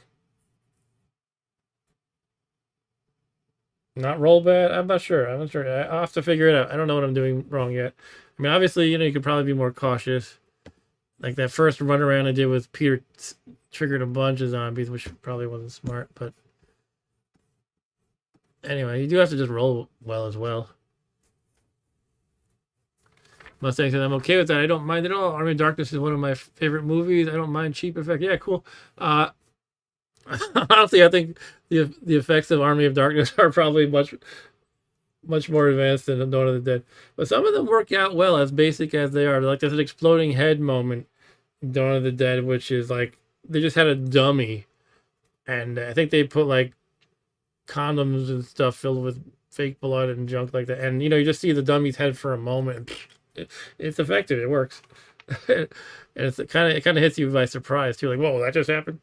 not roll bad. I'm not sure. I'll have to figure it out. I don't know what I'm doing wrong yet. I mean, obviously, you could probably be more cautious. Like that first run around I did with Peter triggered a bunch of zombies, which probably wasn't smart. But anyway, you do have to just roll well as well. Mustang said, I'm okay with that. I don't mind at all. Army of Darkness is one of my favorite movies. I don't mind cheap effect. Yeah, cool. Honestly, I think the effects of Army of Darkness are probably much more advanced than Dawn of the Dead. But some of them work out well, as basic as they are. Like there's an exploding head moment in Dawn of the Dead, which is like they just had a dummy, and I think they put like condoms and stuff filled with fake blood and junk like that. And you just see the dummy's head for a moment. It's effective. It works. And it kind of hits you by surprise too. Like, whoa, that just happened.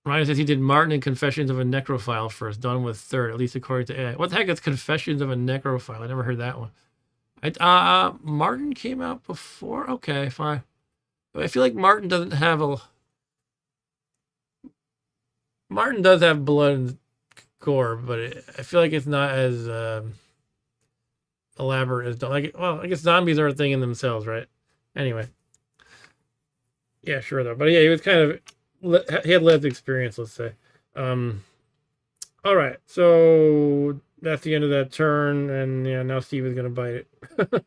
Ryan says he did Martin and Confessions of a Necrophile first, done with third, at least according to AI. What the heck is Confessions of a Necrophile? I never heard that one. Martin came out before? Okay, fine. I feel like Martin doesn't have a... Martin does have blood and gore, but I feel like it's not as elaborate as... Well, I guess zombies are a thing in themselves, right? Anyway. Yeah, sure, though. But yeah, he was kind of... He had lived experience, let's say. All right, so that's the end of that turn, and yeah, now Steve is gonna bite it.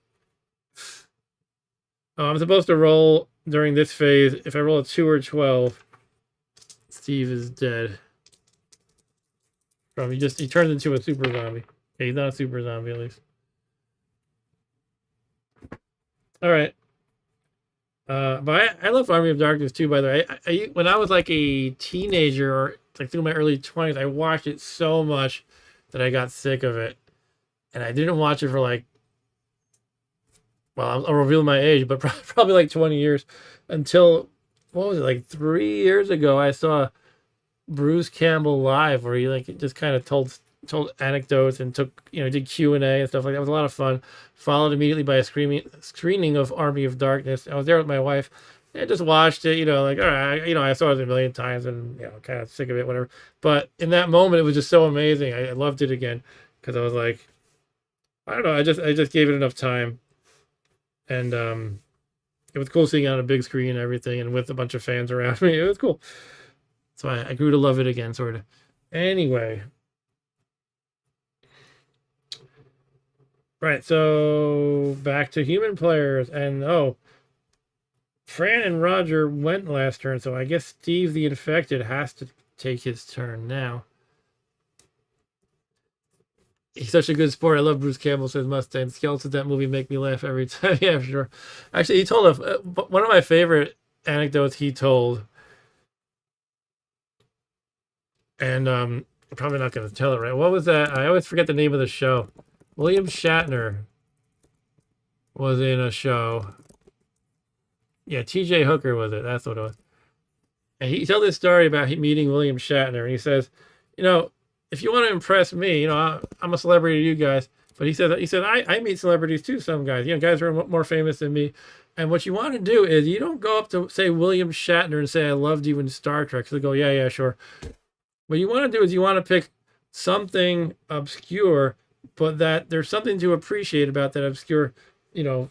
I'm supposed to roll during this phase. If I roll a 2 or 12, Steve is dead. He turns into a super zombie. Okay, he's not a super zombie, at least. All right. But I love Army of Darkness too, by the way. I when I was like a teenager or like through my early 20s, I watched it so much that I got sick of it. And I didn't watch it for like, well, I'll reveal my age, but probably like 20 years until, what was it, like 3 years ago, I saw Bruce Campbell live where he like just kind of told told anecdotes and took, did Q&A and stuff like that. It was a lot of fun. Followed immediately by a screening of Army of Darkness. I was there with my wife. I just watched it, like, all right, I saw it a million times and, kind of sick of it, whatever. But in that moment, it was just so amazing. I loved it again because I was like, I don't know, I just gave it enough time. And it was cool seeing it on a big screen and everything and with a bunch of fans around me. It was cool. So I grew to love it again, sort of. Anyway. Right, so back to human players. And, Fran and Roger went last turn, so I guess Steve the Infected has to take his turn now. He's such a good sport. I love Bruce Campbell, says Mustang. Skeletons, that movie make me laugh every time. Yeah, sure. Actually, he told one of my favorite anecdotes he told, and I'm probably not going to tell it right. What was that? I always forget the name of the show. William Shatner was in a show. Yeah, T.J. Hooker was it. That's what it was. And he told this story about meeting William Shatner. And he says, if you want to impress me, I'm a celebrity to you guys. But he said, I meet celebrities too, some guys. Guys who are more famous than me. And what you want to do is you don't go up to, say, William Shatner and say, I loved you in Star Trek. So they go, yeah, sure. What you want to do is you want to pick something obscure, but that there's something to appreciate about that obscure,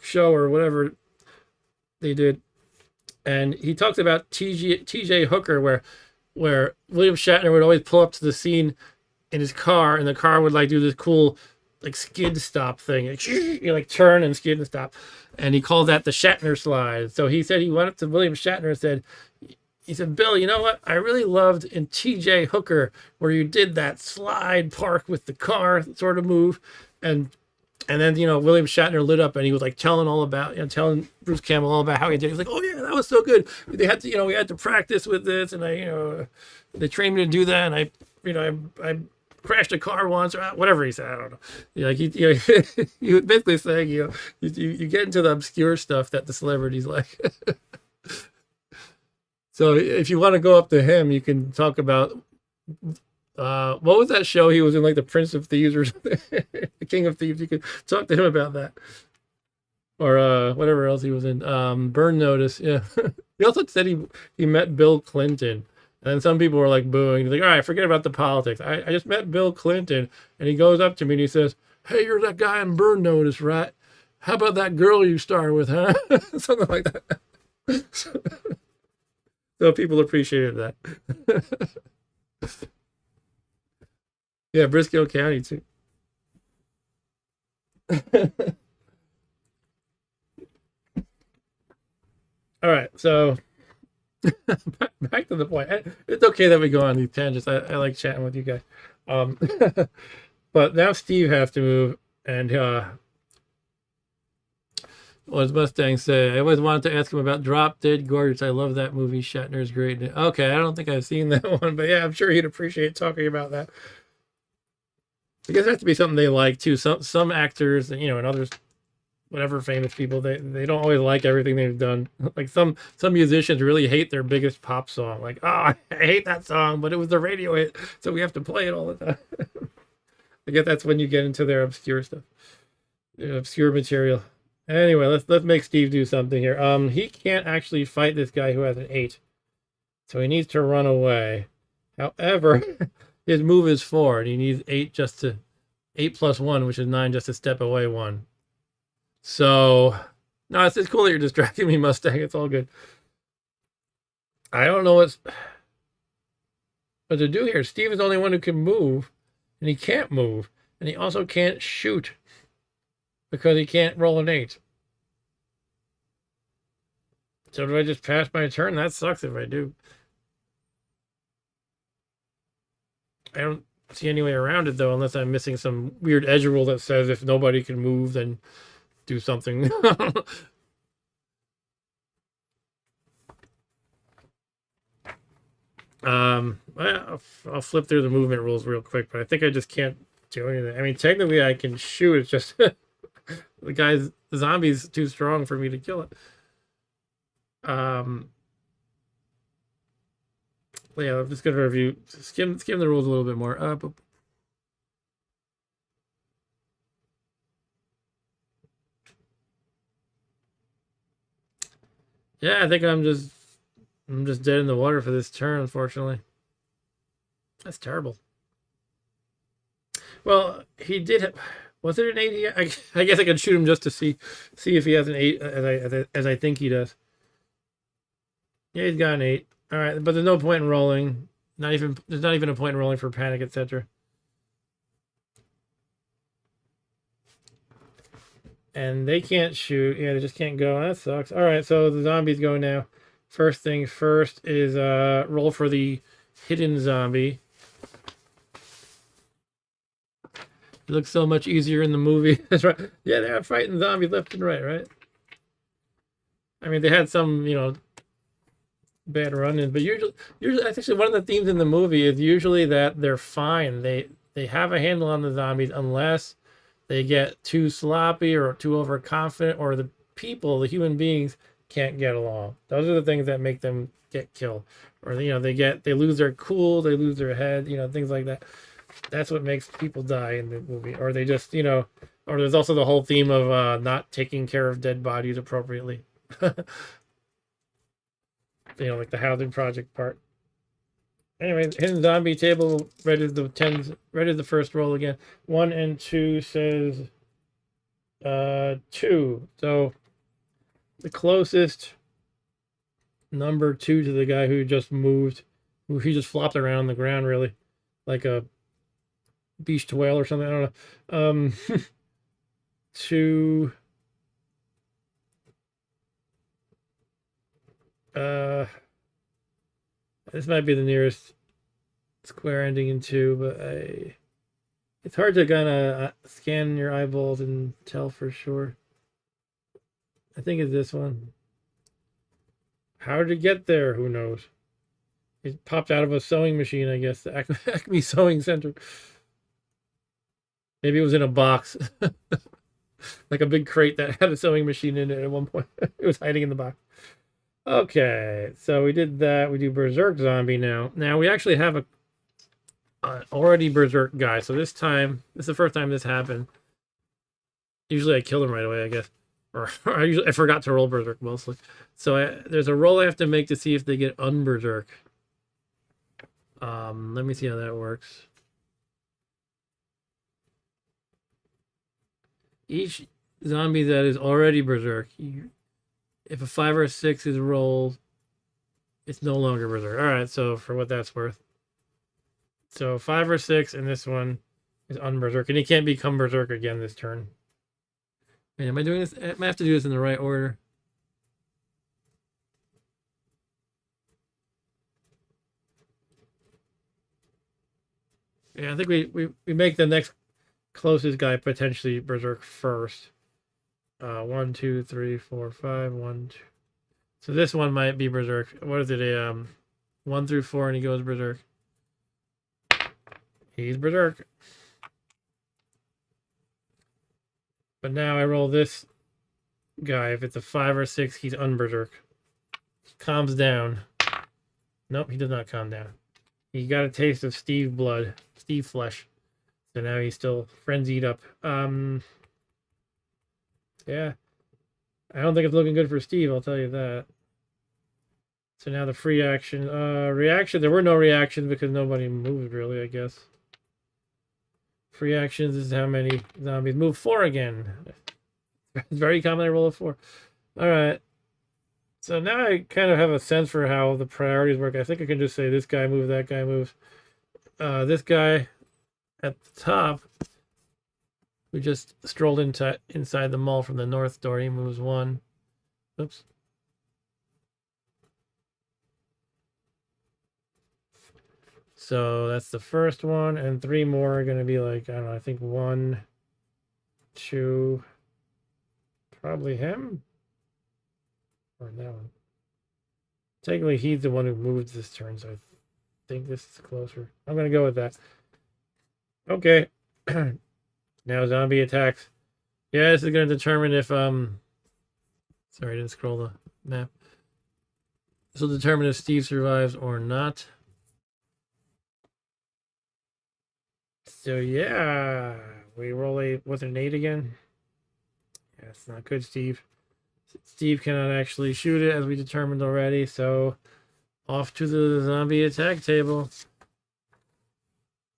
show or whatever they did. And he talks about T.J. Hooker, where William Shatner would always pull up to the scene in his car, and the car would do this cool skid stop thing, turn and skid and stop, and he called that the Shatner slide. So he said he went up to William Shatner and said, Bill, you know what? I really loved in T.J. Hooker where you did that slide park with the car sort of move, and then, William Shatner lit up and he was telling Bruce Campbell all about how he did. He was like, oh yeah, that was so good. They had to, we had to practice with this, and they trained me to do that. And I crashed a car once, or whatever he said. I don't know. He was basically saying, you get into the obscure stuff that the celebrities like. So if you want to go up to him, you can talk about, what was that show he was in, the Prince of Thieves or something? The King of Thieves. You could talk to him about that. Or whatever else he was in. Burn Notice, yeah. He also said he met Bill Clinton. And some people were booing. He's like, all right, forget about the politics. I just met Bill Clinton. And he goes up to me and he says, hey, you're that guy in Burn Notice, right? How about that girl you star with, huh? Something like that. So people appreciated that. Yeah, Briscoe County too. All right, so back to the point. It's okay that we go on these tangents. I like chatting with you guys. But now Steve has to move, and what does Mustang say? I always wanted to ask him about Drop Dead Gorgeous. I love that movie. Shatner's great. Okay, I don't think I've seen that one, but yeah, I'm sure he'd appreciate talking about that. I guess it has to be something they like too. Some actors, and others, whatever famous people, they don't always like everything they've done. Some musicians really hate their biggest pop song. I hate that song, but it was the radio hit, so we have to play it all the time. I guess that's when you get into their obscure stuff, obscure material. Anyway, let's make Steve do something here. He can't actually fight this guy who has an 8, so he needs to run away. However, his move is 4, and he needs 8 plus 1, which is 9, just to step away 1. So, no, it's cool that you're distracting me, Mustang. It's all good. I don't know what to do here. Steve is the only one who can move, and he can't move, and he also can't shoot because he can't roll an 8. So do I just pass my turn? That sucks if I do. I don't see any way around it, though, unless I'm missing some weird edge rule that says if nobody can move, then do something. I'll flip through the movement rules real quick, but I think I just can't do anything. I mean, technically I can shoot. It's just the zombie's too strong for me to kill it. Yeah, I'm just gonna skim the rules a little bit more. Yeah, I think I'm just dead in the water for this turn, unfortunately. That's terrible. Well, he did. Was it an 8? I guess I could shoot him just to see if he has an 8 as I think he does. Yeah, he's got an 8. All right, but there's no point in rolling. There's not even a point in rolling for panic, etc. And they can't shoot. Yeah, they just can't go. That sucks. All right, so the zombies go now. First things first is roll for the hidden zombie. It looks so much easier in the movie. That's right. Yeah, they're fighting zombies left and right? I mean, they had some, bad run-ins, but usually that's actually one of the themes in the movie is usually that they're fine. They have a handle on the zombies unless they get too sloppy or too overconfident, or the human beings, can't get along. Those are the things that make them get killed, or they lose their cool, they lose their head, things like that. That's what makes people die in the movie, or they just or there's also the whole theme of not taking care of dead bodies appropriately. Like the housing project part. Anyway, hidden zombie table, red is the tens, red is the first roll again. 1 and 2 says 2. So the closest number 2 to the guy who just moved, he just flopped around on the ground, really, like a beached whale or something. I don't know. 2. This might be the nearest square ending in 2, but it's hard to kind of scan your eyeballs and tell for sure. I think it's this one. How did it get there? Who knows? It popped out of a sewing machine, I guess. The Acme Sewing Center. Maybe it was in a box. Like a big crate that had a sewing machine in it at one point. It was hiding in the box. Okay, so we did that. We do Berserk Zombie now. Now we actually have a already Berserk guy. So this time, this is the first time this happened. Usually I kill him right away, I guess. Or I forgot to roll Berserk mostly. So there's a roll I have to make to see if they get unberserk. Let me see how that works. Each zombie that is already berserk, if a 5 or a 6 is rolled, it's no longer berserk. All right, so for what that's worth. So 5 or 6, and this one is unberserk, and he can't become berserk again this turn. Man, am I doing this? I might have to do this in the right order. Yeah, I think we make the next closest guy potentially berserk first. 1, 2, 3, 4, 5. 1, 2. So this one might be berserk. What is it? 1 through 4, and he goes berserk. He's berserk. But now I roll this guy. If it's a 5 or 6, he's unberserk. Calms down. Nope, he does not calm down. He got a taste of Steve blood, Steve flesh. So now he's still frenzied up. Yeah. I don't think it's looking good for Steve, I'll tell you that. So now the free action. Reaction. There were no reactions because nobody moved, really, I guess. Free actions is how many zombies move. 4 again. It's very common I roll a 4. All right. So now I kind of have a sense for how the priorities work. I think I can just say this guy moves, that guy moves. This guy at the top, we just strolled inside the mall from the north door. He moves 1. Oops. So that's the first one, and 3 more are going to be like, I don't know, I think 1, 2, probably him, or that one. Technically, he's the one who moved this turn, so I think this is closer. I'm going to go with that. Okay. Now zombie attacks. Yeah, this is going to determine if, sorry, I didn't scroll the map. This will determine if Steve survives or not. So yeah, we roll with an 8 again. Yeah, it's not good, Steve. Steve cannot actually shoot it, as we determined already, so off to the zombie attack table.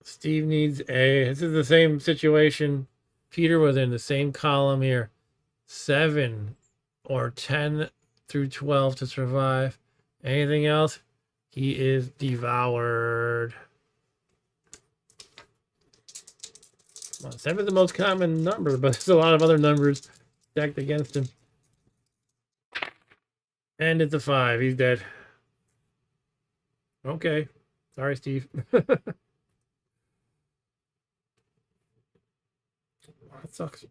Steve needs a... This is the same situation Peter was in, the same column here. 7 or 10 through 12 to survive. Anything else? He is devoured. Well, 7 is the most common number, but there's a lot of other numbers stacked against him. And it's a 5. He's dead. Okay. Sorry, Steve. That sucks.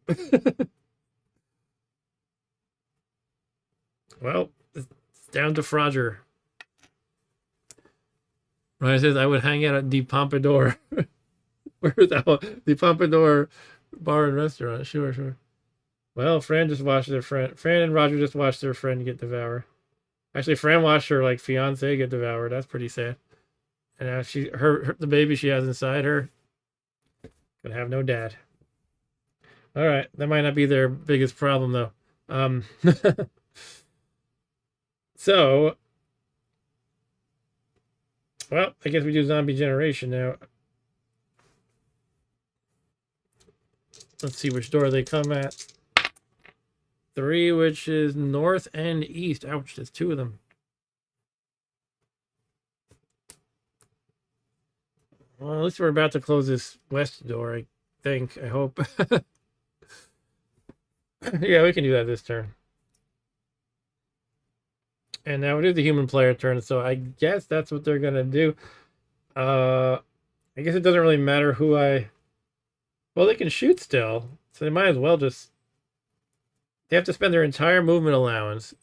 Well, it's down to Frogger. Ryan says, I would hang out at the Pompadour. Where is that one? The Pompadour Bar and Restaurant. Sure, sure. Well, Fran just watched their friend. Fran and Roger just watched their friend get devoured. Actually, Fran watched her like fiance get devoured. That's pretty sad. And now the baby she has inside her, gonna have no dad. All right, that might not be their biggest problem though. So, well, I guess we do zombie generation now. Let's see which door they come at. 3, which is north and east. Ouch, there's 2 of them. Well, at least we're about to close this west door, I think. I hope. Yeah, we can do that this turn. And now it is the human player turn, so I guess that's what they're going to do. I guess it doesn't really matter who I... Well, they can shoot still, so they might as well just... They have to spend their entire movement allowance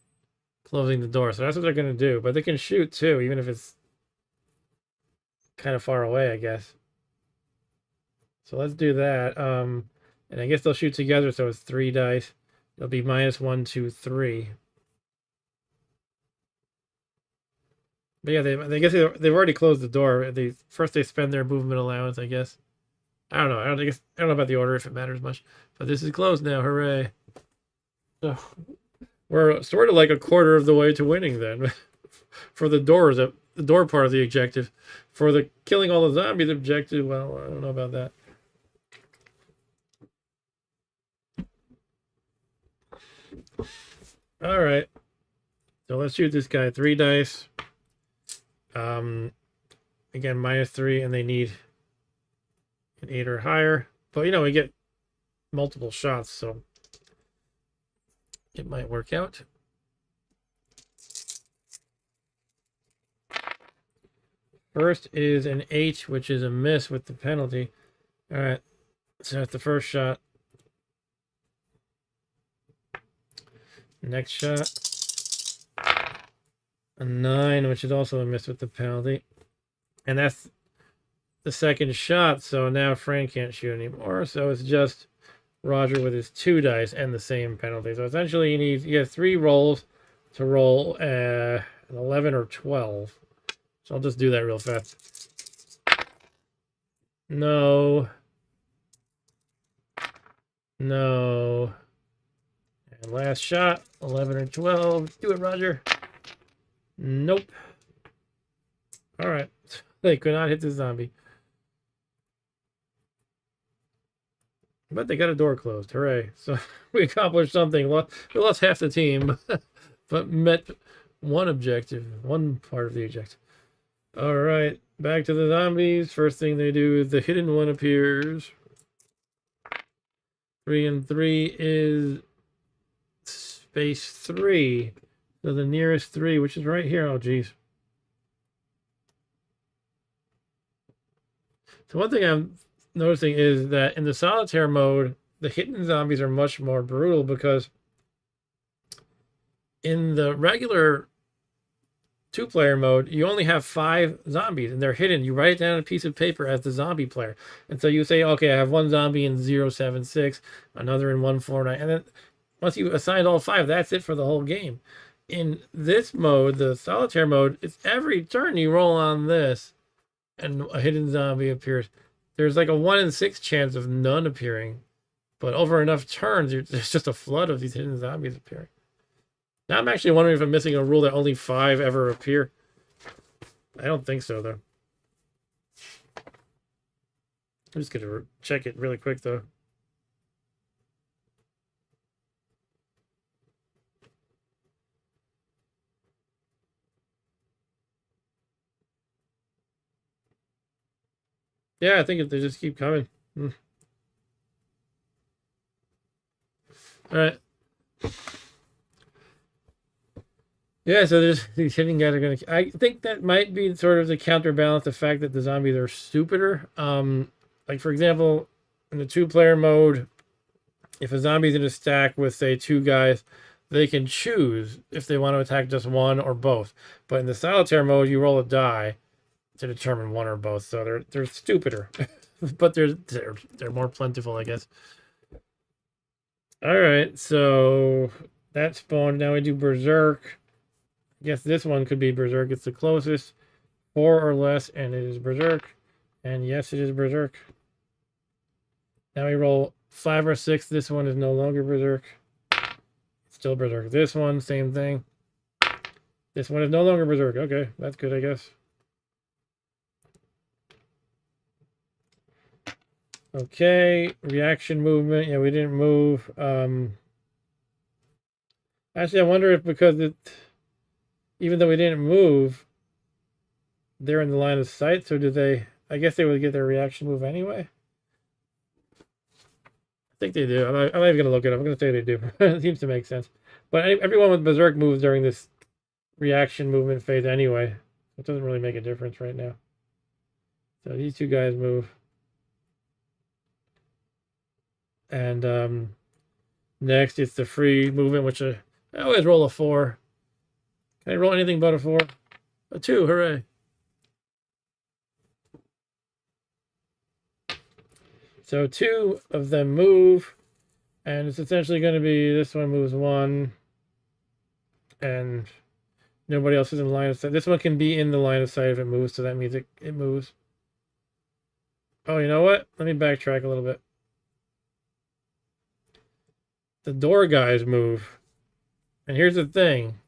closing the door, so that's what they're going to do. But they can shoot, too, even if it's kind of far away, I guess. So let's do that. And I guess they'll shoot together, so it's 3 dice. It'll be -1, 2, 3. But yeah, I guess they've already closed the door. First they spend their movement allowance, I guess. I don't know. I don't know about the order if it matters much. But this is closed now. Hooray! So we're sort of like a quarter of the way to winning then. For the doors, the door part of the objective. For the killing all the zombies objective, well, I don't know about that. All right. So let's shoot this guy. 3 dice. Again, -3, and they need an 8 or higher. But, you know, we get multiple shots, so it might work out. First is an 8, which is a miss with the penalty. All right, so that's the first shot. Next shot. A 9, which is also a miss with the penalty. And that's the second shot, so now Frank can't shoot anymore. So it's just Roger with his 2 dice and the same penalty. So essentially he has 3 rolls to roll an 11 or 12. So I'll just do that real fast. No. No. And last shot, 11 or 12. Do it, Roger. Nope. All right. They could not hit the zombie. But they got a door closed. Hooray. So we accomplished something. We lost half the team, but met one objective, one part of the objective. All right. Back to the zombies. First thing they do is the hidden one appears. 3 and 3 is space 3. So the nearest 3, which is right here. Oh, geez. So one thing I'm noticing is that in the solitaire mode, the hidden zombies are much more brutal because in the regular 2-player mode, you only have 5 zombies and they're hidden. You write it down on a piece of paper as the zombie player. And so you say, okay, I have 1 zombie in 076, another in 149. And then once you assign all 5, that's it for the whole game. In this mode, the solitaire mode, it's every turn you roll on this and a hidden zombie appears. There's like a 1 in 6 chance of none appearing, but over enough turns, there's just a flood of these hidden zombies appearing. Now I'm actually wondering if I'm missing a rule that only 5 ever appear. I don't think so, though. I'm just going to check it really quick, though. Yeah, I think if they just keep coming. All right. Yeah, so there's these hitting guys are gonna. I think that might be sort of to counterbalance the fact that the zombies are stupider. Like for example, in the 2-player mode, if a zombie's in a stack with say 2 guys, they can choose if they want to attack just one or both. But in the solitaire mode, you roll a die to determine one or both. So they're stupider, but they're more plentiful, I guess. All right, so that spawned. Now we do Berserk. I guess this one could be Berserk. It's the closest. 4 or less, and it is Berserk. And yes, it is Berserk. Now we roll 5 or 6. This one is no longer Berserk. It's still Berserk. This one, same thing. This one is no longer Berserk. Okay, that's good, I guess. Okay, reaction movement. Yeah, we didn't move. Actually, I wonder if because even though we didn't move, they're in the line of sight. So do they? I guess they would get their reaction move anyway. I think they do. I'm not even gonna look it up. I'm gonna say they do. It seems to make sense. But everyone with Berserk moves during this reaction movement phase anyway. It doesn't really make a difference right now. So these 2 guys move. And next it's the free movement, which I always roll a 4. Can I roll anything but a 4? A 2, hooray. So 2 of them move, and it's essentially going to be this one moves 1, and nobody else is in line of sight. This one can be in the line of sight if it moves, so that means it moves. Oh, you know what? Let me backtrack a little bit. The door guys move. And here's the thing.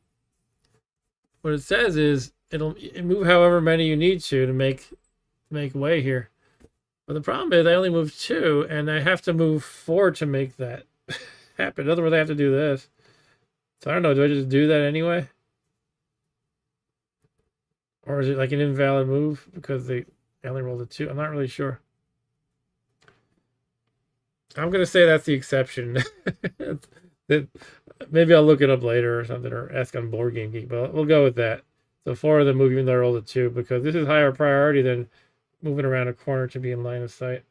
What it says is it'll move however many you need to make way here. But the problem is I only moved 2, and I have to move 4 to make that happen. In other words, I have to do this. So I don't know, do I just do that anyway? Or is it like an invalid move because they only rolled a 2? I'm not really sure. I'm going to say that's the exception. Maybe I'll look it up later or something, or ask on boardgamegeek, but we'll go with that. So 4 of them move even though I rolled a 2, because this is higher priority than moving around a corner to be in line of sight.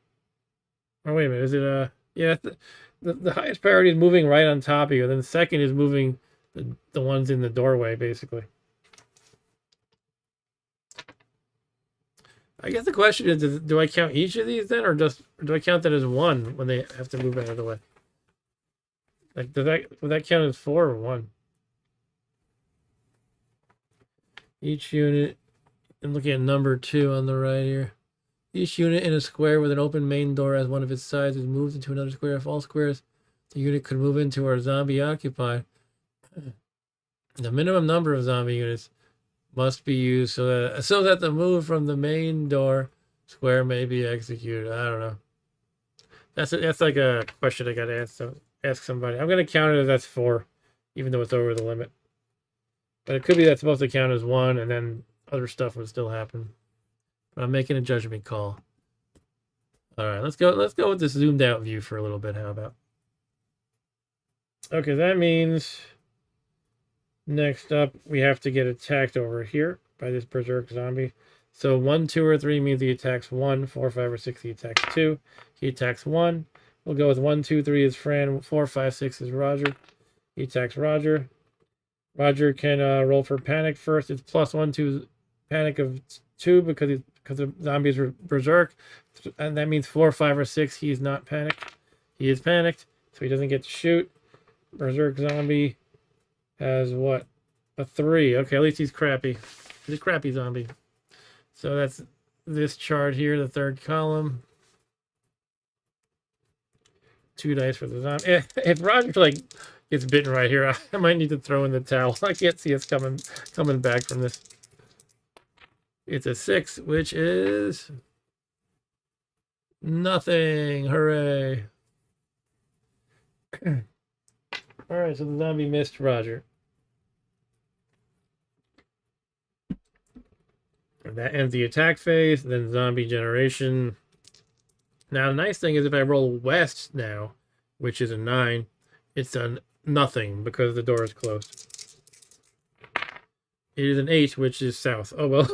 Oh, wait a minute. Is it yeah, the highest priority is moving right on top of you, and then the second is moving the ones in the doorway, basically. I guess the question is, do I count each of these then, or do I count that as 1 when they have to move out of the way? Like, would that count as 4 or 1? Each unit, I'm looking at number 2 on the right here. Each unit in a square with an open main door as one of its sides is moved into another square. If all squares the unit could move into are zombie occupied, the minimum number of zombie units must be used so that the move from the main door square may be executed. I don't know. That's like a question I got to ask somebody. I'm going to count it as that's 4, even though it's over the limit. But it could be that's supposed to count as 1, and then other stuff would still happen. But I'm making a judgment call. All right, let's go with this zoomed out view for a little bit. How about? Okay, that means next up we have to get attacked over here by this berserk zombie. So 1, 2, or 3 means he attacks 1. 4, 5, or 6 he attacks 2. He attacks 1. We'll go with 1, 2, 3 is Fran. 4, 5, 6 is Roger. He attacks Roger. Roger can roll for panic first. It's +1 to panic of 2 because the zombies are berserk, and that means 4, 5, or 6 he is not panicked. He is panicked, so he doesn't get to shoot. Berserk zombie has what? A 3. Okay, at least he's crappy. He's a crappy zombie. So that's this chart here, the third column. 2 dice for the zombie. If Roger's like gets bitten right here, I might need to throw in the towel. I can't see us coming back from this. It's a 6, which is nothing. Hooray. All right, so the zombie missed Roger. That ends the attack phase, then zombie generation. Now, the nice thing is if I roll west now, which is a 9, it's done nothing because the door is closed. It is an 8, which is south. Oh, well.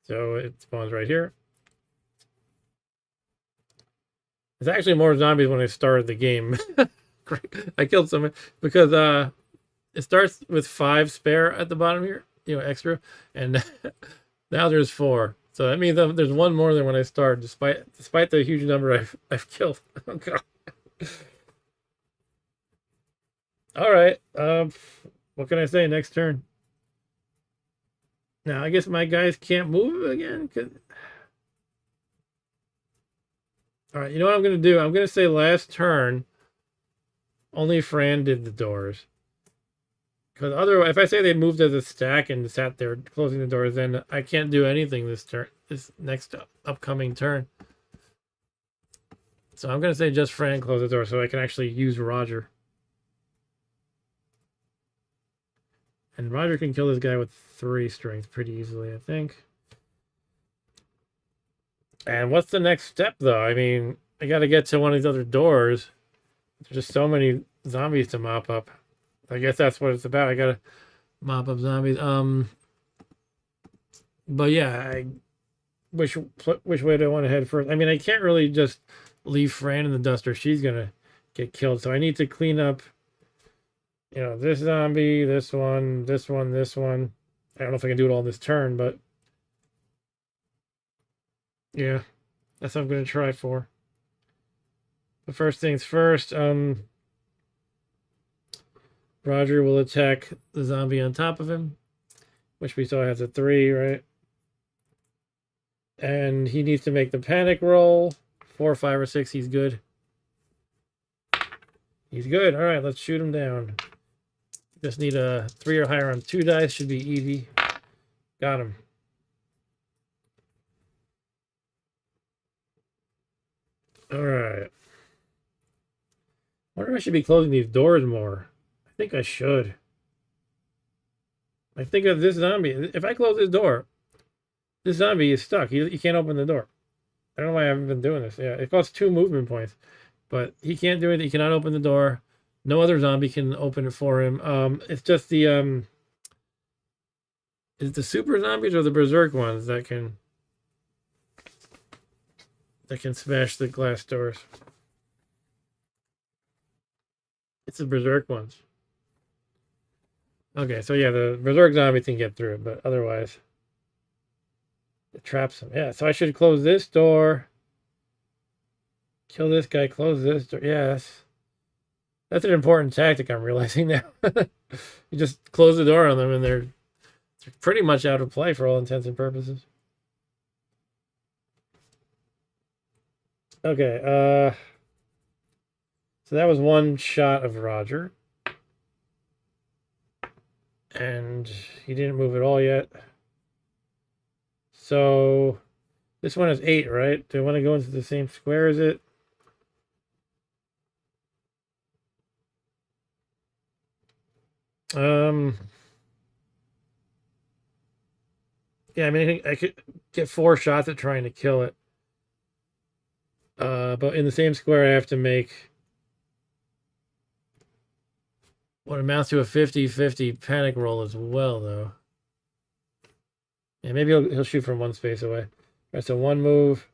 So it spawns right here. There's actually more zombies when I started the game. I killed someone because it starts with 5 spare at the bottom here, extra, and now there's 4. So that means there's 1 more than when I started, despite the huge number I've killed. Oh god. All right. What can I say? Next turn. Now I guess my guys can't move again. All right. You know what I'm gonna do? I'm gonna say last turn. Only Fran did the doors. Because otherwise, if I say they moved as a stack and sat there closing the doors, then I can't do anything this next upcoming turn. So I'm going to say just Fran close the door so I can actually use Roger. And Roger can kill this guy with 3 strength pretty easily, I think. And what's the next step, though? I mean, I got to get to one of these other doors. There's just so many zombies to mop up. I guess that's what it's about. I gotta mop up zombies. But yeah, which way do I want to head first? I mean, I can't really just leave Fran in the duster. She's gonna get killed. So I need to clean up, this zombie, this one, this one, this one. I don't know if I can do it all this turn, but yeah, that's what I'm gonna try for. But first things first, Roger will attack the zombie on top of him, which we saw has a 3, right? And he needs to make the panic roll. 4, 5, or 6, he's good. He's good. All right, let's shoot him down. Just need a 3 or higher on 2 dice. Should be easy. Got him. All right. I wonder if I should be closing these doors more. I think I should. I think of this zombie. If I close this door, this zombie is stuck. He can't open the door. I don't know why I haven't been doing this. Yeah, it costs 2 movement points. But he can't do it. He cannot open the door. No other zombie can open it for him. It's just the is it the super zombies or the berserk ones that can smash the glass doors? It's the berserk ones. Okay, so yeah, the berserk zombie can get through it, but otherwise it traps him. Yeah, so I should close this door. Kill this guy, close this door. Yes. That's an important tactic I'm realizing now. You just close the door on them and they're pretty much out of play for all intents and purposes. Okay, so that was 1 shot of Roger. And he didn't move at all yet. So this one is 8, right? Do I want to go into the same square as it? Yeah, I mean, I could get 4 shots at trying to kill it. But in the same square, I have to make what amounts to a 50-50 panic roll as well, though. Yeah, maybe he'll shoot from 1 space away. All right, so 1 move.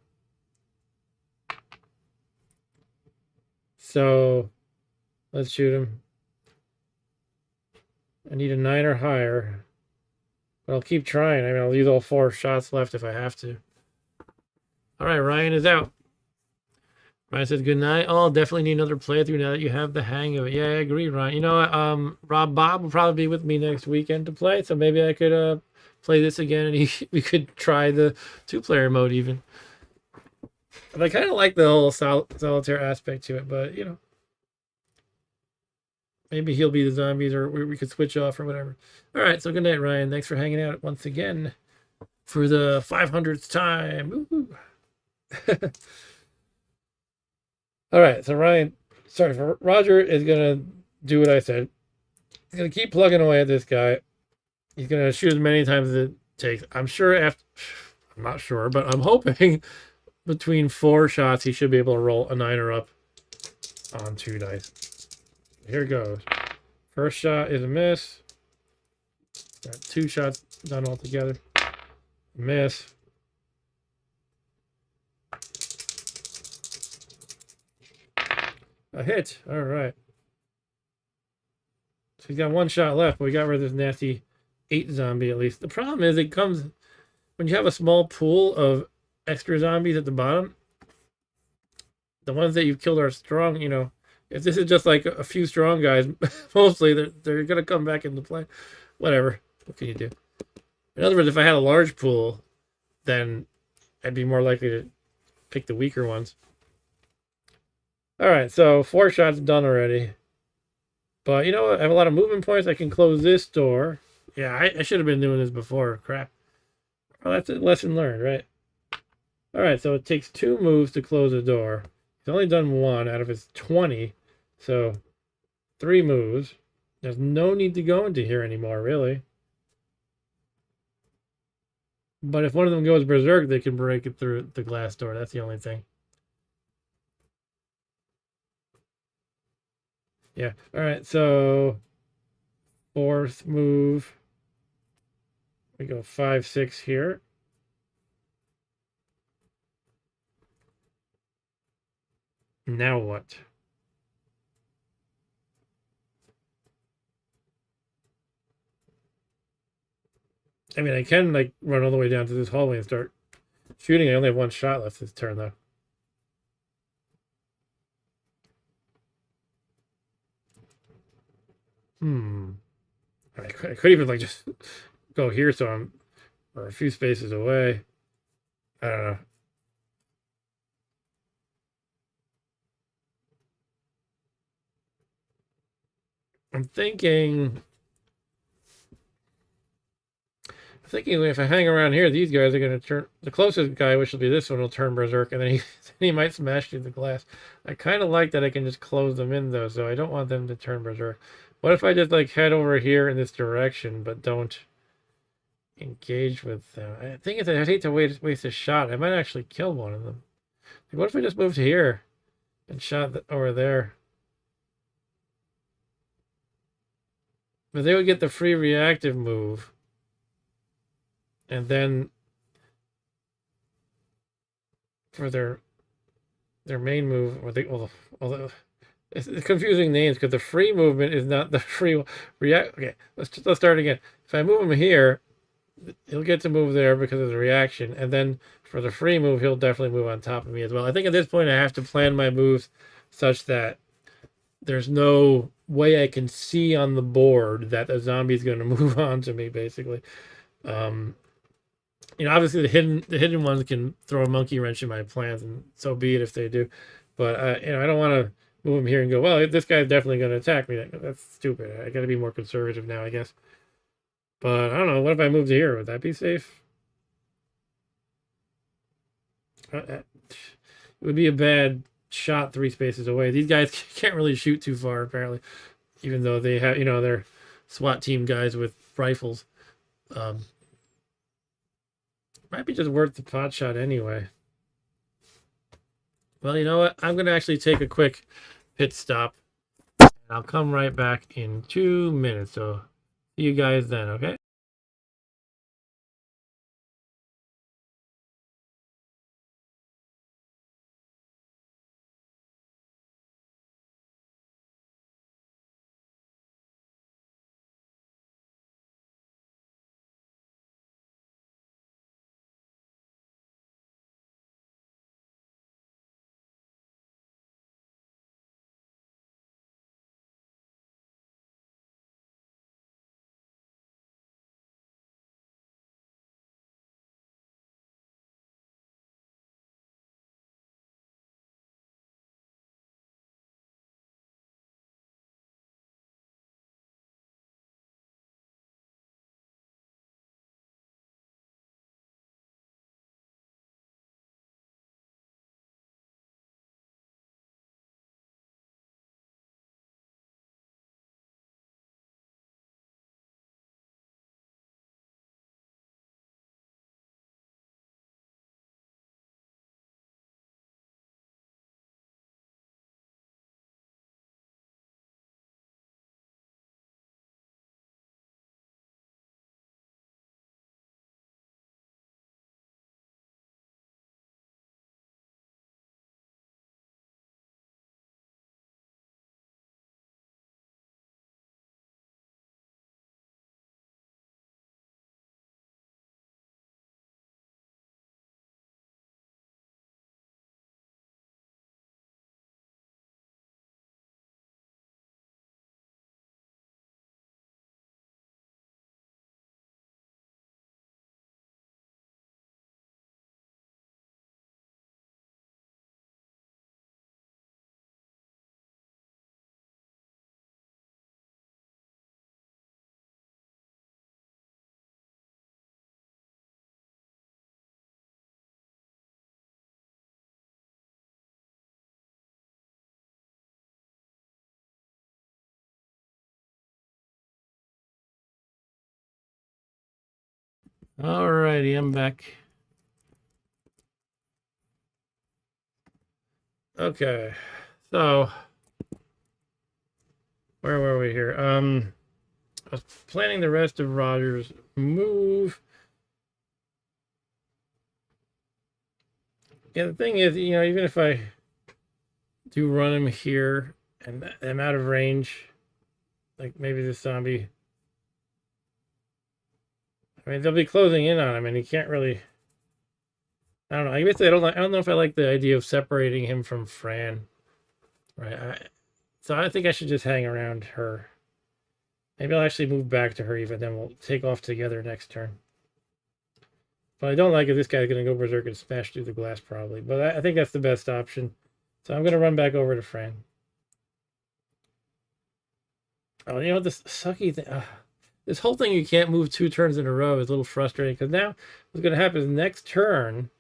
So let's shoot him. I need a 9 or higher. But I'll keep trying. I mean, I'll use all 4 shots left if I have to. All right, Ryan is out. Ryan said good night. Oh, I'll definitely need another playthrough now that you have the hang of it. Yeah, I agree, Ryan. You know what? Rob Bob will probably be with me next weekend to play, so maybe I could play this again and we could try the 2-player mode even. But I kind of like the whole solitaire aspect to it, but Maybe he'll be the zombies, or we could switch off or whatever. All right, so good night, Ryan. Thanks for hanging out once again for the 500th time. All right, so Roger is gonna do what I said. He's gonna keep plugging away at this guy. He's gonna shoot as many times as it takes. I'm not sure, but I'm hoping between 4 shots he should be able to roll a 9 or up on 2 dice. Here goes. First shot is a miss. Got 2 shots done altogether. Miss. A hit. All right. So he's got 1 shot left, but we got rid of this nasty 8 zombie at least. The problem is it comes when you have a small pool of extra zombies at the bottom. The ones that you've killed are strong, you know. If this is just like a few strong guys, mostly they're gonna come back into play. Whatever. What can you do? In other words, if I had a large pool, then I'd be more likely to pick the weaker ones. All right, so 4 shots done already. But you know what? I have a lot of movement points. I can close this door. Yeah, I should have been doing this before. Crap. Well, that's a lesson learned, right? All right, so it takes 2 moves to close a door. He's only done 1 out of his 20. So 3 moves. There's no need to go into here anymore, really. But if one of them goes berserk, they can break it through the glass door. That's the only thing. Yeah. All right, so 4th move. We go 5, 6 here. Now what? I mean, I can like run all the way down to this hallway and start shooting. I only have 1 shot left this turn, though. I could even like just go here, so I'm or a few spaces away. I don't know. I'm thinking if I hang around here, these guys are going to turn. The closest guy, which will be this one, will turn berserk, and then he might smash through the glass. I kind of like that I can just close them in, though, so I don't want them to turn berserk. What if I just like head over here in this direction, but don't engage with them? I think I'd hate to waste a shot. I might actually kill one of them. Like, what if I just moved here and shot over there? But they would get the free reactive move. And then for their main move, or although it's confusing names because the free movement is not the free react. Okay, let's start again. If I move him here, he'll get to move there because of the reaction, and then for the free move, he'll definitely move on top of me as well. I think at this point I have to plan my moves such that there's no way I can see on the board that the zombie's going to move on to me, basically. You know, obviously the hidden ones can throw a monkey wrench in my plans, and so be it if they do. But you know, I don't want to move him here and go, well, this guy's definitely going to attack me. That's stupid. I got to be more conservative now, I guess. But I don't know. What if I moved here? Would that be safe? It would be a bad shot 3 spaces away. These guys can't really shoot too far, apparently, even though they have, you know, they're SWAT team guys with rifles. Might be just worth the pot shot anyway. Well, you know what? I'm going to actually take a quick pit stop. And I'll come right back in 2 minutes. So see you guys then, okay? Alrighty, I'm back. Okay, so where were we here? I was planning the rest of Roger's move. Yeah, the thing is, you know, even if I do run him here and I'm out of range, like maybe this zombie, I mean, they'll be closing in on him, and he can't really. I don't know. I guess I don't know if I like the idea of separating him from Fran. Right. So I think I should just hang around her. Maybe I'll actually move back to her even. Then we'll take off together next turn. But I don't like it. This guy's going to go berserk and smash through the glass probably. But I think that's the best option. So I'm going to run back over to Fran. Oh, you know what? This sucky thing. This whole thing, you can't move 2 turns in a row, is a little frustrating. Because now what's going to happen is next turn,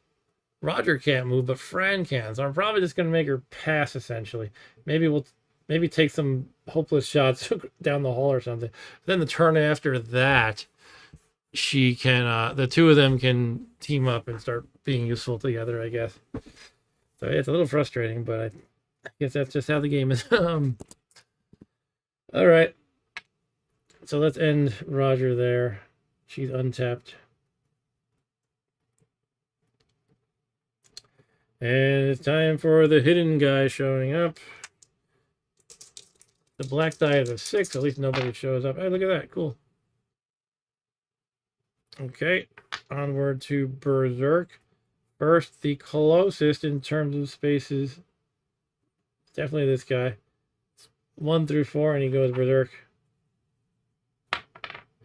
Roger can't move, but Fran can. So I'm probably just going to make her pass, essentially. Maybe take some hopeless shots down the hall or something. Then the turn after that, she can, the two of them can team up and start being useful together, I guess. So it's a little frustrating, but I guess that's just how the game is. All right. So let's end Roger there. She's untapped. And it's time for the hidden guy showing up. The black die is a 6. At least nobody shows up. Hey, look at that. Cool. Okay. Onward to Berserk. First, the closest in terms of spaces. Definitely this guy. 1 through 4, and he goes Berserk.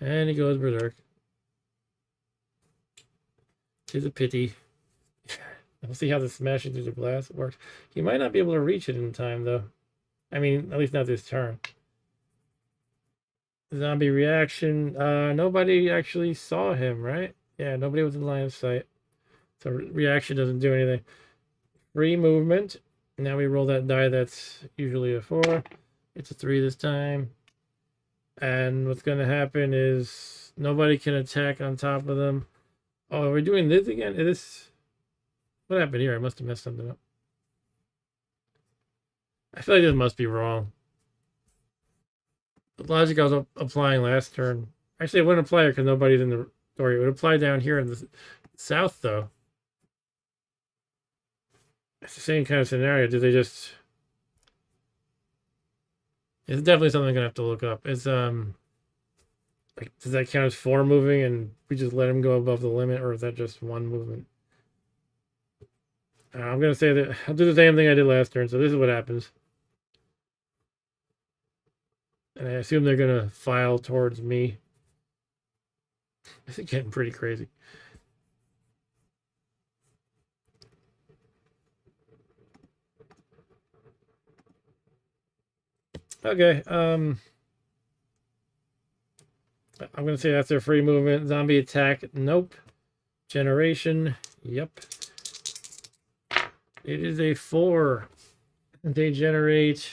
And he goes Berserk. Tis a pity. We'll see how the smashing through the glass works. He might not be able to reach it in time, though. I mean, at least not this turn. Zombie reaction. Nobody actually saw him, right? Yeah, nobody was in line of sight. So reaction doesn't do anything. Free movement. Now we roll that die that's usually a 4. It's a 3 this time. And what's going to happen is nobody can attack on top of them. Oh, are we doing this again? Is this... What happened here? I must have messed something up. I feel like this must be wrong. The logic I was applying last turn. Actually, it wouldn't apply here because nobody's in the door. It would apply down here in the south, though. It's the same kind of scenario. Do they just... It's definitely something I'm going to have to look up. It's, like, does that count as 4 moving and we just let him go above the limit, or is that just 1 movement? I'm going to say that I'll do the same thing I did last turn. So this is what happens. And I assume they're going to file towards me. This is getting pretty crazy. Okay. I'm going to say that's their free movement. Zombie attack. Nope. Generation. Yep. It is a 4. They generate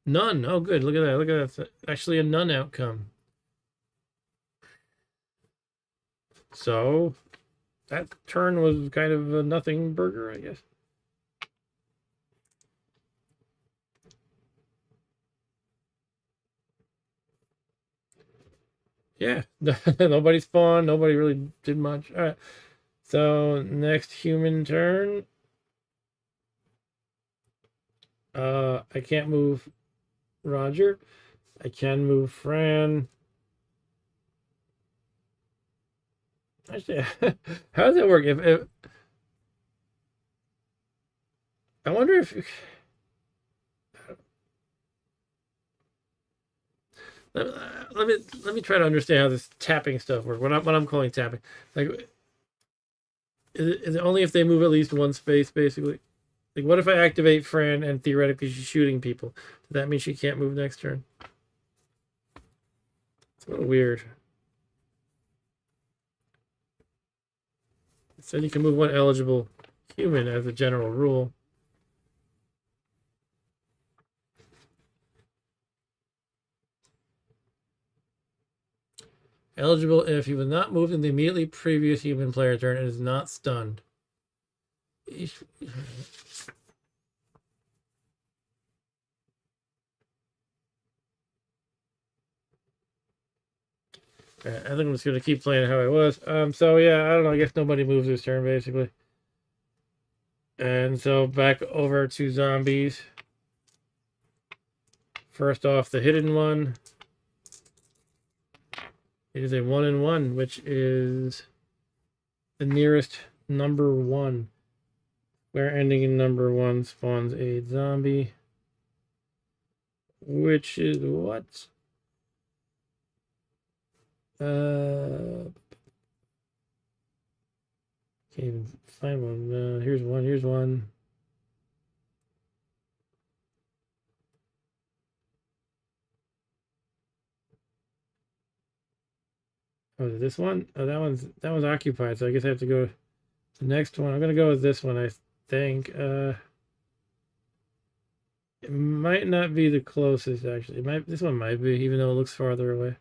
none. Oh, good. Look at that. Look at that. It's actually a none outcome. So that turn was kind of a nothing burger, I guess. Yeah, nobody spawned. Nobody really did much. All right. So next human turn. I can't move Roger. I can move Fran. Actually, how does it work? If I wonder if let me try to understand how this tapping stuff works. What I'm calling tapping, like, is it only if they move at least 1 space, basically? Like, what if I activate Fran and theoretically she's shooting people? Does that mean she can't move next turn? It's a little weird. It said you can move 1 eligible human as a general rule. Eligible if he was not moved in the immediately previous human player turn and is not stunned. I think I'm just going to keep playing how I was. So yeah, I don't know. I guess nobody moves this turn, basically. And so back over to zombies. First off, the hidden one. It is a 1-1, which is the nearest number 1. Where ending in number 1 spawns a zombie. Which is what? Can't even find one. Here's one. Here's one. Oh, is it this one? Oh, that one's occupied. So I guess I have to go to the next one. I'm gonna go with this one. I think. It might not be the closest actually. This one might be, even though it looks farther away.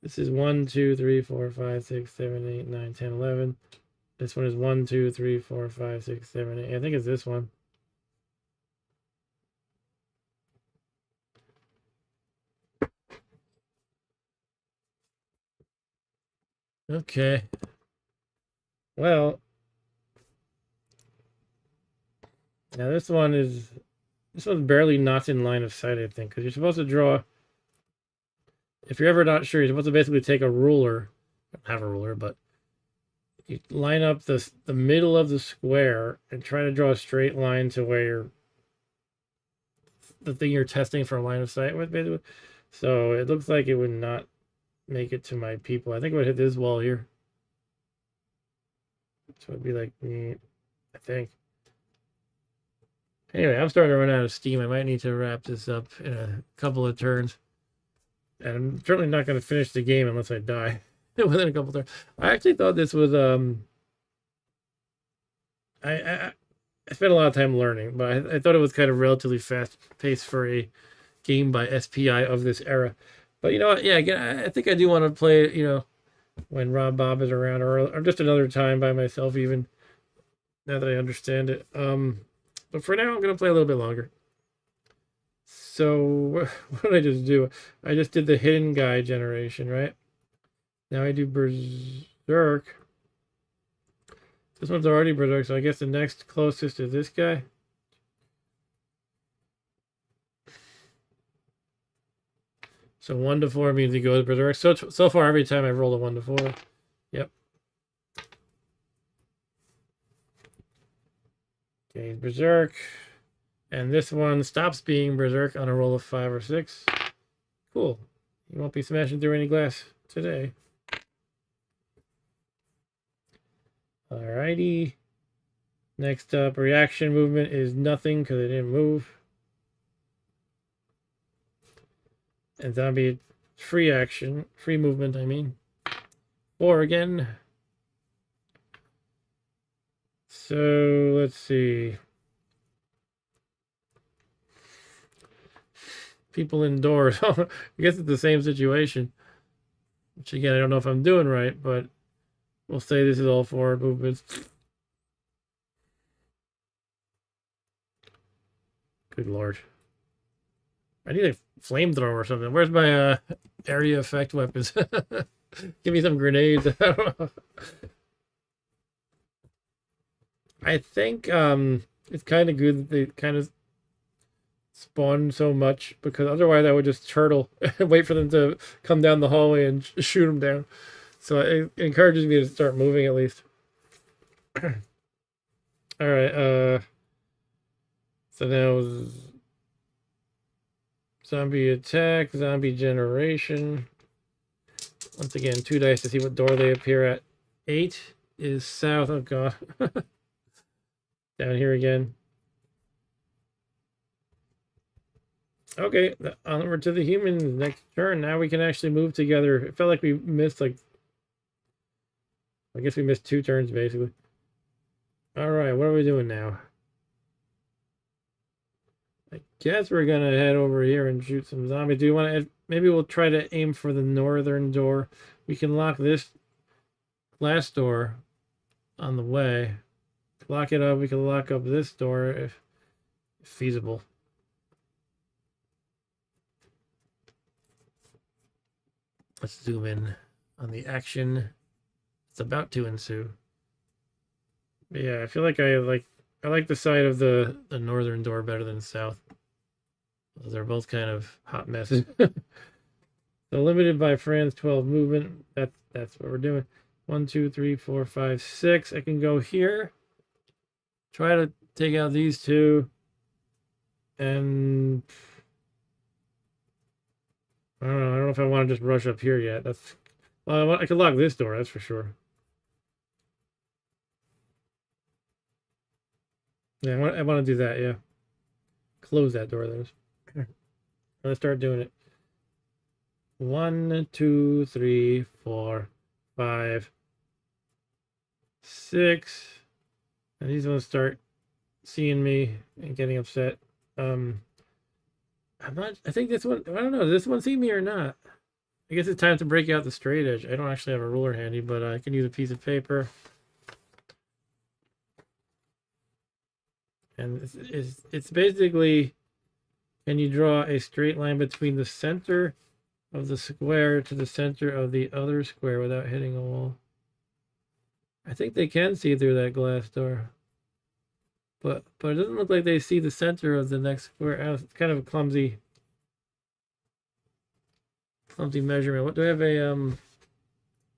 This is 1, 2, 3, 4, 5, 6, 7, 8, 9, 10, 11. This one is 1, 2, 3, 4, 5, 6, 7, 8. I think it's this one. Okay. Well, now this one's barely not in line of sight, I think, because you're supposed to draw. If you're ever not sure, you're supposed to basically take a ruler, not have a ruler, but you line up the middle of the square and try to draw a straight line to where the thing you're testing for a line of sight with, basically. So it looks like it would not make it to my people. I think it would hit this wall here. So it'd be like me, I think. Anyway, I'm starting to run out of steam. I might need to wrap this up in a couple of turns. And I'm certainly not going to finish the game unless I die within a couple turns. I actually thought this was I spent a lot of time learning, but I thought it was kind of relatively fast paced for a game by SPI of this era. But you know what? Yeah, again, I think I do want to play it, you know, when Rob Bob is around, or just another time by myself, even now that I understand it. But for now, I'm going to play a little bit longer. So what did I just do? I just did the hidden guy generation, right? Now I do Berserk. This one's already Berserk, so I guess the next closest is this guy. So 1 to 4 means he goes Berserk. So far, every time I've rolled a 1 to 4. Yep. Okay, Berserk. And this one stops being Berserk on a roll of 5 or 6. Cool. You won't be smashing through any glass today. Alrighty. Next up, reaction movement is nothing because it didn't move. And zombie free action, free movement, I mean. 4 again. So let's see. People indoors. I guess it's the same situation. Which again, I don't know if I'm doing right, but we'll say this is all forward movements. Good lord. I need a flamethrower or something. Where's my area effect weapons? Give me some grenades. I don't know. I think it's kind of good that they kind of spawn so much, because otherwise I would just turtle and wait for them to come down the hallway and shoot them down. So it encourages me to start moving at least. All right. So now zombie attack, zombie generation. Once again, 2 dice to see what door they appear at. 8 is south. Oh god. Down here again. Okay, onward to the humans. Next turn. Now we can actually move together. It felt like we missed, like, I guess we missed 2 turns basically. All right, what are we doing now? Guess we're gonna head over here and shoot some zombies. Do you want to? Maybe we'll try to aim for the northern door. We can lock this last door on the way. Lock it up. We can lock up this door if feasible. Let's zoom in on the action. It's about to ensue. But yeah, I feel like I like the side of the northern door better than the south. They're both kind of hot messes. So limited by Fran's 12 movement. That's what we're doing. 1, 2, 3, 4, 5, 6. I can go here. Try to take out these two. And I don't know if I want to just rush up here yet. Well, I could lock this door, that's for sure. Yeah, I want to do that, yeah. Close that door, that is. Let's start doing it. 1, 2, 3, 4, 5, 6. And he's gonna start seeing me and getting upset. I think this one, I don't know, does this one see me or not? I guess it's time to break out the straight edge. I don't actually have a ruler handy, but I can use a piece of paper. And it's basically, can you draw a straight line between the center of the square to the center of the other square without hitting a wall? I think they can see through that glass door. But it doesn't look like they see the center of the next square. It's kind of a clumsy measurement. What do I have? Need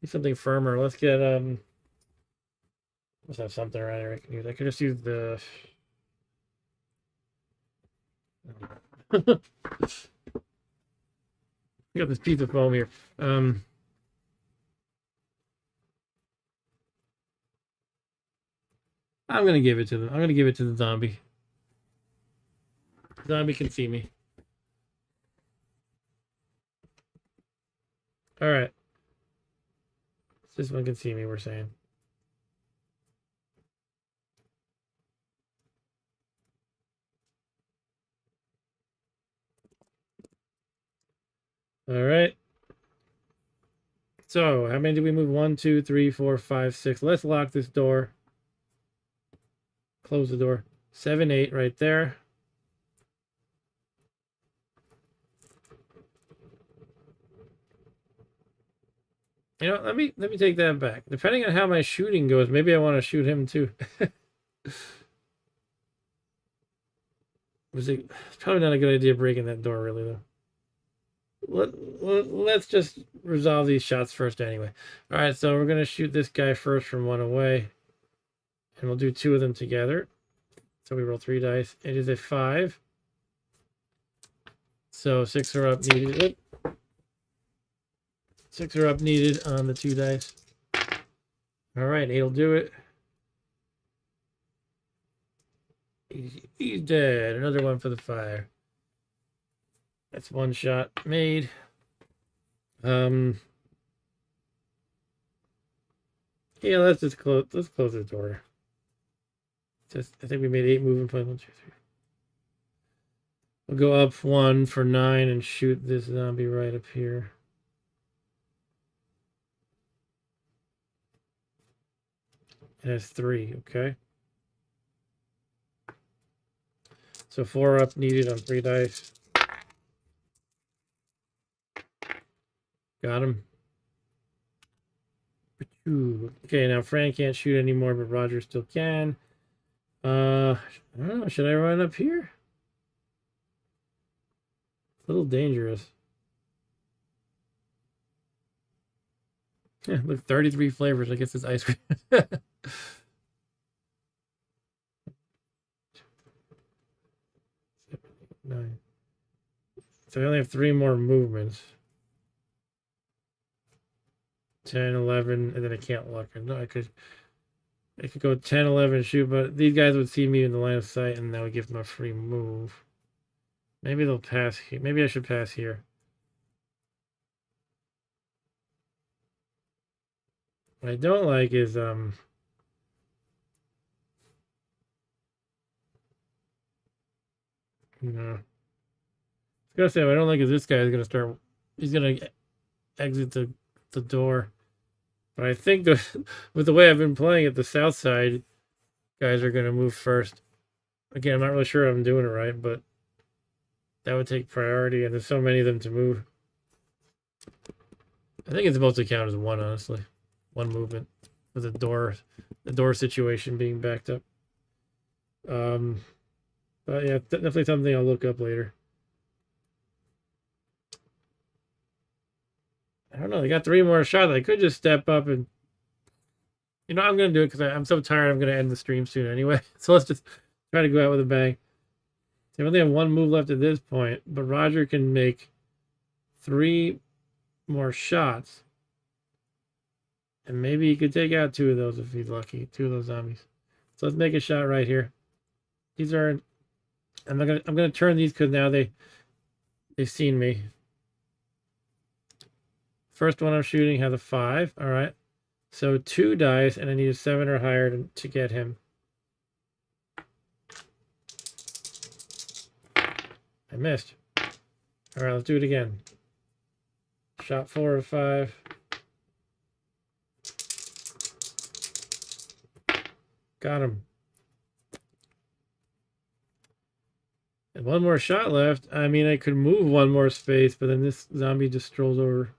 something firmer. Let's get let's have something around here I can use. I could just use the I got this piece of foam here. I'm gonna give it to them. I'm gonna give it to the zombie. Zombie can see me. All right. This one can see me, we're saying. All right. So how many did we move? 1, 2, 3, 4, 5, 6. Let's lock this door. Close the door. 7, 8 right there. You know, let me take that back. Depending on how my shooting goes, maybe I want to shoot him too. It's probably not a good idea breaking that door, really, though. Let's just resolve these shots first anyway. All right, so we're going to shoot this guy first from 1 away. And we'll do 2 of them together. So we roll 3 dice. It is a 5. So 6 are up needed. 6 are up needed on the 2 dice. All right, 8 will do it. He's dead. Another one for the fire. That's 1 shot made. Yeah, let's close the door. I think we made 8 moving points. 1, 2, 3. We'll go up 1 for 9 and shoot this zombie right up here. It has 3, okay. So 4 up needed on 3 dice. Got him. Okay, now Fran can't shoot anymore, but Roger still can. I don't know. Should I run up here? A little dangerous. Yeah, look, 33 flavors. I guess it's ice cream. Nine. So I only have 3 more movements. 10, 11, and then I can't look. No, I could go 10, 11, and shoot, but these guys would see me in the line of sight, and that would give them a free move. Maybe they'll pass here. Maybe I should pass here. What I don't like is no. gonna say what I don't like is this guy is gonna start. He's gonna exit the door. But I think with the way I've been playing it, the south side guys are gonna move first. Again, I'm not really sure I'm doing it right, but that would take priority, and there's so many of them to move. I think it's supposed to count as one, honestly. One movement with the door situation being backed up. But yeah, definitely something I'll look up later. I don't know. They got 3 more shots. I could just step up and, I'm going to do it because I'm so tired. I'm going to end the stream soon anyway. So let's just try to go out with a bang. They only have 1 move left at this point, but Roger can make 3 more shots. And maybe he could take out 2 of those if he's lucky. 2 of those zombies. So let's make a shot right here. These are... I'm gonna turn these because now they've seen me. First one I'm shooting has a 5. All right. So 2 dice, and I need a 7 or higher to get him. I missed. All right, let's do it again. Shot 4 of 5. Got him. And 1 more shot left. I mean, I could move 1 more space, but then this zombie just strolls over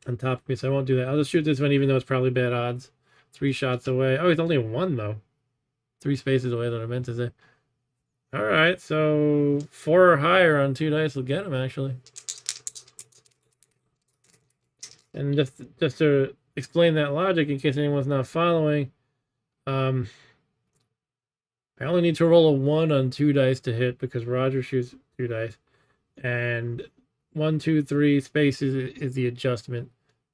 on top of me, so I won't do that. I'll just shoot this one, even though it's probably bad odds. 3 shots away. Oh, he's only 1, though. 3 spaces away, that I meant to say. All right, so 4 or higher on 2 dice will get him, actually. And just to explain that logic, in case anyone's not following, I only need to roll a 1 on 2 dice to hit because Roger shoots 2 dice. And 1, 2, 3 spaces is the adjustment.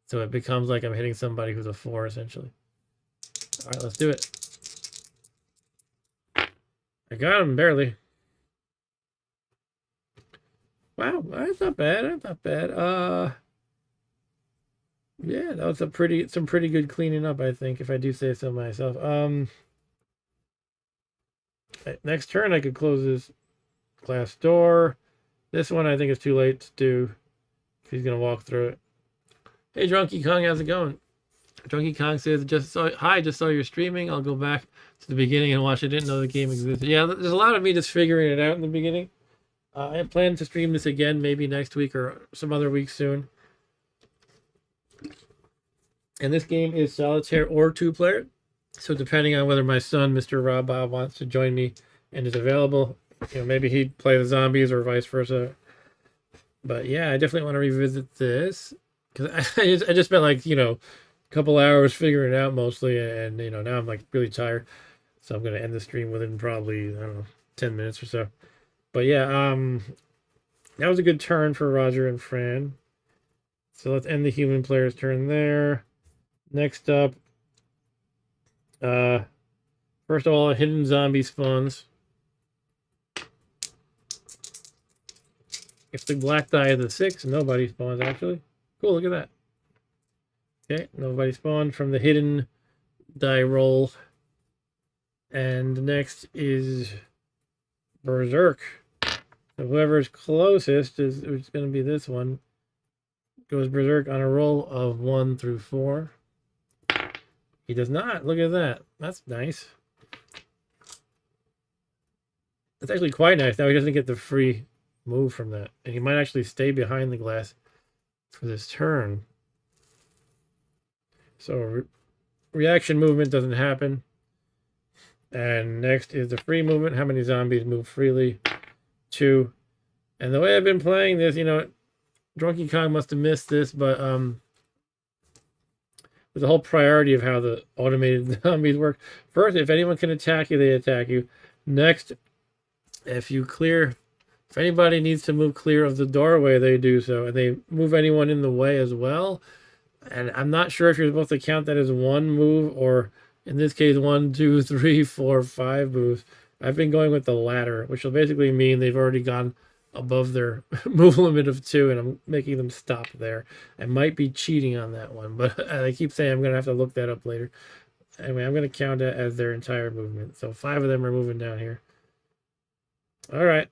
So it becomes like I'm hitting somebody who's a 4, essentially. All right, let's do it. I got him, barely. Wow, that's not bad. That's not bad. Yeah, that was some pretty good cleaning up, I think, if I do say so myself. Next turn, I could close this glass door. This one, I think, is too late to do. He's gonna walk through it. Hey, Drunky Kong, how's it going? Drunky Kong says, "Hi, just saw you're streaming. I'll go back to the beginning and watch. I didn't know the game existed." Yeah, there's a lot of me just figuring it out in the beginning. I plan to stream this again, maybe next week or some other week soon. And this game is solitaire or 2-player. So depending on whether my son, Mr. Rob Bob, wants to join me and is available, maybe he'd play the zombies or vice versa. But yeah, I definitely want to revisit this because I just spent like, a couple hours figuring it out mostly. And, now I'm like really tired. So I'm going to end the stream within probably, 10 minutes or so. But yeah, that was a good turn for Roger and Fran. So let's end the human player's turn there. Next up, first of all, a hidden zombie spawns. If the black die is a 6, nobody spawns, actually. Cool, look at that. Okay, nobody spawned from the hidden die roll. And next is Berserk. So whoever's closest is going to be this one. Goes Berserk on a roll of 1 through 4. He does not. Look at that. That's nice. That's actually quite nice. Now he doesn't get the free move from that. And he might actually stay behind the glass for this turn. So reaction movement doesn't happen. And next is the free movement. How many zombies move freely? 2. And the way I've been playing this, Drunky Kong must have missed this, but with the whole priority of how the automated zombies work. First, if anyone can attack you, they attack you. Next, if anybody needs to move clear of the doorway, they do so. And they move anyone in the way as well. And I'm not sure if you're supposed to count that as 1 move or, in this case, 1, 2, 3, 4, 5 moves. I've been going with the latter, which will basically mean they've already gone above their move limit of 2, and I'm making them stop there. I might be cheating on that one, but I keep saying I'm going to have to look that up later. Anyway, I'm going to count it as their entire movement. So 5 of them are moving down here. All right.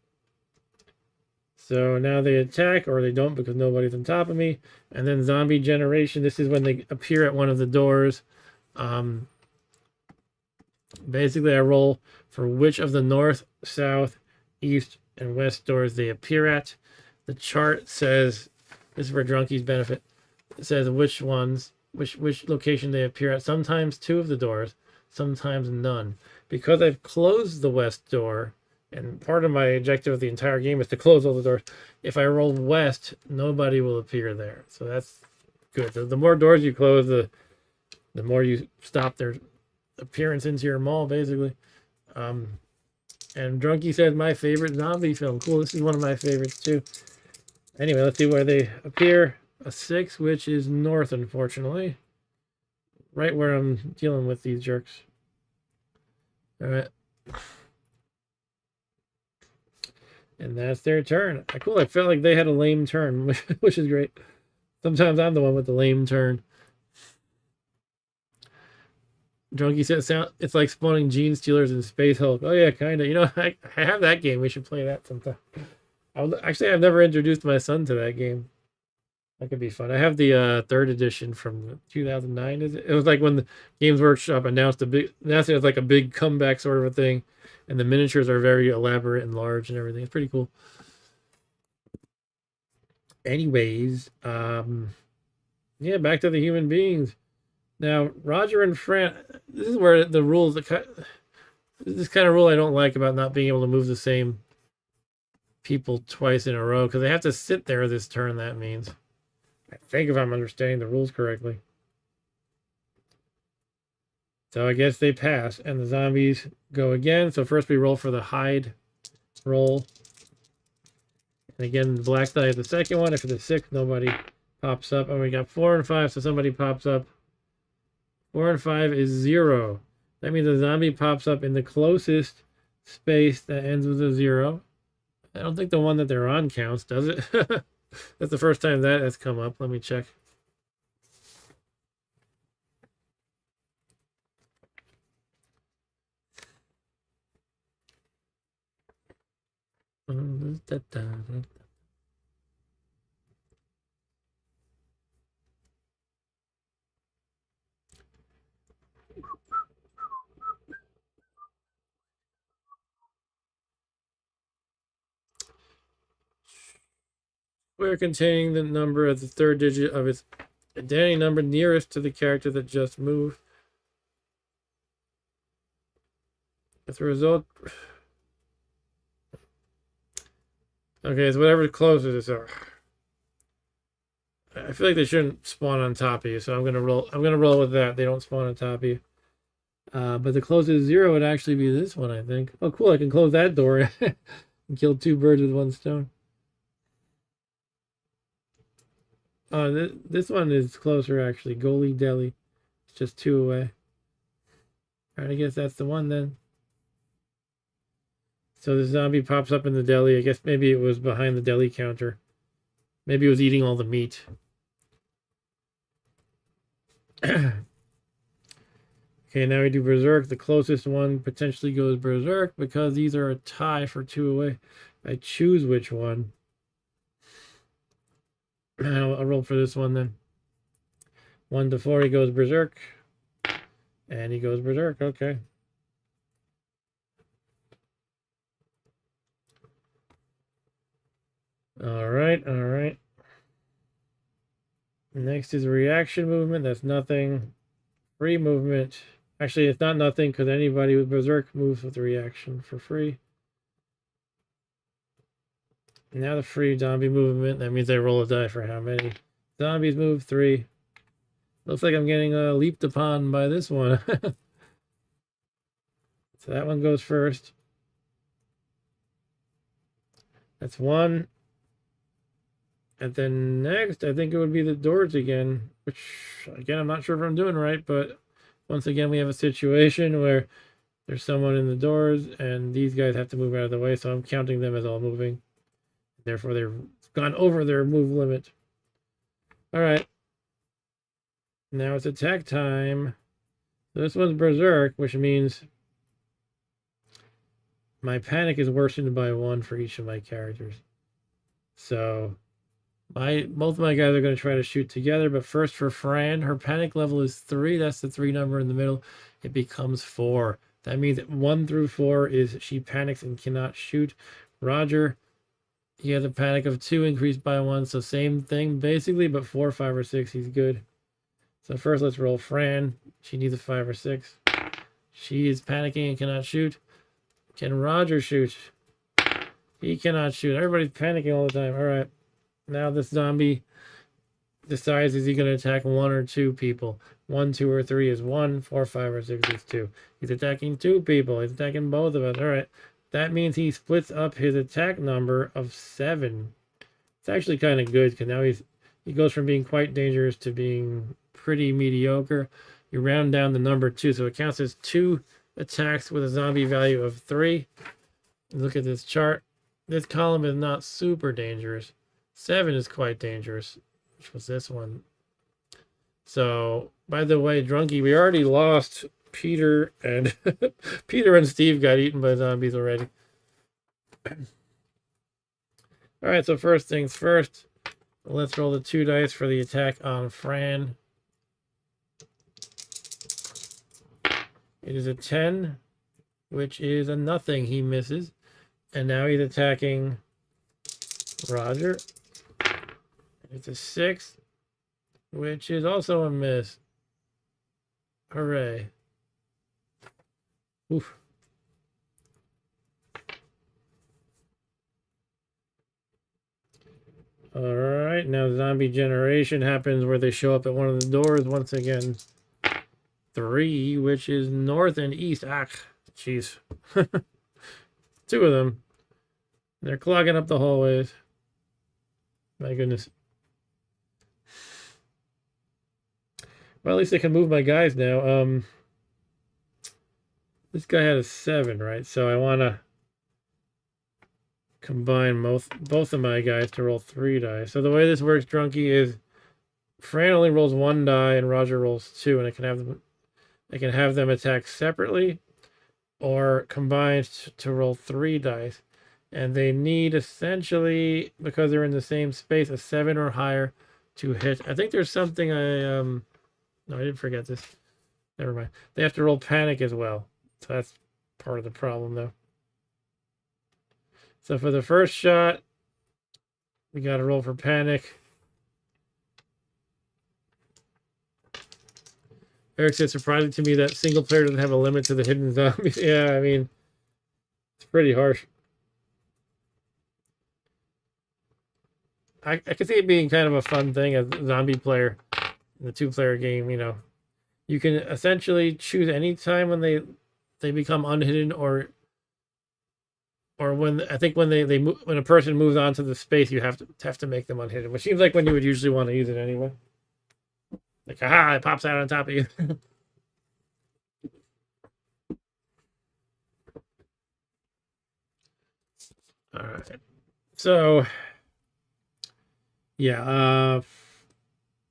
So now they attack, or they don't because nobody's on top of me. And then zombie generation. This is when they appear at one of the doors. Basically, I roll for which of the north, south, east, and west doors they appear at. The chart says, this is for Drunkie's benefit, it says which ones, which location they appear at. Sometimes 2 of the doors, sometimes none. Because I've closed the west door, and part of my objective of the entire game is to close all the doors, if I roll west, nobody will appear there. So that's good. The more doors you close, the more you stop their appearance into your mall, basically. And Drunkie said my favorite zombie film. Cool, this is one of my favorites too. Anyway, let's see where they appear. A 6, which is north, unfortunately. Right where I'm dealing with these jerks. Alright. And that's their turn. Cool, I felt like they had a lame turn, which is great. Sometimes I'm the one with the lame turn. Drunkie said it's like spawning Gene Stealers in Space Hulk. Oh yeah, kind of. You know, I have that game. We should play that sometime. Actually, I've never introduced my son to that game. That could be fun. I have the 3rd edition from 2009. Is it? It was like when the Games Workshop announced it was like a big comeback sort of a thing, and the miniatures are very elaborate and large and everything. It's pretty cool. Anyways, yeah, back to the human beings. Now, Roger and Fran, this is where the rules, this kind of rule I don't like about not being able to move the same people twice in a row, because they have to sit there this turn, that means. I think if I'm understanding the rules correctly. So I guess they pass, and the zombies go again. So first we roll for the hide roll. And again, the black die is the second one. If it's a 6, nobody pops up. And we got 4 and 5, so somebody pops up. 4 and 5 is 0. That means a zombie pops up in the closest space that ends with a 0. I don't think the one that they're on counts, does it? That's the first time that has come up. Let me check. Square containing the number of the 3rd digit of its identity number nearest to the character that just moved. As a result, okay, so whatever closest is. I feel like they shouldn't spawn on top of you, so I'm gonna roll with that. They don't spawn on top of you. But the closest 0 would actually be this one, I think. Oh, cool! I can close that door and kill 2 birds with 1 stone. This one is closer, actually. Goalie Deli. It's just 2 away. Alright, I guess that's the one then. So the zombie pops up in the deli. I guess maybe it was behind the deli counter. Maybe it was eating all the meat. Okay, now we do Berserk. The closest one potentially goes Berserk because these are a tie for 2 away. I choose which one. I'll roll for this one then. 1 to 4, he goes Berserk. And he goes Berserk, okay. Alright, alright. Next is reaction movement. That's nothing. Free movement. Actually, it's not nothing because anybody with Berserk moves with reaction for free. Now the free zombie movement. That means they roll a die for how many. Zombies move 3. Looks like I'm getting leaped upon by this one. So that one goes first. That's 1. And then next, I think it would be the doors again. Which, again, I'm not sure if I'm doing right. But once again, we have a situation where there's someone in the doors. And these guys have to move out of the way. So I'm counting them as all moving. Therefore, they've gone over their move limit. All right. Now it's attack time. So this one's Berserk, which means my panic is worsened by 1 for each of my characters. So both of my guys are going to try to shoot together, but first for Fran, her panic level is 3. That's the 3 number in the middle. It becomes 4. That means 1 through 4 is she panics and cannot shoot. Roger, he has a panic of 2 increased by 1, so same thing basically, but 4, 5, or 6, he's good. So first let's roll Fran. She needs a 5 or 6. She is panicking and cannot shoot. Can Roger shoot? He cannot shoot. Everybody's panicking all the time. All right. Now this zombie decides, is he going to attack 1 or 2 people? 1, 2, or 3 is 1. 4, 5, or 6 is 2. He's attacking 2 people. He's attacking both of us. All right. That means he splits up his attack number of 7. It's actually kind of good because now he goes from being quite dangerous to being pretty mediocre. You round down the number 2, so it counts as 2 attacks with a zombie value of 3. Look at this chart. This column is not super dangerous. 7 is quite dangerous, which was this one. So, by the way, Drunky, we already lost Peter and Peter and Steve got eaten by zombies already. All right, so first things first, let's roll the 2 dice for the attack on Fran. It is a 10, which is a nothing. He misses. And now he's attacking Roger. It's a 6, which is also a miss. Hooray. Oof. Alright, now zombie generation happens where they show up at one of the doors once again. 3, which is north and east. Ah, jeez. 2 of them. They're clogging up the hallways. My goodness. Well, at least I can move my guys now. This guy had a 7, right? So I want to combine both of my guys to roll 3 dice. So the way this works, Drunky, is Fran only rolls 1 die and Roger rolls 2, and I can have them attack separately or combined to roll 3 dice. And they need, essentially, because they're in the same space, a 7 or higher to hit. I think there's something no, I didn't forget this. Never mind. They have to roll panic as well. So that's part of the problem, though. So for the first shot, we got to roll for panic. Eric said, surprising to me that single player doesn't have a limit to the hidden zombies. Yeah, I mean, it's pretty harsh. I can see it being kind of a fun thing as a zombie player in the 2-player game. You know, you can essentially choose any time when they become unhidden, or when I think when when a person moves onto the space, you have to make them unhidden, which seems like when you would usually want to use it anyway. Like, aha, it pops out on top of you. All right, so. Yeah,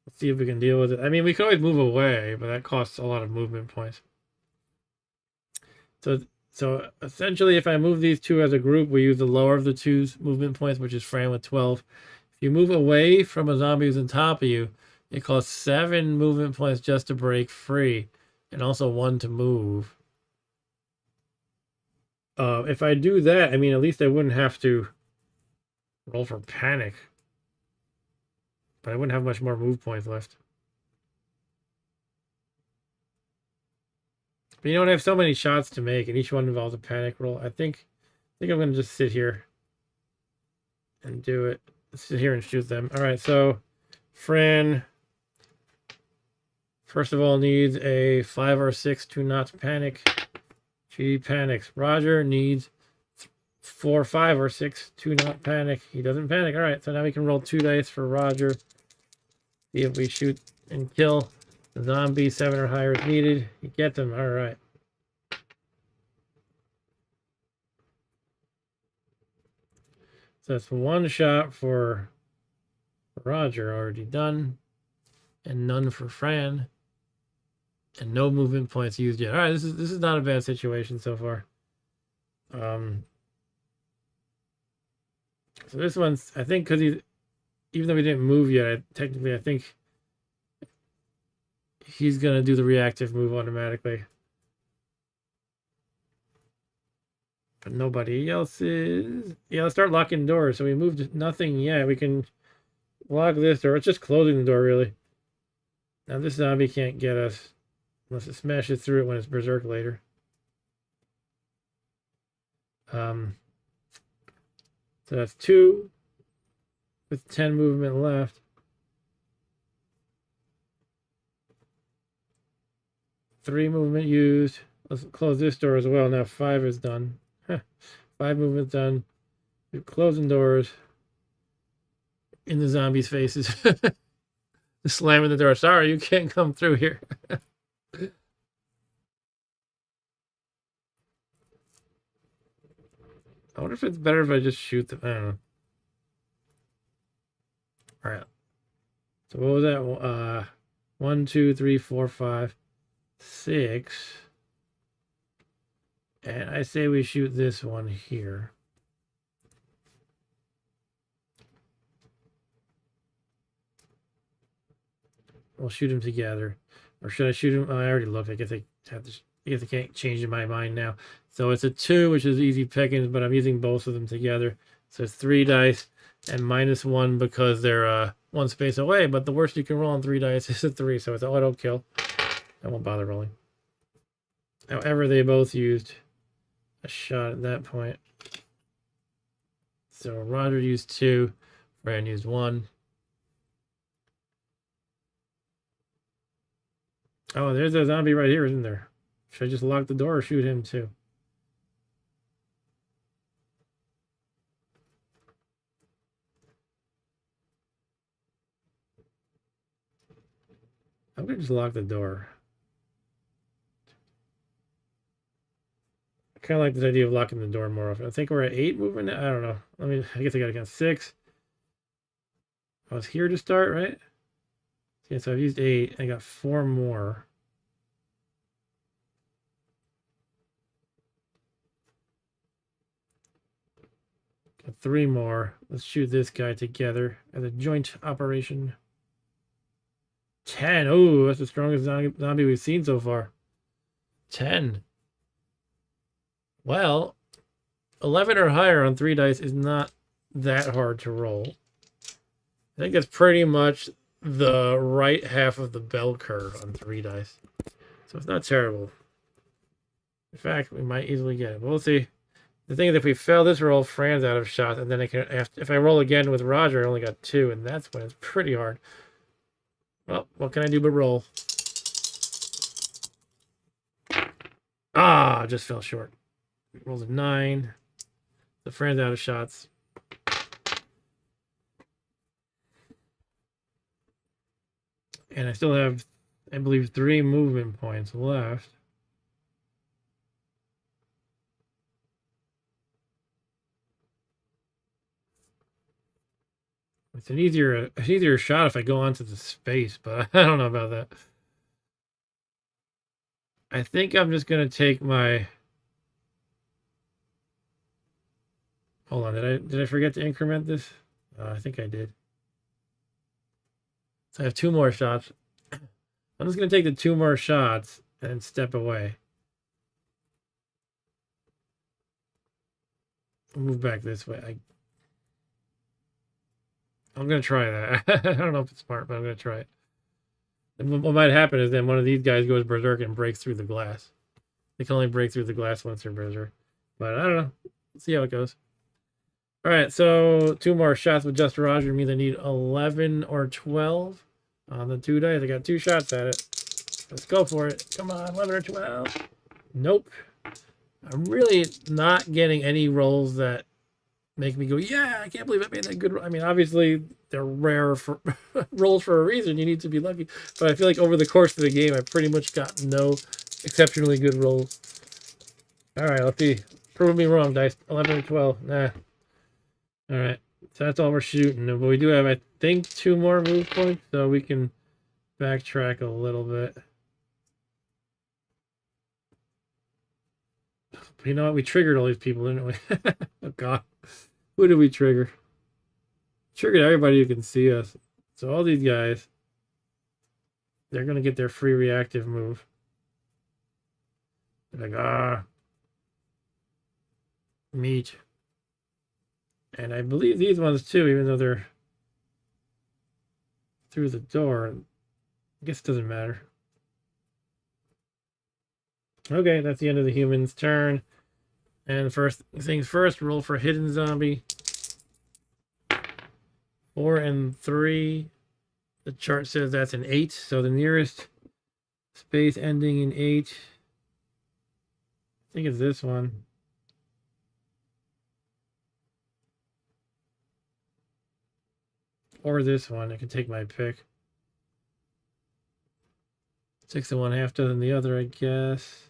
let's see if we can deal with it. I mean, we can always move away, but that costs a lot of movement points. So essentially, if I move these 2 as a group, we use the lower of the 2's movement points, which is Fran with 12. If you move away from a zombie who's on top of you, it costs 7 movement points just to break free, and also 1 to move. If I do that, I mean, at least I wouldn't have to roll for panic. But I wouldn't have much more move points left. But you know what? I have so many shots to make, and each one involves a panic roll. I think I'm going to just sit here and do it. Sit here and shoot them. All right, so Fran, first of all, needs a 5 or 6 to not panic. She panics. Roger needs 4, 5, or 6 to not panic. He doesn't panic. All right, so now we can roll 2 dice for Roger. See if we shoot and kill the zombie. 7 or higher is needed. You get them. All right. So that's 1 shot for Roger already done, and none for Fran, and no movement points used yet. All right, this is not a bad situation so far. So this one's, I think, because even though he didn't move yet, technically, I think he's going to do the reactive move automatically. But nobody else is. Yeah, let's start locking doors. So we moved nothing yet. We can lock this door. It's just closing the door, really. Now this zombie can't get us unless it smashes through it when it's berserk later. So that's 2 with 10 movement left. 3 movement used. Let's close this door as well. Now 5 is done. 5 movement done. We're closing doors in the zombies' faces. Slamming the door. Sorry, you can't come through here. I wonder if it's better if I just shoot them. I don't know. All right. So what was that? 1, 2, 3, 4, 5, 6. And I say we shoot this one here. We'll shoot them together. Or should I shoot them? Oh, I already looked. I guess I have to. I guess I can't change my mind now. So it's a 2, which is easy pickings, but I'm using both of them together. So it's 3 dice and -1 because they're 1 space away. But the worst you can roll on 3 dice is a 3, so it's auto kill. I won't bother rolling. However, they both used a shot at that point. So Roger used 2, Fran used 1. Oh, there's a zombie right here, isn't there? Should I just lock the door or shoot him too? I'm gonna just lock the door. I kind of like this idea of locking the door more often. I think we're at 8 movement now. I don't know. I guess I got to count 6. I was here to start, right? Yeah, so I've used 8. I got 4 more. Got 3 more. Let's shoot this guy together as a joint operation. 10. Oh, that's the strongest zombie we've seen so far. 10. Well, 11 or higher on 3 dice is not that hard to roll. I think that's pretty much the right half of the bell curve on 3 dice. So it's not terrible. In fact, we might easily get it. But we'll see. The thing is, if we fail this roll, Fran's out of shots, and then I can. If I roll again with Roger, I only got 2, and that's when it's pretty hard. Well, what can I do but roll? Ah, just fell short. Rolls a 9. The Fran's out of shots. And I still have, I believe, 3 movement points left. It's an easier shot if I go onto the space, but I don't know about that. I think I'm just gonna take my. Hold on, did I forget to increment this? I think I did. So I have 2 more shots. I'm just gonna take the 2 more shots and step away. I'll move back this way. I'm gonna try that. I don't know if it's smart, but I'm gonna try it. And what might happen is then one of these guys goes berserk and breaks through the glass. They can only break through the glass once they're berserk. But I don't know. Let's see how it goes. All right, so 2 more shots with just Roger means I need 11 or 12 on the 2 dice. I got 2 shots at it. Let's go for it. Come on, 11 or 12. Nope. I'm really not getting any rolls that make me go, yeah, I can't believe I made that good. I mean, obviously, they're rare for rolls for a reason. You need to be lucky. But I feel like over the course of the game, I've pretty much got no exceptionally good rolls. All right, let's see. Prove me wrong, dice. 11 or 12. Nah. All right. So that's all we're shooting. But we do have, I think, 2 more move points. So we can backtrack a little bit. But you know what? We triggered all these people, didn't we? Oh, God. Who did we trigger? triggered everybody who can see us. So all these guys, they're going to get their free reactive move. They're like, meat. And I believe these ones too, even though they're through the door. I guess it doesn't matter. Okay, that's the end of the human's turn. And first things first, roll for hidden zombie. 4 and 3. The chart says that's an 8. So the nearest space ending in 8. I think it's this one. Or this one. I can take my pick. 6 and 1/2 dozen the other, I guess.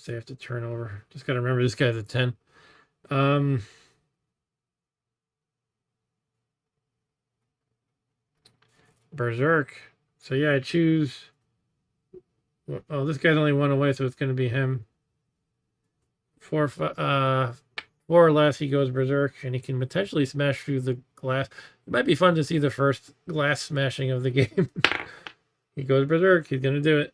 I have to turn over. Just got to remember this guy's a 10. Berserk. So yeah, I choose. Oh, this guy's only 1 away, so it's going to be him. 4 or less, he goes berserk, and he can potentially smash through the glass. It might be fun to see the first glass smashing of the game. He goes berserk. He's going to do it.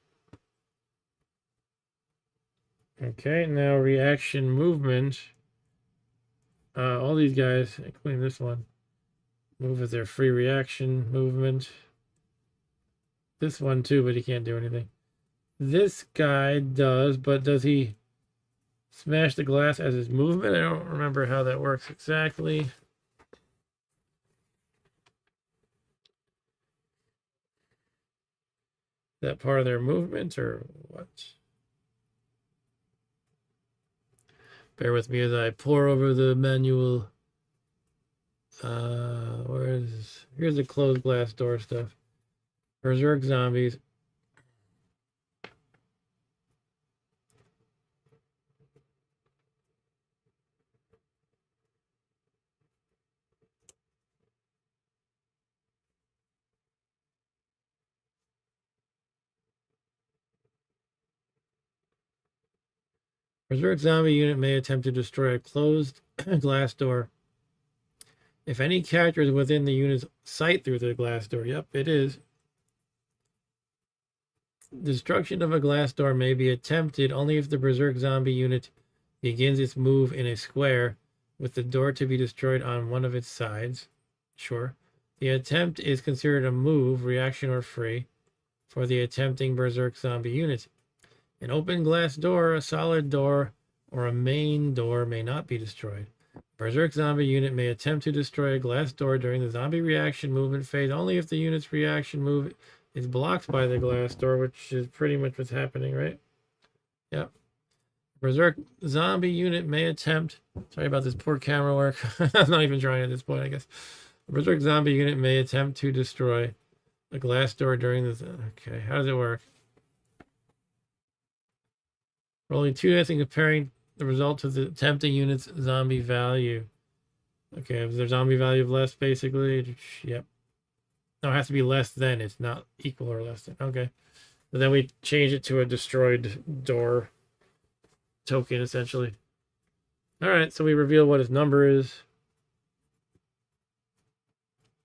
Okay, now reaction movement. All these guys, including this one, move as their free reaction movement. This one too, but he can't do anything. This guy does, but does he smash the glass as his movement? I don't remember how that works exactly. That part of their movement or what? Bear with me as I pour over the manual. Here's the closed glass door stuff. Berserk zombies. Berserk zombie unit may attempt to destroy a closed glass door. If any character is within the unit's sight through the glass door, yep, it is. Destruction of a glass door may be attempted only if the Berserk zombie unit begins its move in a square with the door to be destroyed on one of its sides. Sure. The attempt is considered a move, reaction, or free for the attempting Berserk zombie unit. An open glass door, a solid door, or a main door may not be destroyed. Berserk zombie unit may attempt to destroy a glass door during the zombie reaction movement phase only if the unit's reaction move is blocked by the glass door, which is pretty much what's happening, right? Yep. Berserk zombie unit may attempt... Sorry about this poor camera work. I'm not even trying at this point, I guess. Berserk zombie unit may attempt to destroy a glass door during the... Okay, how does it work? Rolling 2 dice and comparing the result to the attempting unit's zombie value. Okay, if there's zombie value of less, basically. Yep. No, it has to be less than. It's not equal or less than. Okay. But then we change it to a destroyed door token, essentially. All right, so we reveal what his number is.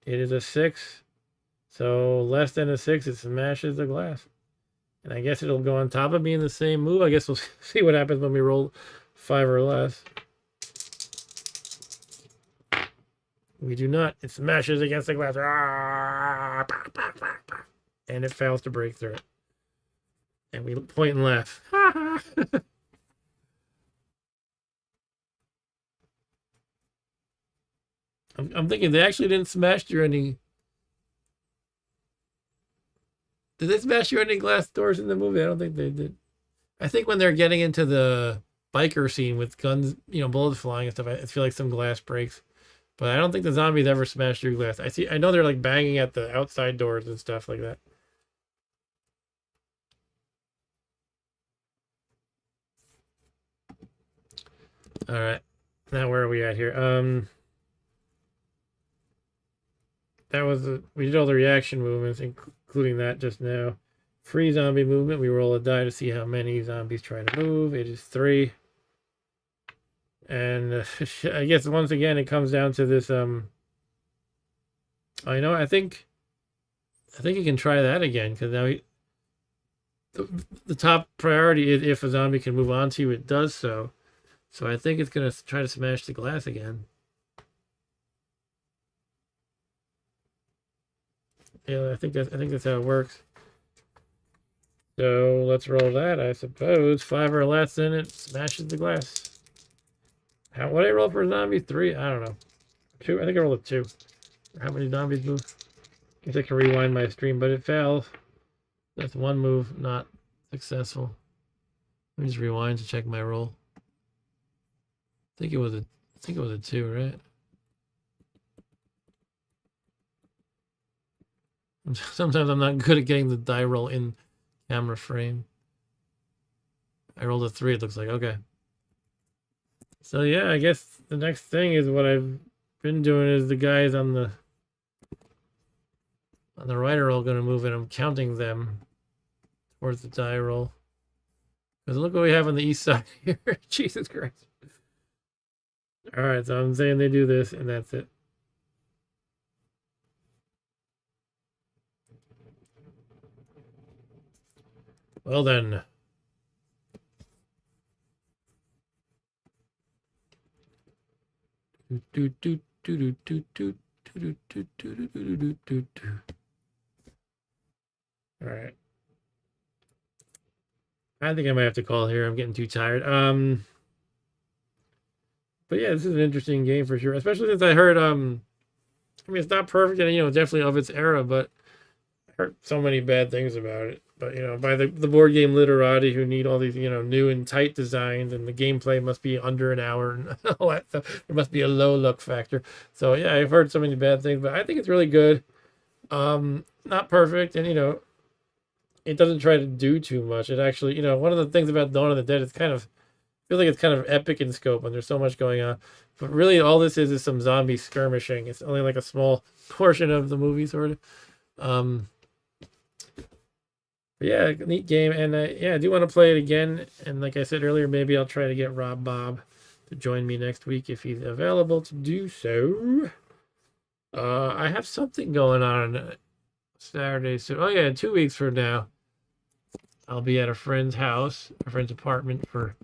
It is a 6. So less than a 6, it smashes the glass. And I guess it'll go on top of me in the same move. I guess we'll see what happens when we roll 5 or less. We do not. It smashes against the glass. And it fails to break through it. And we point and laugh. I'm thinking they actually didn't smash through any... Did they smash through any glass doors in the movie? I don't think they did. I think when they're getting into the biker scene with guns, bullets flying and stuff, I feel like some glass breaks. But I don't think the zombies ever smash through glass. I know they're like banging at the outside doors and stuff like that. All right. Now where are we at here? That was we did all the reaction movements, including that just now. Free zombie movement. We roll a die to see how many zombies try to move. It is 3. And I guess once again it comes down to this. I know. I think you can try that again because now the top priority is if a zombie can move on to you, it does so. So I think it's gonna try to smash the glass again. Yeah, I think that's how it works. So let's roll that, I suppose. 5 or less, then it smashes the glass. What did I roll for a zombie? 3? I don't know. 2? I think I rolled a 2. How many zombies move? Guess I can rewind my stream, but it failed. That's one move, not successful. Let me just rewind to check my roll. I think it was a 2, right? Sometimes I'm not good at getting the die roll in camera frame. I rolled a 3, it looks like. Okay. So yeah, I guess the next thing is what I've been doing is the guys on the right are all going to move, and I'm counting them towards the die roll. Because look what we have on the east side here. Jesus Christ. All right, so I'm saying they do this, and that's it. Well then. All right. I think I might have to call here. I'm getting too tired. But yeah, this is an interesting game for sure, especially since I heard I mean, it's not perfect and definitely of its era, but I heard so many bad things about it. But by the board game literati who need all these new and tight designs, and the gameplay must be under an hour and all that stuff. There must be a low look factor. So yeah, I've heard so many bad things, but I think it's really good. Not perfect, and it doesn't try to do too much. It actually, one of the things about Dawn of the Dead is I feel like it's kind of epic in scope and there's so much going on. But really all this is some zombie skirmishing. It's only like a small portion of the movie, sort of. But yeah, neat game. And yeah, I do want to play it again. And like I said earlier, maybe I'll try to get Rob Bob to join me next week if he's available to do so. I have something going on Saturday. So, oh yeah, 2 weeks from now, I'll be at a friend's house, a friend's apartment for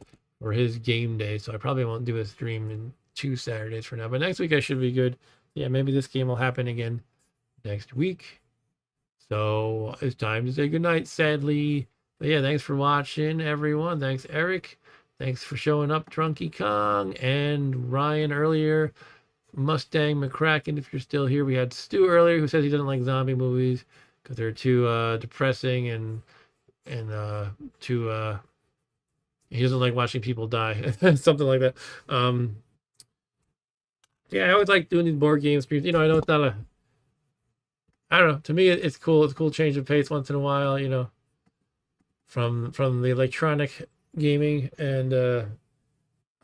his game day. So I probably won't do a stream in 2 Saturdays for now. But next week I should be good. Yeah, maybe this game will happen again next week. So it's time to say goodnight, sadly. But yeah, thanks for watching, everyone. Thanks, Eric. Thanks for showing up, Drunky Kong, and Ryan earlier. Mustang McCracken, if you're still here. We had Stu earlier who says he doesn't like zombie movies because they're too depressing and too he doesn't like watching people die. Something like that. Yeah, I always like doing these board game streams. I know it's not I don't know. To me, it's cool. It's a cool change of pace once in a while, from the electronic gaming. And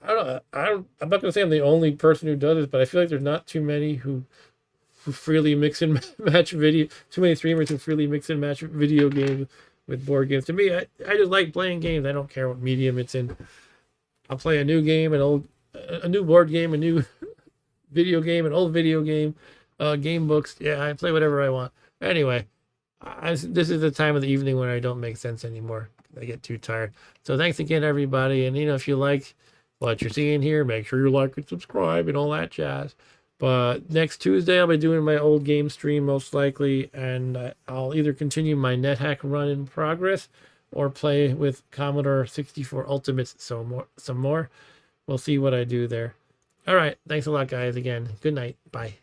I don't know. I'm not gonna say I'm the only person who does this, but I feel like there's not too many who freely mix and match video. Too many streamers who freely mix and match video games with board games. To me, I just like playing games. I don't care what medium it's in. I'll play a new game, a new board game, a new video game, an old video game. Game books. Yeah, I play whatever I want. Anyway, this is the time of the evening when I don't make sense anymore. I get too tired. So thanks again, everybody. And if you like what you're seeing here, make sure you like and subscribe and all that jazz. But next Tuesday, I'll be doing my old game stream most likely, and I'll either continue my NetHack run in progress or play with Commodore 64 Ultimates some more. We'll see what I do there. All right. Thanks a lot, guys. Again, good night. Bye.